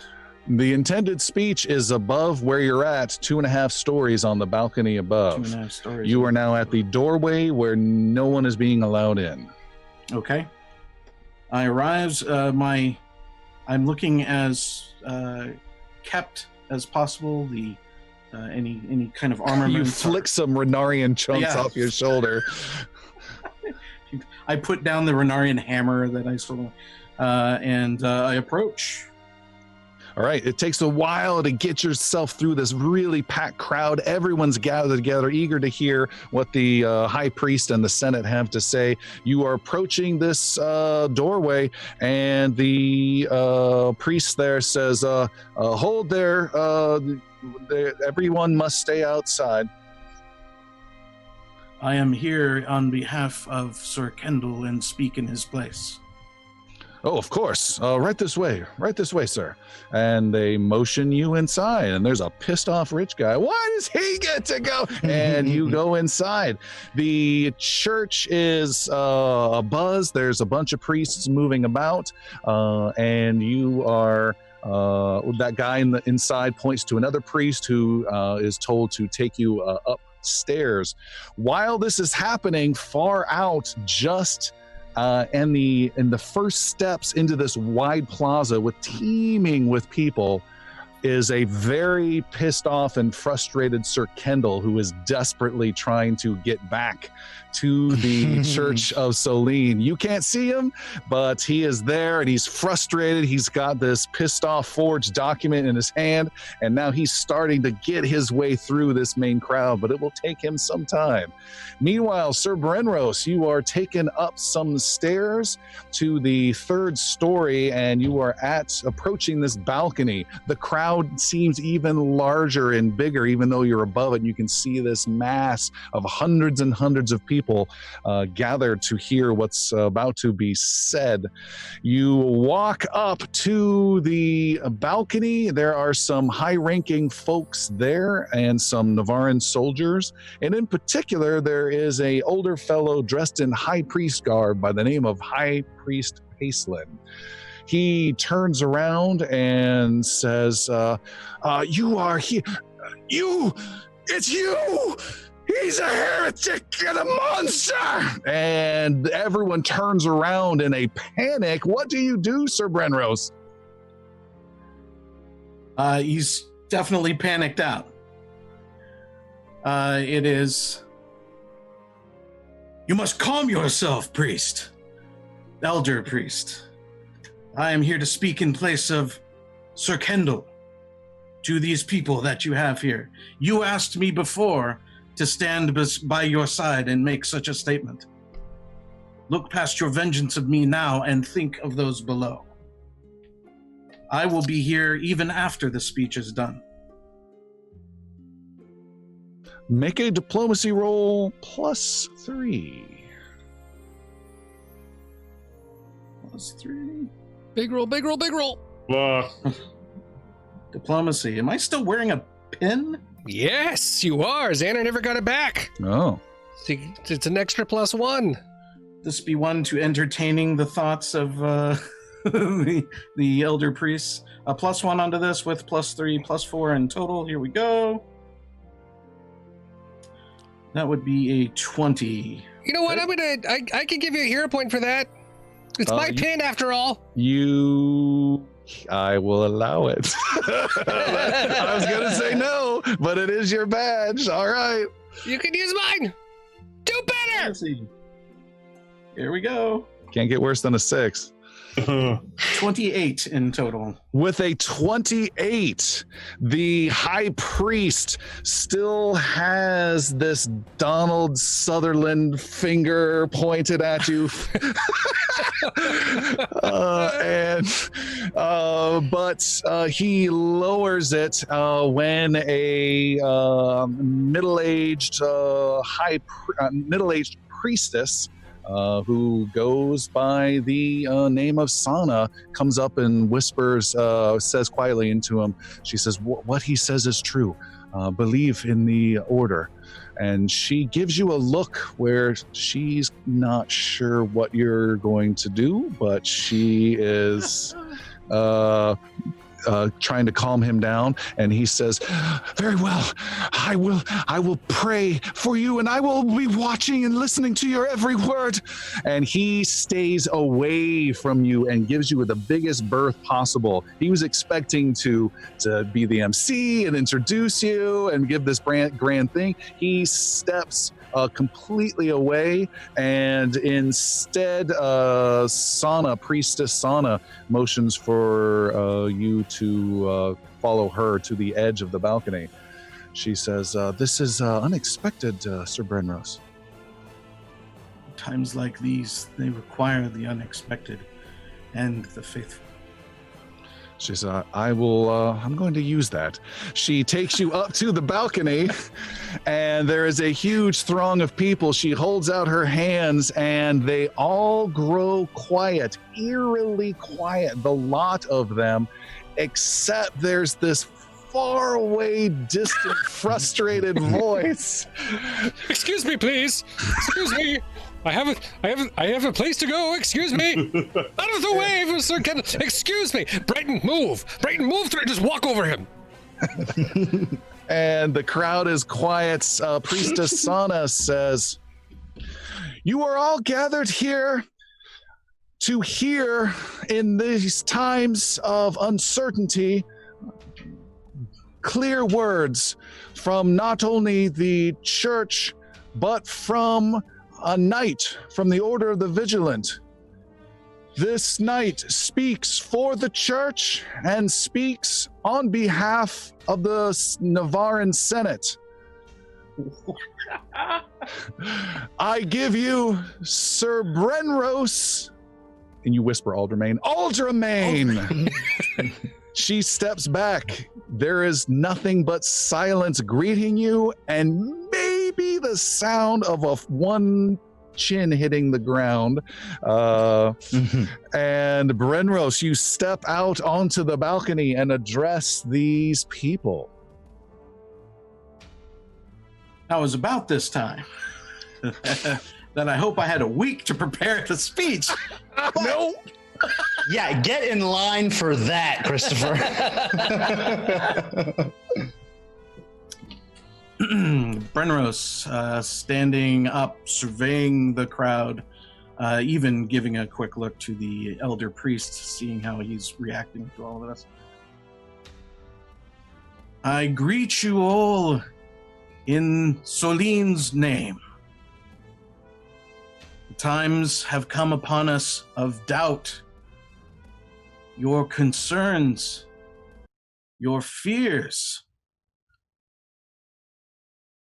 [SPEAKER 1] The intended speech is above where you're at, 2.5 stories on the balcony above.
[SPEAKER 6] 2.5 stories.
[SPEAKER 1] You are now at the doorway where no one is being allowed in.
[SPEAKER 6] Okay. I arrive. I'm looking as kept as possible. The any kind of armament.
[SPEAKER 1] You flick some Renarian chunks off your shoulder.
[SPEAKER 6] I put down the Renarian hammer that I stole, and I approach.
[SPEAKER 1] All right, it takes a while to get yourself through this really packed crowd. Everyone's gathered together, eager to hear what the high priest and the Senate have to say. You are approaching this doorway, and the priest there says, hold there. Everyone must stay outside.
[SPEAKER 6] I am here on behalf of Sir Kendall and speak in his place.
[SPEAKER 1] Oh, of course. Right this way, sir. And they motion you inside, and there's a pissed off rich guy. Why does he get to go? And you go inside. The church is abuzz. There's a bunch of priests moving about, and you are. That guy inside points to another priest who is told to take you upstairs. While this is happening, far out, just in the first steps into this wide plaza teeming with people, is a very pissed off and frustrated Sir Kendall, who is desperately trying to get back to the Church of Solene. You can't see him, but he is there and he's frustrated. He's got this pissed off forged document in his hand, and now he's starting to get his way through this main crowd, but it will take him some time. Meanwhile, Sir Brenros, you are taken up some stairs to the 3rd story, and you are approaching this balcony. The crowd seems even larger and bigger, even though you're above it. You can see this mass of hundreds and hundreds of people gathered to hear what's about to be said. You walk up to the balcony. There are some high-ranking folks there and some Navaran soldiers, and in particular, there is a older fellow dressed in high priest garb by the name of High Priest Pacelin. He turns around and says, you are here. It's you! He's a heretic and a monster! And everyone turns around in a panic. What do you do, Sir Brenros?
[SPEAKER 6] He's definitely panicked out. It is... You must calm yourself, priest. Elder priest. I am here to speak in place of Sir Kendall to these people that you have here. You asked me before to stand by your side and make such a statement. Look past your vengeance of me now and think of those below. I will be here even after the speech is done.
[SPEAKER 1] Make a diplomacy roll +3.
[SPEAKER 6] +3.
[SPEAKER 2] Big roll, big roll, big roll.
[SPEAKER 6] Diplomacy. Am I still wearing a pin?
[SPEAKER 2] Yes, you are. Xander never got it back.
[SPEAKER 1] Oh.
[SPEAKER 2] See, it's an extra +1.
[SPEAKER 6] This be one to entertaining the thoughts of the elder priests. A +1 onto this with +3, +4 in total. Here we go. That would be a 20.
[SPEAKER 2] You know what? I can give you a hero point for that. It's my pin after all.
[SPEAKER 1] I will allow it. I was going to say no, but it is your badge. All right.
[SPEAKER 2] You can use mine. Do better.
[SPEAKER 6] Let's see. Here we go.
[SPEAKER 1] Can't get worse than a 6.
[SPEAKER 6] 28 in total.
[SPEAKER 1] With a 28, the high priest still has this Donald Sutherland finger pointed at you. But he lowers it when a middle-aged middle-aged priestess who goes by the name of Sana comes up and whispers, says quietly into him. She says, what he says is true. Believe in the order. And she gives you a look where she's not sure what you're going to do, but she is trying to calm him down, and he says, very well, I will pray for you, and I will be watching and listening to your every word. And he stays away from you and gives you the biggest berth possible. He was expecting to be the MC and introduce you and give this grand thing. He steps completely away, and instead Priestess Sana motions for you to follow her to the edge of the balcony. She says, this is unexpected, Sir Brenros.
[SPEAKER 6] Times like these, they require the unexpected and the faithful.
[SPEAKER 1] She says, I'm going to use that. She takes you up to the balcony, and there is a huge throng of people. She holds out her hands, and they all grow quiet, eerily quiet, the lot of them, except there's this far away, distant, frustrated voice.
[SPEAKER 2] Excuse me, please. Excuse me. I have a place to go. Excuse me. Out of the way, Sir Kendall. Excuse me. Brighton, move. Brighton, move through. Just walk over him.
[SPEAKER 1] And the crowd is quiet. Priestess Sana says, you are all gathered here to hear in these times of uncertainty clear words from not only the church, but from a knight from the Order of the Vigilant. This knight speaks for the church and speaks on behalf of the Navaran Senate. I give you Sir Brenros, and you whisper Aldermain, Aldermain! She steps back. There is nothing but silence greeting you, and maybe the sound of one chin hitting the ground. And Brenros, you step out onto the balcony and address these people.
[SPEAKER 6] Now, it was about this time that I hope I had a week to prepare the speech.
[SPEAKER 1] No.
[SPEAKER 3] Yeah, get in line for that, Christopher.
[SPEAKER 6] Brenros standing up, surveying the crowd, even giving a quick look to the elder priest, seeing how he's reacting to all of this. I greet you all in Soline's name. The times have come upon us of doubt. Your concerns, your fears,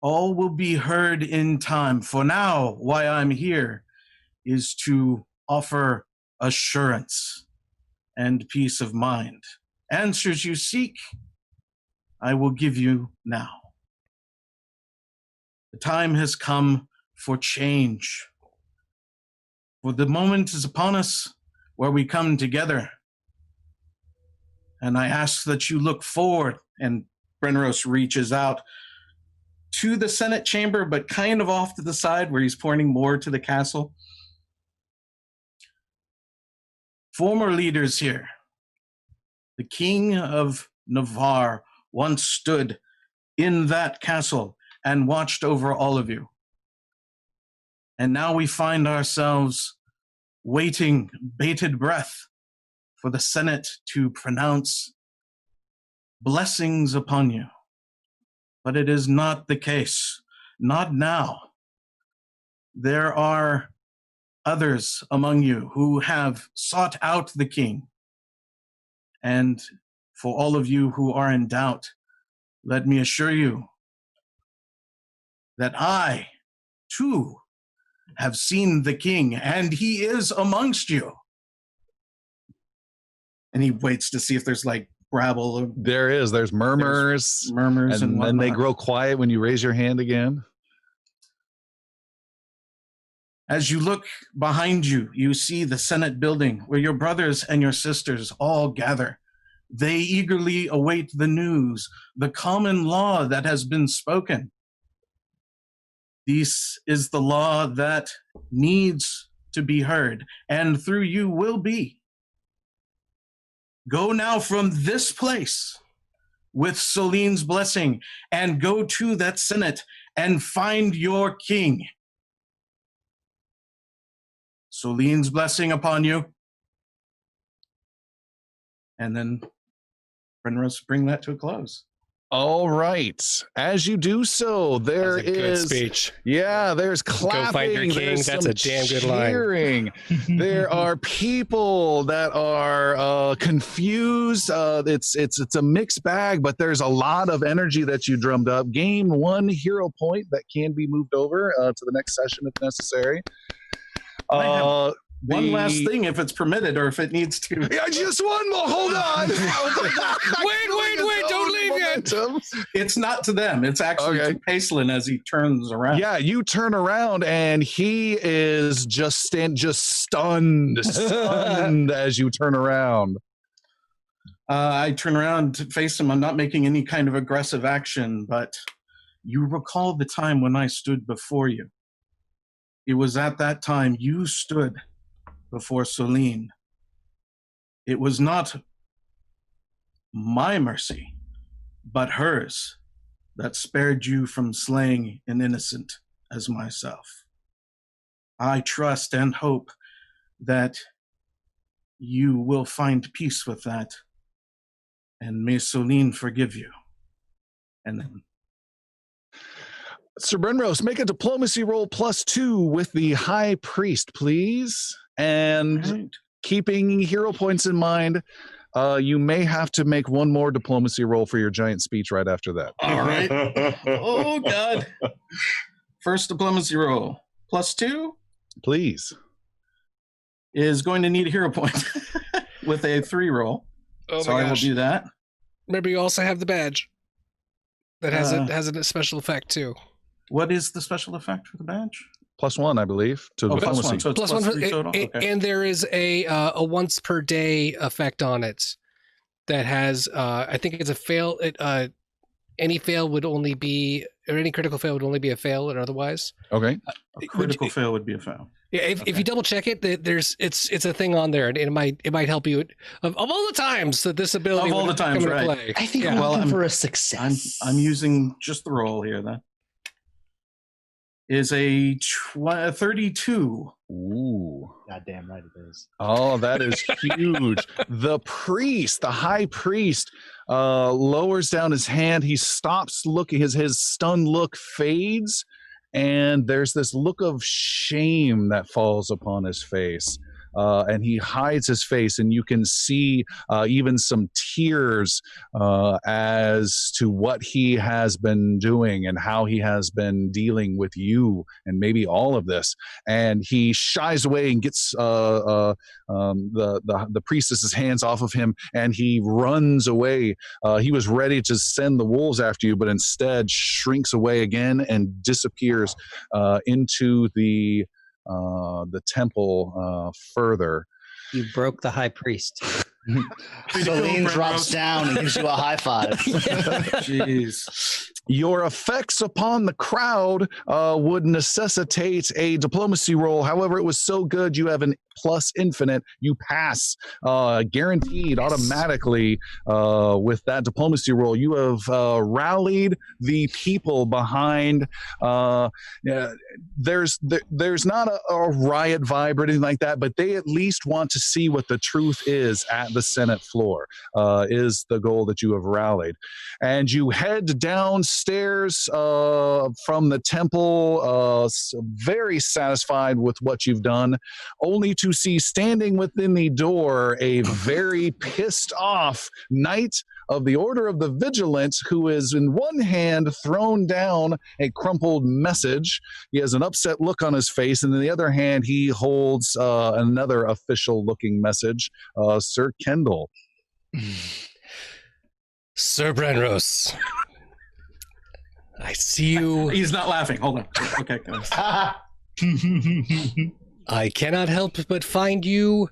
[SPEAKER 6] all will be heard in time. For now, why I'm here is to offer assurance and peace of mind. Answers you seek, I will give you now. The time has come for change. For the moment is upon us where we come together. And I ask that you look forward, and Brenros reaches out to the Senate chamber, but kind of off to the side where he's pointing more to the castle. Former leaders here. The King of Navarre once stood in that castle and watched over all of you. And now we find ourselves waiting, bated breath, for the Senate to pronounce blessings upon you. But it is not the case. Not now. There are others among you who have sought out the king. And for all of you who are in doubt, let me assure you that I, too, have seen the king, and he is amongst you. And he waits to see if there's like rabble.
[SPEAKER 1] There's murmurs.
[SPEAKER 6] Murmurs
[SPEAKER 1] and then they
[SPEAKER 6] whatnot.
[SPEAKER 1] grow quiet when you raise your hand again.
[SPEAKER 6] As you look behind you, you see the Senate building where your brothers and your sisters all gather. They eagerly await the news, the common law that has been spoken. This is the law that needs to be heard, and through you will be. Go now from this place with Soline's blessing and go to that Senate and find your king. Soline's blessing upon you. And then Brenros bring that to a close.
[SPEAKER 1] All right. As you do so, there
[SPEAKER 2] That's a good
[SPEAKER 1] is
[SPEAKER 2] speech.
[SPEAKER 1] Yeah, there's clapping.
[SPEAKER 2] Go find your king.
[SPEAKER 1] There's
[SPEAKER 2] That's
[SPEAKER 1] some
[SPEAKER 2] a damn good line.
[SPEAKER 1] cheering. There are people that are confused. It's a mixed bag, but there's a lot of energy that you drummed up. Gain 1 hero point that can be moved over to the next session if necessary.
[SPEAKER 6] One last thing, if it's permitted, or if it needs to.
[SPEAKER 1] Yeah, just one more. Hold on.
[SPEAKER 2] Wait! Don't leave yet.
[SPEAKER 6] It's not to them. It's actually to Pacelin as he turns around.
[SPEAKER 1] Yeah, you turn around and he is just stunned as you turn around.
[SPEAKER 6] I turn around to face him. I'm not making any kind of aggressive action, but you recall the time when I stood before you. It was at that time you stood before Soline. It was not my mercy, but hers, that spared you from slaying an innocent as myself. I trust and hope that you will find peace with that, and may Soline forgive you. and then
[SPEAKER 1] Sir Brenros, make a diplomacy roll +2 with the High Priest, please. And
[SPEAKER 6] right.
[SPEAKER 1] keeping hero points in mind, you may have to make one more diplomacy roll for your giant speech right after that.
[SPEAKER 6] All right. Oh God. First diplomacy roll +2
[SPEAKER 1] Please.
[SPEAKER 6] is going to need a hero point with a 3 roll.
[SPEAKER 2] Oh
[SPEAKER 6] So
[SPEAKER 2] my
[SPEAKER 6] I will
[SPEAKER 2] gosh.
[SPEAKER 6] do that.
[SPEAKER 2] Remember, you also have the badge that has a special effect too.
[SPEAKER 6] What is the special effect for the badge?
[SPEAKER 1] +1, I believe, to
[SPEAKER 6] Oh,
[SPEAKER 1] diplomacy.
[SPEAKER 6] +1. So it's
[SPEAKER 2] Plus one
[SPEAKER 6] +3 total. Okay.
[SPEAKER 2] and there is a once per day effect on it that has I think it's a fail. Any fail would only be, or any critical fail would only be a fail, or otherwise.
[SPEAKER 1] Okay.
[SPEAKER 6] A critical fail would be a fail.
[SPEAKER 2] Yeah, if
[SPEAKER 6] Okay.
[SPEAKER 2] you double check it, it's a thing on there, and it might help you. Of all the times that this ability
[SPEAKER 6] Of all
[SPEAKER 2] would
[SPEAKER 6] the times,
[SPEAKER 2] come into
[SPEAKER 6] right.
[SPEAKER 2] play.
[SPEAKER 3] I think
[SPEAKER 2] Yeah.
[SPEAKER 3] we're
[SPEAKER 6] Well,
[SPEAKER 3] looking
[SPEAKER 6] I'm-
[SPEAKER 3] for a success.
[SPEAKER 6] I'm using just the roll here then. Is a 32.
[SPEAKER 1] Ooh.
[SPEAKER 3] Goddamn right it is.
[SPEAKER 1] Oh, that is huge. The priest, the high priest, lowers down his hand. He stops looking. His stunned look fades, and there's this look of shame that falls upon his face. And he hides his face, and you can see even some tears as to what he has been doing and how he has been dealing with you and maybe all of this. And he shies away and gets the priestess's hands off of him, and he runs away. He was ready to send the wolves after you, but instead shrinks away again and disappears into the temple further.
[SPEAKER 4] You broke the high priest.
[SPEAKER 3] Celine drops down and gives you a high five.
[SPEAKER 6] Jeez.
[SPEAKER 1] Your effects upon the crowd would necessitate a diplomacy roll. However, it was so good, you have an plus infinite. You pass, guaranteed automatically with that diplomacy roll. You have rallied the people behind. There's not a riot vibe or anything like that, but they at least want to see what the truth is at the Senate floor, is the goal that you have rallied. And you head downstairs from the temple, very satisfied with what you've done, only to see standing within the door a very pissed off knight of the Order of the Vigilant, who is in one hand thrown down a crumpled message. He has an upset look on his face, and in the other hand he holds another official looking message. Sir Kendall.
[SPEAKER 2] Sir Brenros, I see you.
[SPEAKER 6] He's not laughing. Hold on. Okay, guys.
[SPEAKER 2] I cannot help but find you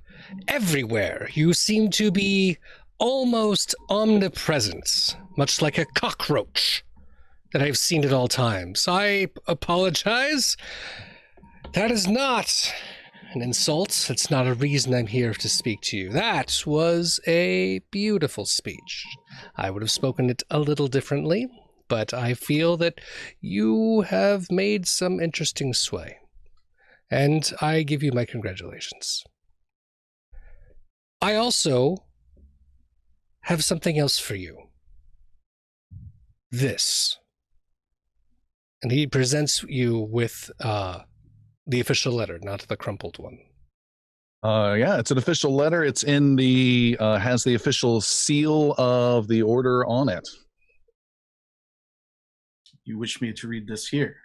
[SPEAKER 2] everywhere. You seem to be almost omnipresent, much like a cockroach that I've seen at all times. I apologize. That is not an insult. It's not a reason I'm here to speak to you. That was a beautiful speech. I would have spoken it a little differently, but I feel that you have made some interesting sway. And I give you my congratulations. I also have something else for you. This. And he presents you with the official letter, not the crumpled one.
[SPEAKER 1] Yeah, it's an official letter. It's in the has the official seal of the order on it.
[SPEAKER 6] You wish me to read this here?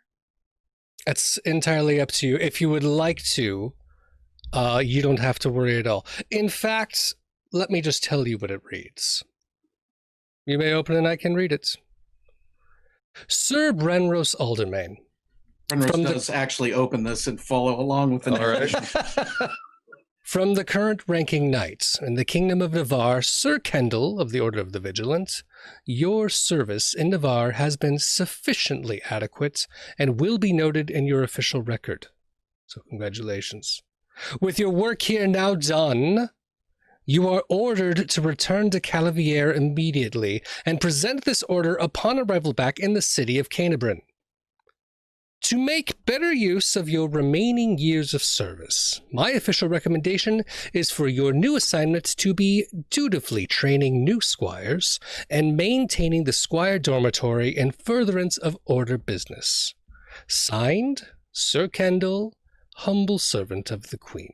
[SPEAKER 2] It's entirely up to you. If you would like to, you don't have to worry at all. In fact, let me just tell you what it reads. You may open and I can read it. Sir Brenros Aldermain.
[SPEAKER 6] Brenros does actually open this and follow along with the narration.
[SPEAKER 2] From the current ranking knight in the Kingdom of Navarre, Sir Kendall of the Order of the Vigilant, your service in Navarre has been sufficiently adequate and will be noted in your official record. So congratulations. With your work here now done, you are ordered to return to Calavier immediately and present this order upon arrival back in the city of Canabrin. To make better use of your remaining years of service, my official recommendation is for your new assignment to be dutifully training new squires and maintaining the squire dormitory in furtherance of order business. Signed, Sir Kendall, humble servant of the Queen.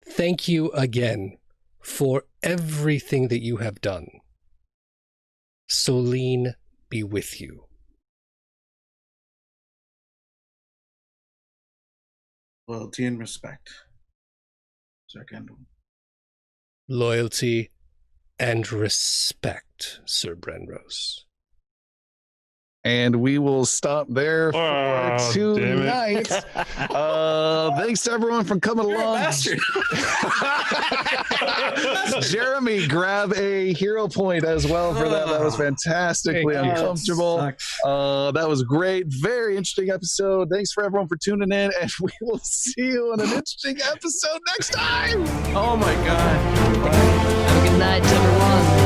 [SPEAKER 2] Thank you again for everything that you have done. Solene be with you.
[SPEAKER 6] Loyalty and respect. Sir Kendall.
[SPEAKER 2] Loyalty and respect, Sir Brenrose.
[SPEAKER 1] And we will stop there for
[SPEAKER 5] Oh, damn it.
[SPEAKER 1] tonight. Thanks to everyone for coming
[SPEAKER 6] You're a
[SPEAKER 1] along.
[SPEAKER 6] bastard.
[SPEAKER 1] Jeremy, grab a hero point as well for that. That was fantastically
[SPEAKER 2] Thank you.
[SPEAKER 1] uncomfortable.
[SPEAKER 6] Sucks.
[SPEAKER 1] That was great. Very interesting episode. Thanks for everyone for tuning in, and we will see you on an interesting episode next time.
[SPEAKER 6] Oh my god.
[SPEAKER 7] Have a good night, everyone.